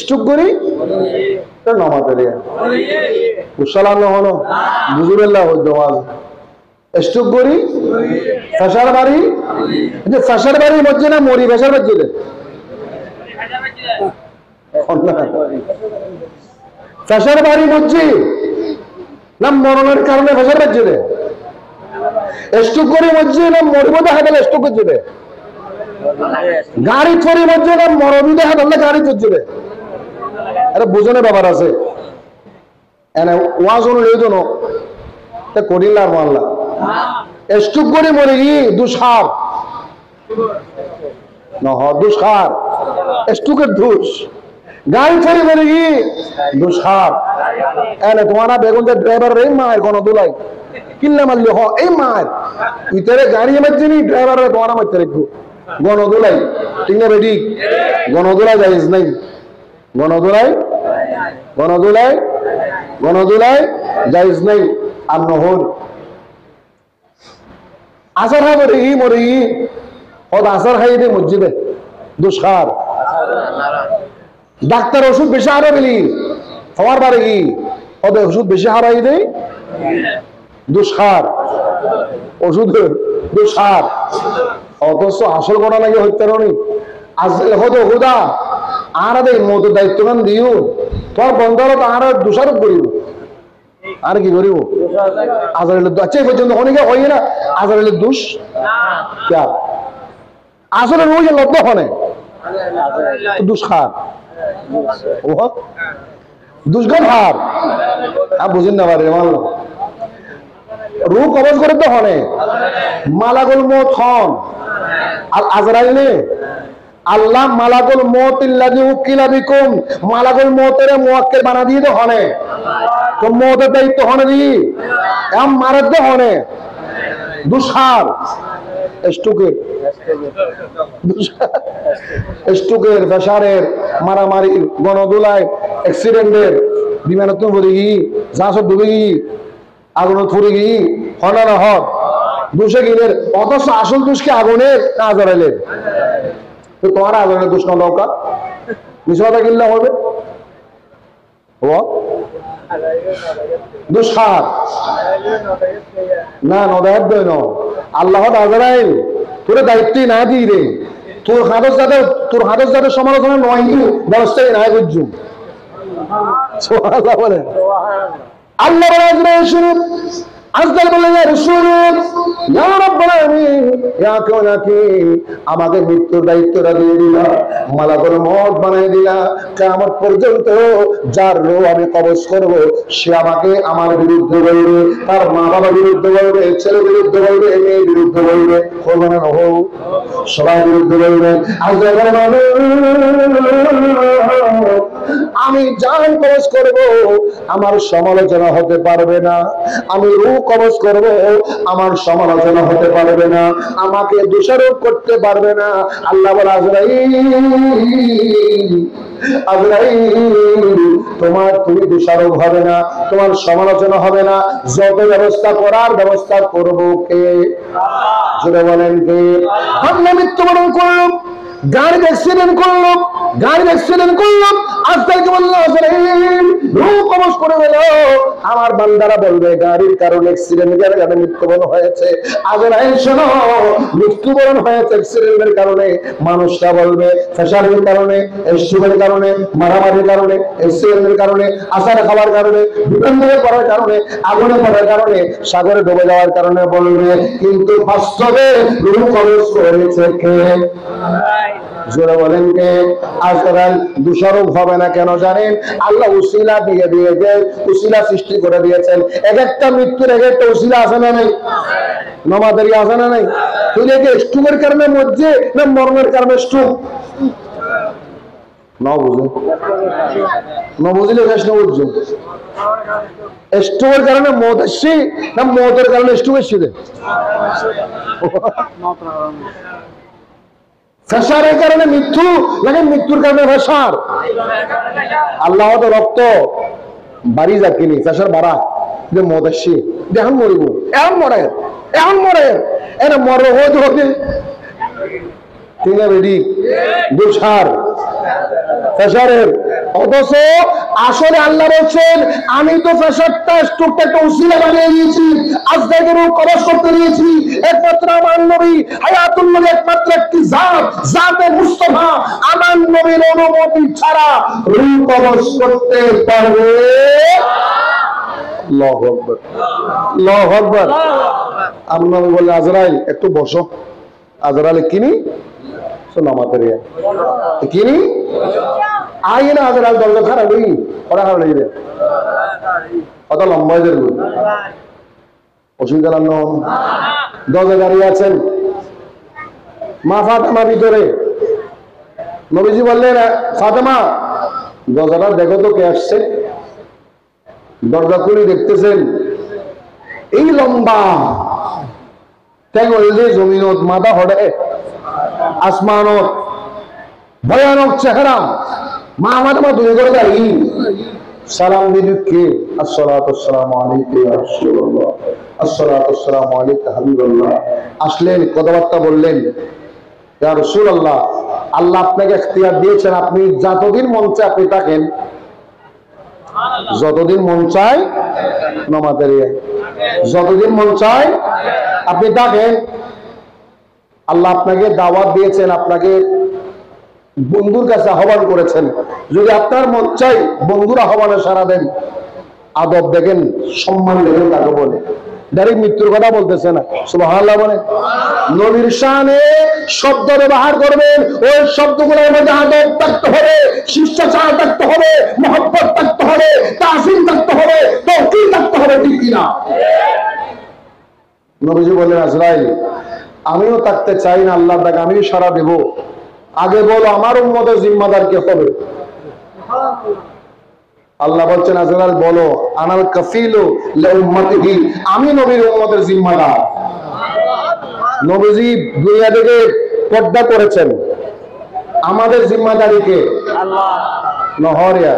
স্টুক করি নমাতে মুসালাম হলো বুজুরেল্লাহ হওয়াজ স্টুক করি ফেসার বাড়ি, যে ফেসার বাড়ির মধ্যে না মরি ফেসার বাড়ি ফেসার বাড়ির মধ্যে না মরণের কারণে ফেসার বাড়ি দেয়, স্টুক করি মধ্যে না মরিব দেখা গেলে স্টুক করছে দেয়, গাড়ি চুরি মধ্যে না মরবি দেখা গেলে গাড়ি করছে দেয়। এটা বুঝনে ব্যাপার আছে, এনে ওয়াজ অনুযায়ী জন্য করিলা মানলা স্টুক করে মরে গিয়ে দুঃসার নহ, দুষ্কার স্টুকের দোষ, গাড়ি চুরি মরে গিয়ে দুঃসার। এনে তোমার বেগুন যে ড্রাইভার এই মায়ের গণদোলাই কিনলে মারলি হ এই মায়ের ইতারে গাড়ি মারছি নি ড্রাইভার তোমার মারতে রেখো গণদোলাই, ঠিক না বেটি? গণদোলাই জায়েজ নাই, গণদোলাই গণদোলাই গণদোলাই জায়েজ নাই। আর নহর আসর হা মরে আসর খাই দে মসজিদে দুষ্কার ডাক্তার ওষুধ বেশি হারা গেলি হওয়ার বারে কি ওষুধ বেশি হারাই দেয় দুষ্কার ওষুধ দুষ্কার অথচ আসল ঘটনা নাকি হত্যা নি আসলে হতো হুদা আর মতো দায়িত্বগান দিও তোমার বন্ধ হলো আর দোষারোপ করিব আর কি করিব আজরাইলের আচ্ছা এই পর্যন্ত অনেকে হয় না আজরাইলের দোষ ক্যা আসলে রোজ লব্ধ হনে দুষ্কার ও দুষ্কার হার বুঝেন না পারে মানলো রু কবজ করে তো হনে মালাকুল মত হন আর আজরাইলে আল্লাহ মালাকুল মত ইল্লাযী উকিলা বিকুম মালাকুল মতের মুয়াক্কিল বানা দিয়ে তো হনে তো মতের দায়িত্ব হনে দি এম মারাদ দে হনে দুষ্কার স্ট্রোকের প্রেসারের মারামারির গণদোলায় অ্যাক্সিডেন্টের বিমানত পড়ে গি জাহাজত ডুবে গি আগুনত পড়ে গি হনার হক দুষে গিনের অথচ আসল দোষ কি আগুনের না আজরাইলের তো তোমার আজরাইলের দোষ না দরকার মিশাটা কিনলে হবে ও দুষ্কার না নদায়ত দই ন আল্লাহ আজরাইল তোর দায়িত্বই না দিই রে তোর হাদস যাদের সমালোচনা নয় ব্যবস্থাই না বুঝছু বলে আল্লাহ আজরাইল শুরু আজকাল বলে আমাকে মৃত্যুর দায়িত্বটা দিয়ে দিলা মালাকুল মত বানাই দিলা কিয়ামত পর্যন্ত যার রূহ আমি কবজ করব সে আমাকে আমার বিরুদ্ধে বলবে তার মা বাবার বিরুদ্ধে বলবে ছেলে বিরুদ্ধে বলবে মেয়ে বিরুদ্ধে বলবে করবে না হোক সবাই বিরুদ্ধে বলবে আমি জান কবজ করব আমার সমালোচনা হতে পারবে না আমি রূহ কবজ করব আমার সমালোচনা হতে পারবে না আমাকে দোষারোপ করতে পারবে না আল্লাহ বলে আজরাইল তোমার তুমি দোষারোপ হবে না তোমার সমালোচনা হবে না যত ব্যবস্থা করার ব্যবস্থা করব কে জোরে বলেন কে আমরা মৃত্যুবরণ করলাম গাড়ি অ্যাক্সিডেন্ট করলাম আজকালকে বললো রূহ কবজ করে গেল আমার বান্দারা বলবে গাড়ির কারণে অ্যাক্সিডেন্টের কারণে মৃত্যুবরণ হয়েছে আজরাইল শোনো মৃত্যুবরণ হয়েছে অ্যাক্সিডেন্টের কারণে মানুষরা বলবে প্রেসারের কারণে স্ট্রোকের কারণে মারামারির কারণে অ্যাক্সিডেন্টের কারণে আসার খাবার কারণে বিপন্দে পড়ার কারণে আগুনে পড়ার কারণে সাগরে ডুবে যাওয়ার কারণে বলবে কিন্তু বাস্তবে রূহ কবজ করেছে কে জোরে বলেন কে আজরাইল দোষারোপ হবে না কেন জানেন আল্লাহ উসিলা দিয়ে দিয়েছেন উসিলা সৃষ্টি করে দিয়েছেন এক একটা মৃত্যুর এক একটা উসিলা আছে না নাই নমাদারি আছে না নাই তুই দেখে স্ট্রোকের কারণে মরছে না মরণের কারণে স্ট্রোক না বুঝলে বুঝছো স্ট্রোকের কারণে মত আসছে না মতের কারণে স্ট্রোক এসছে প্রেসারের কারণে মৃত্যু নাকি মৃত্যুর কারণে প্রেসার আল্লাহ তো রক্ত বাড়ি যাকিনি প্রেসার বাড়া যে মদ আসছে এখন মরিব এখন মরে এরা মরে হতে হবে ঠিক আছে রেডি দুষার প্রেসারের অথচ আসলে আল্লাহ বলছেন আমি তো প্রেসারটা স্ট্রোকটা একটা উসিলা বানিয়ে দিয়েছি আজকে রূহ কবজ করতে দিয়েছি একমাত্র আমার নবী হায়াতুল নবী একমাত্র একটি জাতে মুস্তাফা আমার নবীর অনুমতি ছাড়া রূহ কবজ করতে পারবে আল্লাহু আকবার আল্লাহু আকবার আমরা বলে আজরাইল একটু বসো আজরাইল কিনি নামাতে কিনি আই না আজরাইল দরজা খারাপ হই ওরা খারাপ লাগবে কত লম্বা হয়ে যাবে অসুবিধা নাম দরজা দাঁড়িয়ে আছেন মা ফাতেমা ভিতরে নবীজি বললেন ফাতেমা দরজাটা দেখো তো কে আসছে দরজা খুলে দেখতেছেন এই লম্বা ট্যাং হইলে জমিনত মাথা হড়ে আসমানত ভয়ানক চেহারা মা ফাতেমা দূরে করে দাঁড়িয়ে সালাম দিকে আসসালাতু ওয়াসসালামু আলাইকা ইয়া রাসূলুল্লাহ, আসসালাতু ওয়াসসালামু আলাইকা হাবিবাল্লাহ। আসলেন, কথাবার্তা বললেন, ইয়া রাসূলুল্লাহ, আল্লাহ আপনাকে ইখতিয়ার দিয়েছেন, আপনি যতদিন মন চায় আপনি থাকেন, যতদিন মন চায় নামাজের, যতদিন মন চায় আপনি থাকেন। আল্লাহ আপনাকে দাওয়াত দিয়েছেন, আপনাকে বন্ধুর কাছে আহ্বান করেছেন। যদি আপনার মন চাই বন্ধুর আহ্বানে সাড়া দেন, আদব দেখেন, সম্মান দেখেন, তাকে বলে ডাইরেক্ট মৃত্যুর কথা বলতেছে না, সুবহানাল্লাহ বলে। নবীর শানে শব্দ ব্যবহার করবেন, ওই শব্দগুলোর মধ্যে আদব থাকতে হবে, শিষ্টাচার থাকতে হবে, মহব্বত থাকতে হবে, তাজিম থাকতে হবে, তাওকীর থাকতে হবে, ঠিক কিনা? নবীজি বললেন, আজরাইল আমিও থাকতে চাই না, আল্লাহর ডাকে আমিও সাড়া দেব, আগে বলো আমার উম্মতের জিম্মাদার কে হবে? আল্লাহ বলছেন, আজরাইল বলো, আনাল কাফিলু লিউম্মতিহি, আমি নবীর উম্মতের জিম্মাদার। নবীজি দুনিয়া থেকে পর্দা করেছেন, আমাদের জিম্মাদারি কে? আল্লাহ। নহরিয়া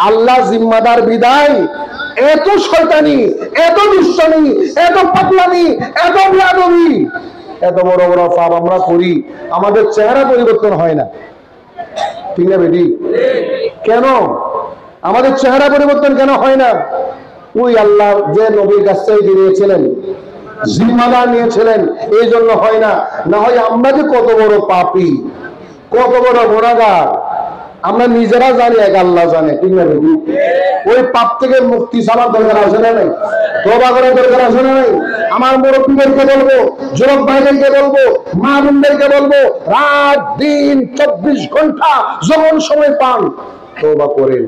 আল্লাহ জিম্মাদার বিদায় এত শয়তানি, এত দুষ্টামি, এত পাগলামি, এত বিয়াদবি, এত বড় বড় পাপ আমরা করি, আমাদের চেহারা পরিবর্তন হয় না, ঠিক না বেটি? কেন আমাদের চেহারা পরিবর্তন কেন হয় না? ওই আল্লাহ যে নবীর কাছ থেকে দিয়েছিলেন, জিম্মাদার নিয়েছিলেন, এই জন্য হয় না। না হয় আমরা যে কত বড় পাপী, কত বড় গুনাহগার আমরা নিজেরা জানি, এক আল্লাহ জানে, ঠিক না বেটি? ওই পাপ থেকে মুক্তি ছাড়ার দরকার আছে না নাই? তওবা করার দরকার আছে না নাই? আমার মুরব্বীদেরকে বলবো, যুবক ভাইদেরকে বলবো, মা বোনদেরকে বলবো, রাত দিন 24 ঘন্টা যখন সময় পান তওবা করেন,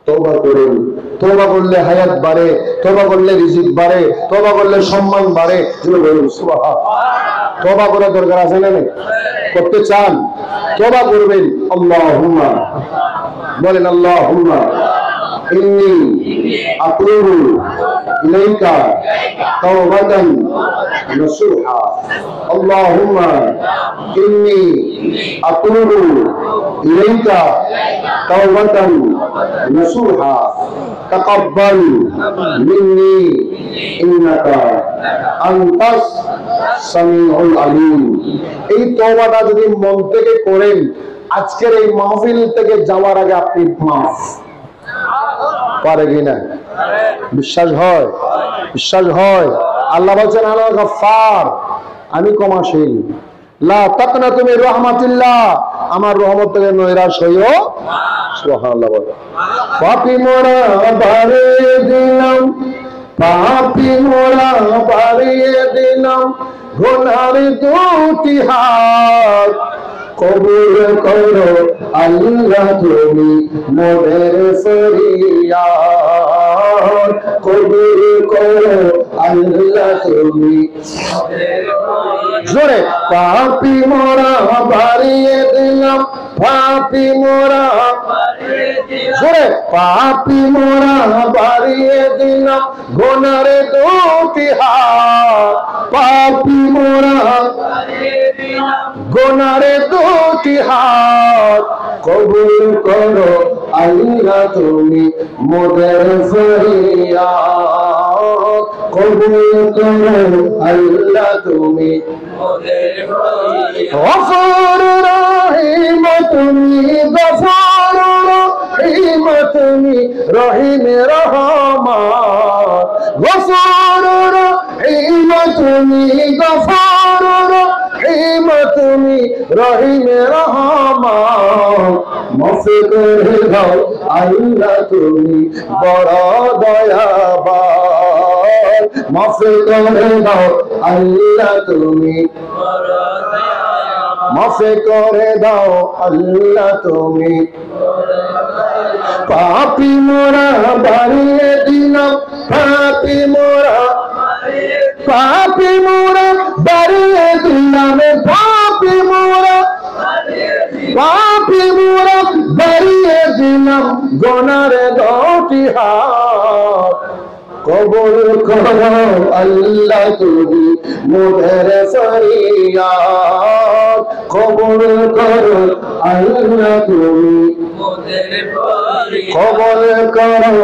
তওবা করেন। তওবা করলে হায়াত বাড়ে, তওবা করলে রিজিক বাড়ে, তওবা করলে সম্মান বাড়ে। বলুন সুবহানাল্লাহ। তওবা করার দরকার আছে না নাই? করতে চান তওবা করবেন। আল্লাহুম্মা বলেন, আল্লাহুম্মা ইন্নী আতুবু ইলাইকা তাওবাতান নাসুহা। আল্লাহুম্মা ইন্নী আতুবু ইলাইকা তাওবাতান নাসুহা তাকাব্বাল মিন্নি ইন্নাকা আনতাস সামিউল আলিম। এই তওবাটা যদি মন থেকে করেন, আজকের এই মাহফিল থেকে যাওয়ার আগে আপনি মাফ পারে কিনা? বিশ্বাস হয়? বিশ্বাস হয়? আল্লাহ বলছেন, আনা গফফার, আমি ক্ষমাশীল। লা তাকনাতু মির রাহমাতিল্লাহ, আমার রহমত থেকে নৈরাশ হইও। সুবহানাল্লাহ বলে। পাপী মোরা বাড়িয়ে দিলাম, পাপী মোরা বাড়িয়ে দিলাম, গুনার দুটি হাত কবুল করো আল্লাহ তুমি মোদের ফরিয়াদ, কবুল করো আল্লাহ তুমি। জোরে পাপী মোরা বাড়িয়ে দিলাম, পাপী মোরা, জোরে পাপী মোরা বাড়িয়ে দিলাম, গুনার দুটি হাত, পাপী মোরা গুনারে দুটি হাত কবুল করো আল্লাহ তুমি মোদের ফরিয়াদ, কবুল করো আল্লাহ তুমি মোদের ফরিয়াদ। গফুর রহিম তুমি, গফুর রহিম তুমি, রহিম রহমান। গফুর রহিম তুমি, গফুর রহিম তুমি, রহিম রহমান। মাফ করে দাও আল্লাহ তুমি বড় দয়াবান, মাফ করে দাও আল্লাহ তুমি বড় দয়াবান, মাফ করে দাও আল্লাহ তুমি। পাপী মোরা বাড়িয়ে দিলাম, পাপী মোরা, পাপী মোরা বাড়িয়ে দিলাম, পাপী মোরা, পাপী মোরা বাড়িয়ে দিলাম, গুনার দুটি হাত কবুল করো আল্লাহ তুমি মোদের ফরিয়াদ, কবুল করো আল্লাহ তুমি। কবল করো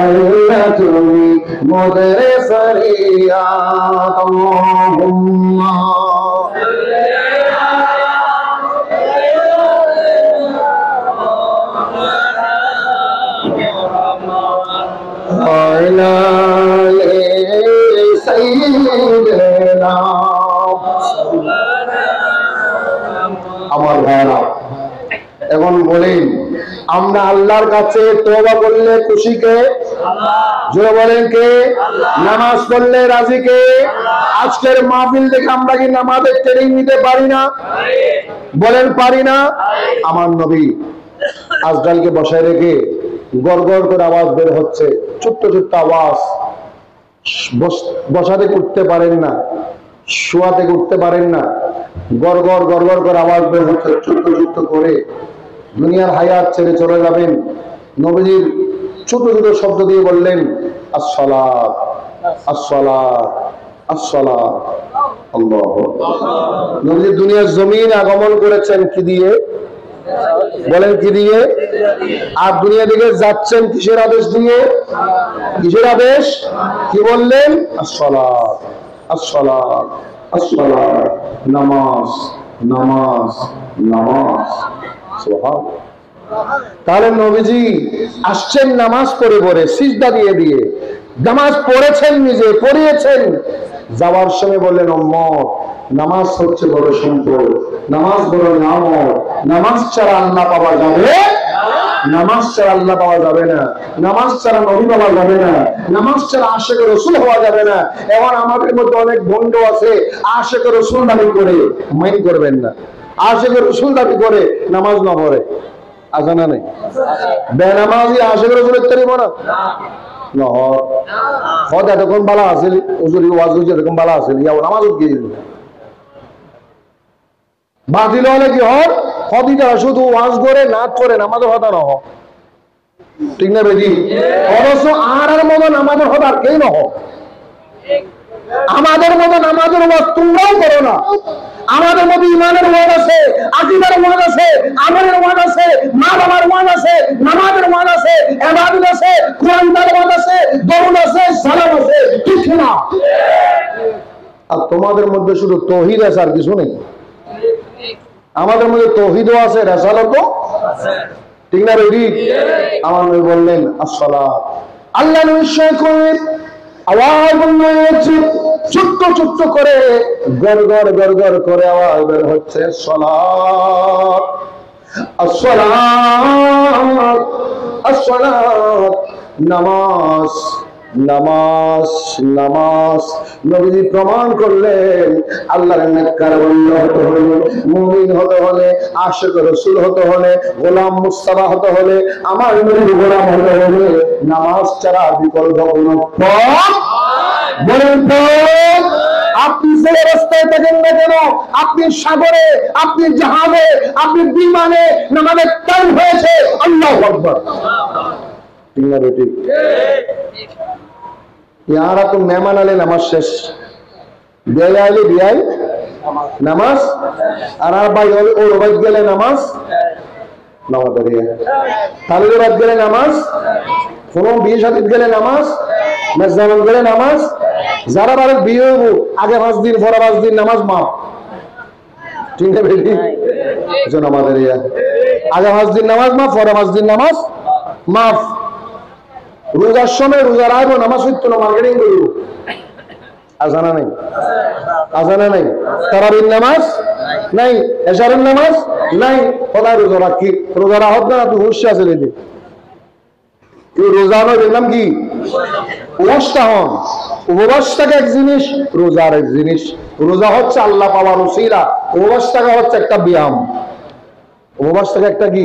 আল্লাহ তুমি মোদের ফরিয়াদ আল্লাহুম্মা আমার ভাইরা এখন বলেন আমরা আল্লাহর কাছে তওবা করলে খুশি কে? জোরে বলেন কে? নামাজ পড়লে রাজি কে? আজকের মাহফিল দেখে আমরা কি নামাজের ট্রেনিং নিতে পারি না? বলেন পারি না? আমার নবী আজকালকে বসায় রেখে গড় গড় করে আওয়াজ বের হচ্ছে, ছোট্ট ছোট্ট আওয়াজ, বসা থেকে উঠতে পারেন না, শোয়া থেকে উঠতে পারেন না, গড় গড় গড় গড় করে আওয়াজ বের হচ্ছে ছোট্ট ছোট্ট করে। দুনিয়ার হায়াত ছেড়ে চলে যাবেন, নবীজির ছোট ছোট শব্দ দিয়ে বললেন আসসালাত আসসালাত আসসালাত। আল্লাহু আকবার। নবীজি দুনিয়ার জমিন আগমন করেছেন কি দিয়ে? বলেন কি দিয়ে? আর দুনিয়া থেকে যাচ্ছেন কিসের আদেশ দিয়ে? কিসের আদেশ? কি বললেন? আসসালাত আসসালাত আসসালাত, নামাজ নামাজ নামাজ। সুবহানাল্লাহ। তাহলে নবীজি আসছেন নামাজ পড়ে পড়ে, সিজদা দিয়ে দিয়ে, নামাজ পড়েছেন, নিজে পড়িয়েছেন। যাওয়ার সময় বললেন উম্মত নামাজ হচ্ছে বড় সম্পদ, নামাজ বড় নিয়ামত, নামাজ ছাড়া আল্লাহ পাওয়া যাবে, নামাজ ছাড়া আল্লাহ পাওয়া যাবে না, নামাজ ছাড়া নবী পাওয়া যাবে না, নামাজ ছাড়া আশিকে রাসূল হওয়া যাবে না। এখন আমাদের মধ্যে অনেক বন্ধু আছে আশিকে রাসূল দাবি করে, মাইন্ড করবেন না, আশিকে রাসূল দাবি করে নামাজ না পড়ে। আছে না নাই? বেনামাজি আশিকে রাসূলের তরিব না না হদ এতক্ষণ বালা আছিল, হুজুরি ওয়াজ হইছে এরকম বালা আছিল, ইয়া নামাজ কি বাতিল হলে কি হয়? হদিটা শুধু ওয়াজ করে নাচ করে নামাজের হতা না হয়, ঠিক না বেজি? অবশ্য আর মতো নামাজের হতা আর কেই না হয়। আমাদের মতো নামাজের ওয়াজ তোমরাও করো না। আমাদের মধ্যে ইমানের ওয়াজ আছে, আকীদার ওয়াজ আছে, আমলের ওয়াজ আছে, মা বাবার ওয়াজ আছে, নামাজের ওয়াজ আছে, ইবাদত আছে, কোরআন তেলাওয়াত ওয়াজ আছে, দরুদ আছে, সালাম আছে, ঠিক না? আর তোমাদের মধ্যে শুধু তাওহীদ আছে আর কিছু নেই। আমাদের মধ্যে তাওহীদও আছে, রিসালাতও আছে, ঠিক না বেটি? আমার নবী বললেন আসসালাত। আল্লাহ নিশ্চয় করেন আওয়াজ বলছে ছোট্ট ছোট্ট করে গড় গড় গড় গড় করে আওয়াজ বের হচ্ছে সালাত আসসালাত আসসালাত, নামাজ নামাজ নামাজ। নবীজি প্রমাণ করলেন আল্লাহর নেককার বান্দা হতে হলে, মুমিন হতে হলে, আশিক রাসূল হতে হলে, গোলাম মুস্তাফা হতে হলে, আমার নবীর গোলাম হতে হলে নামাজ ছাড়া বিকল্প কোনো পথ বলেন পথ। আপনি যে রাস্তায় থাকেন না কেন, আপনি সাগরে, আপনি জাহাজে, আপনি বিমানে, নামাজের টাইম হয়েছে, আল্লাহু আকবার। ঠিক না বেটি? ইয়ারা তো মেহমান আলে নামাজ শেষ, বিয়ে আইলে বিয়াই নামাজ, আর ভাই ওর বাদ গেলে নামাজ নামাজ তাহলে বাদ গেলে নামাজ, কোন বিয়ে শাদী গেলে নামাজ, মেজবান গেলে নামাজ। যারা বারে বিয়ে হইব আগে 5 দিন পরে 5 দিন নামাজ মাফ, ঠিক না বেটি? আমাদের আগে 5 দিন নামাজ মাফ, পরে 5 দিন নামাজ মাফ। রোজার সময় রোজা রাখবো, নামাজ হইতো না, মার্কেটিং করবো। আজানা নাই, আজানা নাই, তারাবির নামাজ নাই, এশারের নামাজ নাই, খোদায় রোজা রাখি, রোজা রাখত না, তুই হুশ আছে রে। এই রোজা নয়, দেখলাম কি উপবাসটা হন, উপবাসটাকে এক জিনিস, রোজার এক জিনিস। রোজা হচ্ছে আল্লাহ পাওয়ার ওসিলা, উপবাসটাকে হচ্ছে একটা ব্যায়াম। উপবাসটাকে একটা কি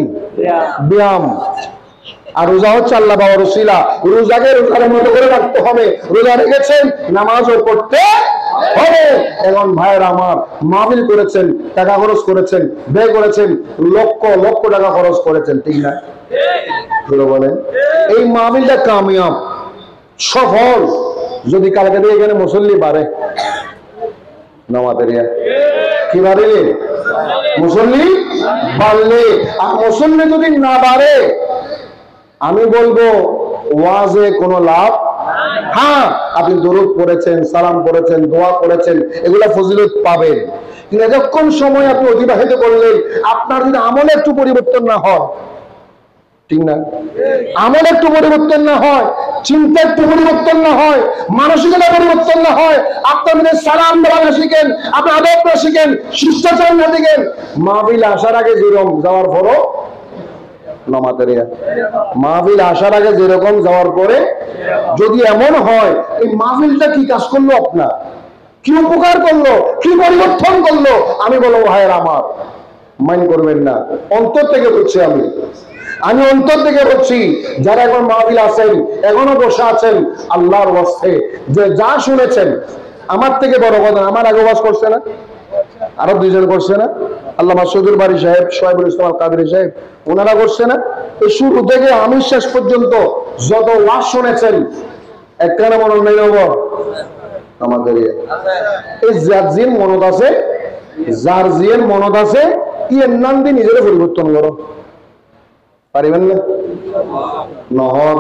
ব্যায়াম, আর রোজা হচ্ছে আল্লাহ পাওয়ার ওসিলা। রোজাকে রোজার মতো করে রাখতে হবে, রোজা রেখেছেন নামাজও পড়তে হবে। এখন ভাইয়ের আমার মাহফিল করেছেন, টাকা খরচ করেছেন, ব্যয় করেছেন, লক্ষ লক্ষ টাকা খরচ করেছেন, ঠিক না? বলেন এই মাহফিলটা কামিয়াব সফল যদি কালকে দিয়ে এখানে মুসল্লি বাড়ে, নামাজের কি বাড়ে মুসল্লি বাড়লে, আর মুসল্লি যদি না বাড়ে আমি বলবো ওয়াজে কোনো লাভ। হ্যাঁ, আপনি দরুদ পড়েছেন, সালাম পড়েছেন, দোয়া করেছেন, এগুলা ফজিলত পাবেন, কিন্তু এতক্ষণ সময় আপনি অতিবাহিত করলেন, আপনার যদি আমলে একটু পরিবর্তন না হয়, ঠিক না, আমল একটু পরিবর্তন না হয়, চিন্তা একটু পরিবর্তন না হয়, মানসিকতা পরিবর্তন না হয়, আপনাদের সালাম দেওয়া না শিখেন, আপনি আদব না শিখেন, শিষ্টাচার না শিখেন, মাহফিল আসার আগে যেরকম যাওয়ার পরও মাহফিল আসার আগে যেরকম যাওয়ার পরে যদি এমন হয়, এই মাহফিলটা কি কাজ করলো, আপনার কি উপকার করলো, কি পরিবর্তন করলো, আমি বলবো ভাইয়ের আমার মাইন্ড করবেন না, অন্তর থেকে বলছি, আমি অন্তর থেকে বলছি, যারা এখন মাহফিল আছেন, এখনো বসে আছেন, আল্লাহর ওয়াস্তে যে যা শুনেছেন, আমার থেকে বড় কথা, আমার আগে ওয়াজ করছে না, আরো দুইজন করছে না, আল্লামা সদুর বাড়ি সাহেব, সোহাইবুল ইসলাম কাদরি সাহেব, ওনারা করছে না, এই শুরু থেকে আমি শেষ পর্যন্ত যত ওয়াজ শুনেছেন, একখানে মনে নেই আমাদের এই যার মনত আছে, যার জিয়ের মনত আছে, কি এর নাম দিয়ে নিজেরা পরিবর্তন করো, পারিবেন না? নহর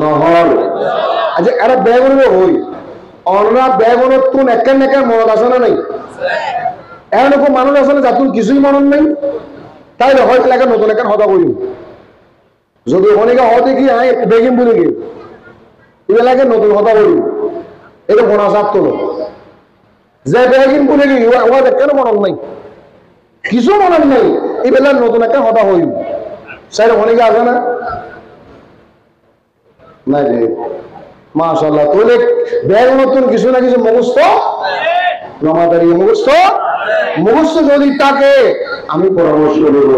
নহর আচ্ছা, এরা বেগুন হই, অনরা বেগুনের তুন একখান একখান মনত আছে না নাই? এরকম মানুষ আছে না যার তুন কিছুই মনত নেই, তাই হয়তো লেখা নতুন একটা হতা করি, যদি অনেকে হতে কি বেগিম বলে কি এলাকায় নতুন হতা করি, এটা মনে সাপ তোলো যে বেগিম বলে কি ওরা কেন মনত নাই, কিছু মনত নেই, এই বেলার নতুন একটা হতা হইল, সেটা অনেকে আছে না নাই রে, মাশাআল্লাহ, তোলে ব্যাগ নতুন কিছু না কিছু মুখস্থ, রমাদারি মুখস্থ যদি থাকে, আমি পরামর্শ দেব,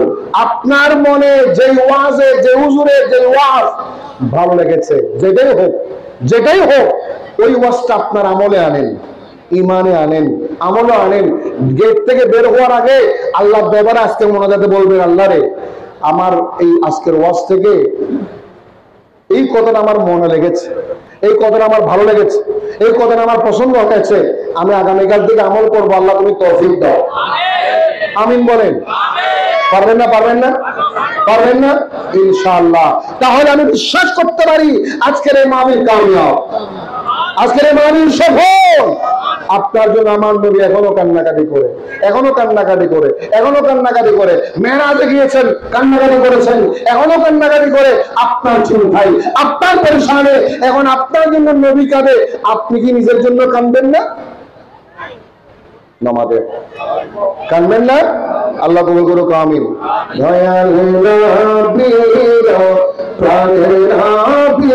আপনার মনে যে ওয়াজে, যে হুজুরে যে ওয়াজ ভালো লেগেছে, যেটাই হোক ওই ওয়াজটা আপনার আমলে আনেন, ইমানে আনেন, আমলে আনেন, গেট থেকে বের হওয়ার আগে আল্লাহ ব্যাপারে আজকে মোনাজাতে বলবেন, আল্লাহ রে, আমার এই আজকের ওয়াজ থেকে এই কথাটা আমার মনে লেগেছে, এই কথাটা আমার ভালো লেগেছে, এই কথাটা আমার পছন্দ হয়েছে, আমি আগামীকাল থেকে আমল করবো, আল্লাহ তুমি তৌফিক দাও, আমিন বলেন। পারবেন না? পারবেন না ইনশাআল্লাহ। তাহলে আমি বিশ্বাস করতে পারি আজকের এই মাহফিল কামিয়াব, আজকের এই মাহফিল সফল। আপনার জন্য আমার নবী এখনো কান্নাকাটি করে মেরাজে গিয়েছেন, কান্নাকাটি করেছেন, এখনো কান্নাকাটি করে, আপনার চিন্তায়, আপনার পরিশানে, এখন আপনার জন্য নবী কাঁদে, আপনি কি নিজের জন্য কাঁদবেন না? নামাজে কাঁদবেন না? আল্লাহ কবুল করুক, আমিন। দয়াল নবী প্রাণের নবী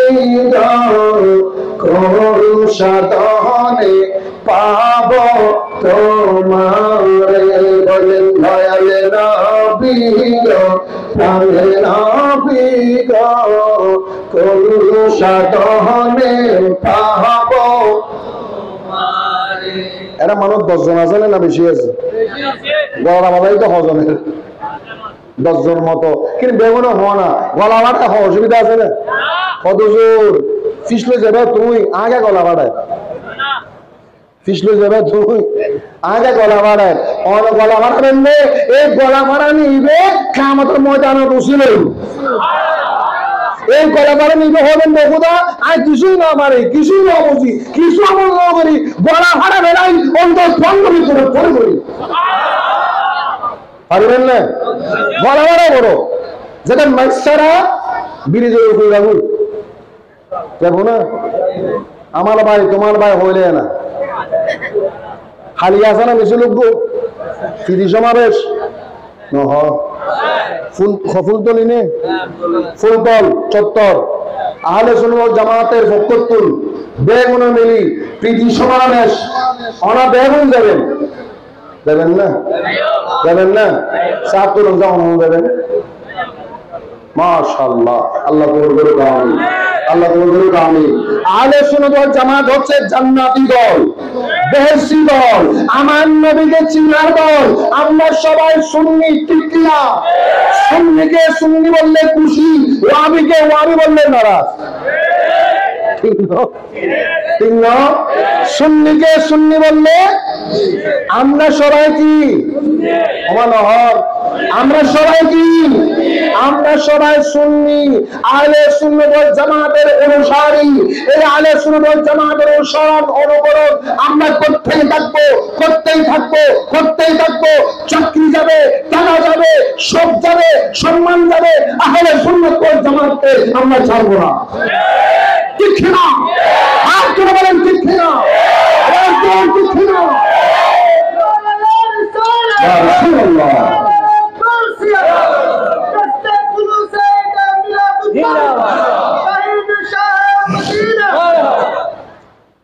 কোন সাধনে পাব তোমারে, বলেন দয়াল নবী প্রাণের নবী কোন সাধনে পাব। এরা মানুষ 10 জন আছে না বেশি আছে? গলা বাবাই তো হজনের 10 জন মতো, কিন্তু বেগুনও হওয়া না, গলা বাড়া অসুবিধা আছে না? কত জোর ফিসলে যাবে তুই আগে গলা বাড়ায়, ফিসলে যাবে তুই আগে গলা বাড়ায়, গলা বাড়াবেন নে, এই গলা বাড়া নিবে কামতের ময়দানে বসিল, এই গলা বাড়া নিবে হবেন বহুদা, আর কিছুই না মারে, কিছুই না বুঝি, কিছু আমল না করি, গলা ভাড়া বেড়াই অন্তর ফন্ডি করে পড়ে করি, পারবেন না? গলা ভাড়া বড়, যেটা মাইসারা ব্রিজের উপরে যাবো না, আমার ভাই তোমার ভাই হইলে না, খালি আছে না বেশি লোক, স্মৃতি সমাবেশ ফুলতলি নে, ফুলতল চত্বর, আহলে সুন্নাত জামাতের পক্ষতুল বেগুন মিলি প্রীতি সমাবেশ, ওনা বেগুন দেবেন না সাত রমজান দেবেন, মাশাআল্লাহ, আল্লাহ কবুল করুক, আমিন, আল্লাহ কবুল করুক, আমিন। আহলে সুন্নাত ওয়াল জামাত হচ্ছে জান্নাতি দল, বেহেশতি দল, আমার নবীকে চিনার দল। আমরা সবাই সুন্নি, ঠিক না? সুন্নিকে সুন্নি বললে খুশি, ওয়াহাবিকে ওয়াহাবি বললে নারাজ, ঠিক না? সুন্নিকে সুন্নি বললে আমরা সবাই কি? আমার নহর আমরা সবাই কি? আমরা সবাই সুন্নি, আহলে সুন্নাত ওয়াল জামাতের অনুসারী। এই আহলে সুন্নাত ওয়াল জামাতের অনুসরণ অনুকরণ আমরা করতেই থাকবো, করতেই থাকবো, করতেই থাকবো। চাকরি যাবে, টাকা যাবে, সব যাবে, সম্মান যাবে, আহলে সুন্নাত ওয়াল জামাতকে আমরা ছাড়বো না। ঠিক না? আর কেন বলেন ঠিক না? ঠিক না?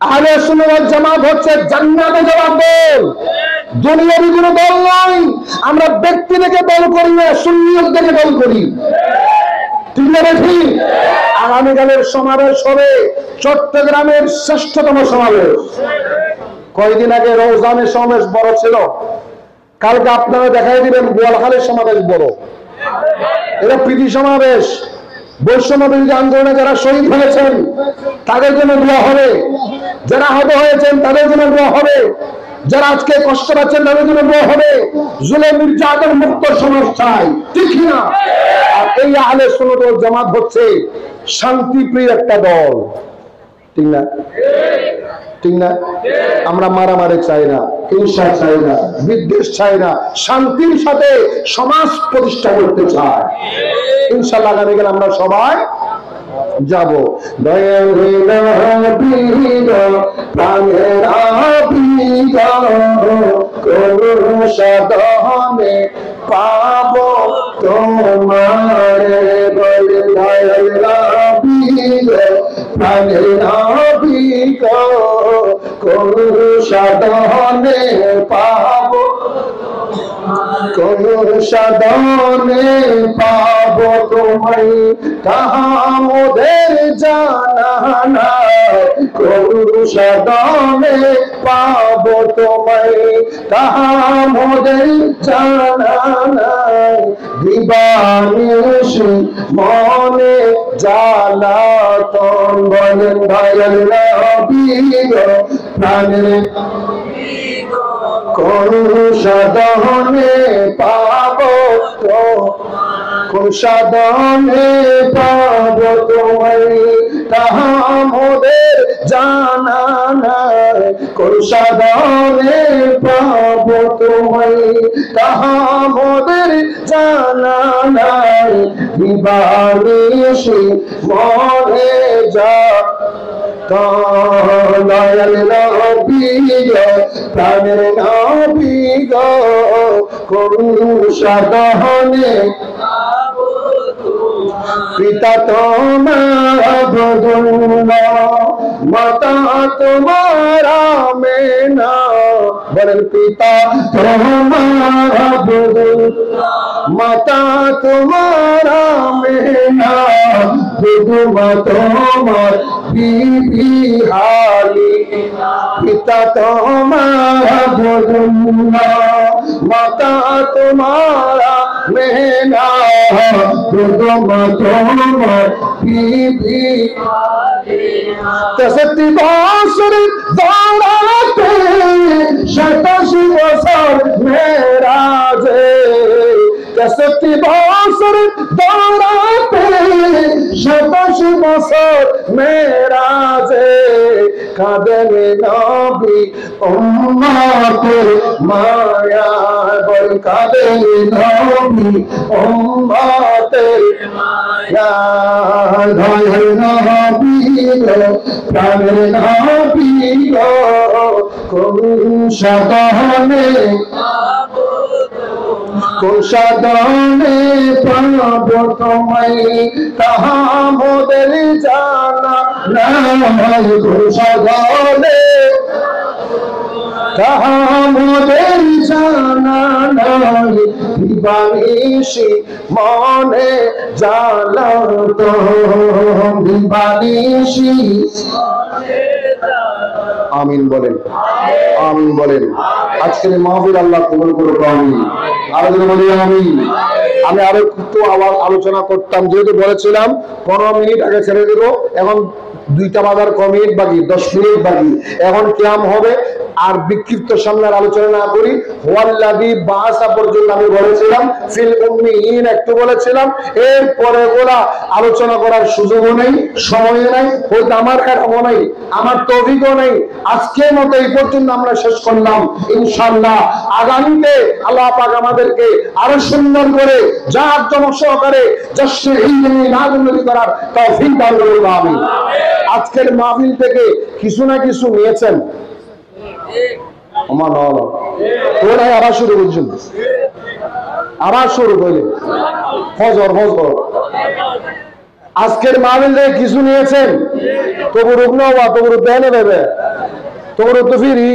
আহলে সুন্নাত ওয়াল জামাত হচ্ছে জান্নাতে যাওয়ার দল, দুনিয়াবি কোনো দল নয়। আমরা ব্যক্তি থেকে দল করি না, সুন্নিয়ত থেকে দল করি। ঠিক না? ঠিক। আগামীকালের সমাবেশ হবে চট্টগ্রামের শ্রেষ্ঠতম সমাবেশ। কয়েকদিন আগে রওজানের সমাবেশ বড় ছিল, কালকে আপনারা দেখাই দিবেন বোয়ালখালীর সমাবেশ বড়। এটা প্রীতি সমাবেশ। বৈষম্য বিরোধী আন্দোলনে যারা শহীদ হয়েছেন তাদের জন্য দোয়া হবে, যারা আহত হয়েছেন তাদের জন্য দোয়া হবে, যারা আজকে কষ্ট পাচ্ছেন তাদের জন্য দোয়া হবে। জুলুম নির্যাতন মুক্ত সমাজ চাই। ঠিক না? আর এই আহলে সুন্নাত ওয়াল জামাত হচ্ছে শান্তিপ্রিয় একটা দল। ঠিক না? ঠিক না? আমরা মারামারি চাই না, হিংসা চাই না, বিদ্বেষ চাই না, শান্তির সাথে সমাজ প্রতিষ্ঠা করতে চাই। ইনশাআল্লাহ আগামীকাল আমরা সবাই যাব। দয়াল নবীর প্রাণের আবিদ কোন সাধনে পাব তোমারে, বলে দয়াল নবীর প্রাণের আবিদ কোন সাধনে পাব, কোন সাধনে পাব তোমায়, তাহা মোদের জানা নাই। কোন সাধনে পাব তোমায়, তাহা মোদের জানা নাই। দিবানিশি মনে জ্বালাতন, বলেন দয়াল নবীর প্রাণের কোন সাধনে পাব তো, কোন সাধনে পাব তোমায়, তাহা মোদের জানা নাই। কোন সাধনে পাব তোমায়, তাহা মোদের জানা নাই। দিবানিশি মনে যা দয়াল নবীর প্রাণের নবীর কোন সাধনে পিতা তোমার আব্দুল্লাহ, মাতা তোমার আমেনা, বলেন পিতা তোমার আব্দুল্লাহ, মাতা তোমার আমেনা, দুধমা তোমার বিবি হালিমা। পিতা তোমার আব্দুল্লাহ, মাতা তোমার আমেনা, দুধমা তোমার বিবি হালিমা। 63 বছর দৌড়াতে 27 বছর মেরাজে, 63 বছর দৌড়াতে 27 বছর মেরাজে, কাঁদেন নবী উম্মতের মায়া, বল কাঁদেন নবী উম্মতের মায়া। দয়াল নবীর প্রাণের নবীর কোন সাধনে, কোন সাধনে পাব তোমায়, তাহা মোদের জানা নাই। কোন সাধনে তাহা মোদের জানা নাই। দিবানিশি মনে জ্বালাত, দিবানিশি। আমিন বলেন, আমিন বলেন। আজকের মাহফিল আল্লাহ কবুল করুক। আমিন। আরো যদি বলি আমিন। আমি আরো একটু আলোচনা করতাম, যেহেতু বলেছিলাম 15 মিনিট আগে ছেড়ে দেব, এখন 2টা বাজার কমিট বাকি, 10 মিনিট বাকি, এখন কিয়াম হবে। আর বিক্ষিপ্ত সামনের আলোচনা না করি, ওয়াল্লাযী বাআসা পর্যন্ত আমি বলেছিলাম, ফিল উম্মিয়িন একটু বলেছিলাম, এরপরে ওরা আলোচনা করার সুযোগও নেই, সময়ও নেই, হয়তো আমার কারণও নেই, আমার তৌফিকও নেই। আজকের মতো এই পর্যন্ত আমরা শেষ করলাম। ইনশাআল্লাহ আগামীতে আল্লাহ পাক আমাদেরকে আরো সুন্দর করে জাঁকজমক সহকারে জশ্নে ইলমে নাজুল করার তৌফিক দান করুন, আমিন। আজকের মাহফিল থেকে কিছু না কিছু নিয়েছেন, আমার নল তোর আবার শুরু করছেন, আবার শুরু করলে ফজর ফজর। আজকের মাহফিল থেকে কিছু নিয়েছেন, তবু রুগ্ন হওয়া, তবু দেনে দেবে, তবু তো ফিরি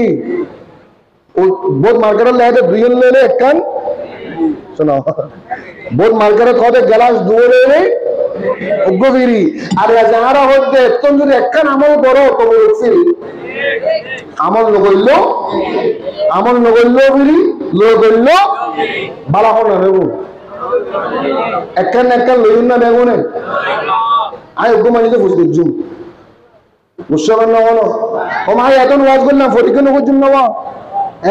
বোধ মার্কেটের লেগে 2 লেলে এক কান শোনো, বোধ মার্কেটের কত গ্লাস 2 লেলে অজ্ঞ ফিরি। আর যাহারা হচ্ছে একদম যদি একখান আমল করো তবু ফিরি, আমল নগল্য, আমল নগল্য ফিরি, লগল্য বালা হন না নেব, একখান একখান লইন না বেগুনে আয় অজ্ঞ মানিতে বুঝতে জুম মুসলমান না হলো ও ভাই এত ওয়াজ করলাম ফরিকে নগর জুম নেওয়া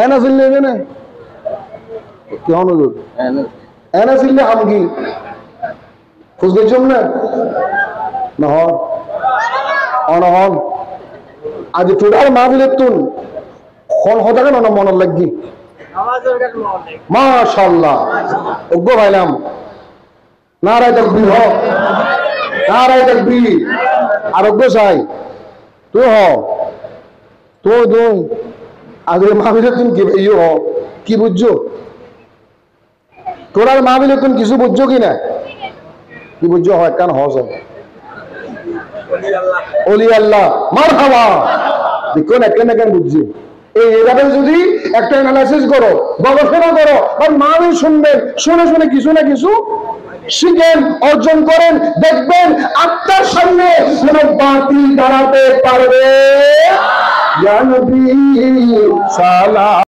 এনা ফিরলে এখানে কি হন এনা ফিরলে আমগি খুঁজতে জুম না না হন অনহন আজ টোটাল মাহফিলের তুন কোন হতা কেন না মনের লাগি মাশাআল্লাহ অজ্ঞ ভাইলাম নারায়ে তাকবীর হোক, নারায়ে তাকবীর। আর অজ্ঞ চাই তুই হ তুই আগে মাহফিলের তুন কি ইয়ে হ কি বুঝছো, টোটাল মাহফিলের তুন কিছু বুঝছো কিনা, কি বুঝছো হয় কান হস ওলি আল্লাহ মারহাবা দেখো না কেন কেন বুঝছি। এইভাবে যদি একটা অ্যানালাইসিস করো, গবেষণা করো, আর মাহফিল শুনবেন, শুনে শুনে কিছু না কিছু শিখেন, অর্জন করেন, দেখবেন আত্মার সামনে কোন বাতিল দাঁড়াতে পারবে। ইয়া নবী সালাম।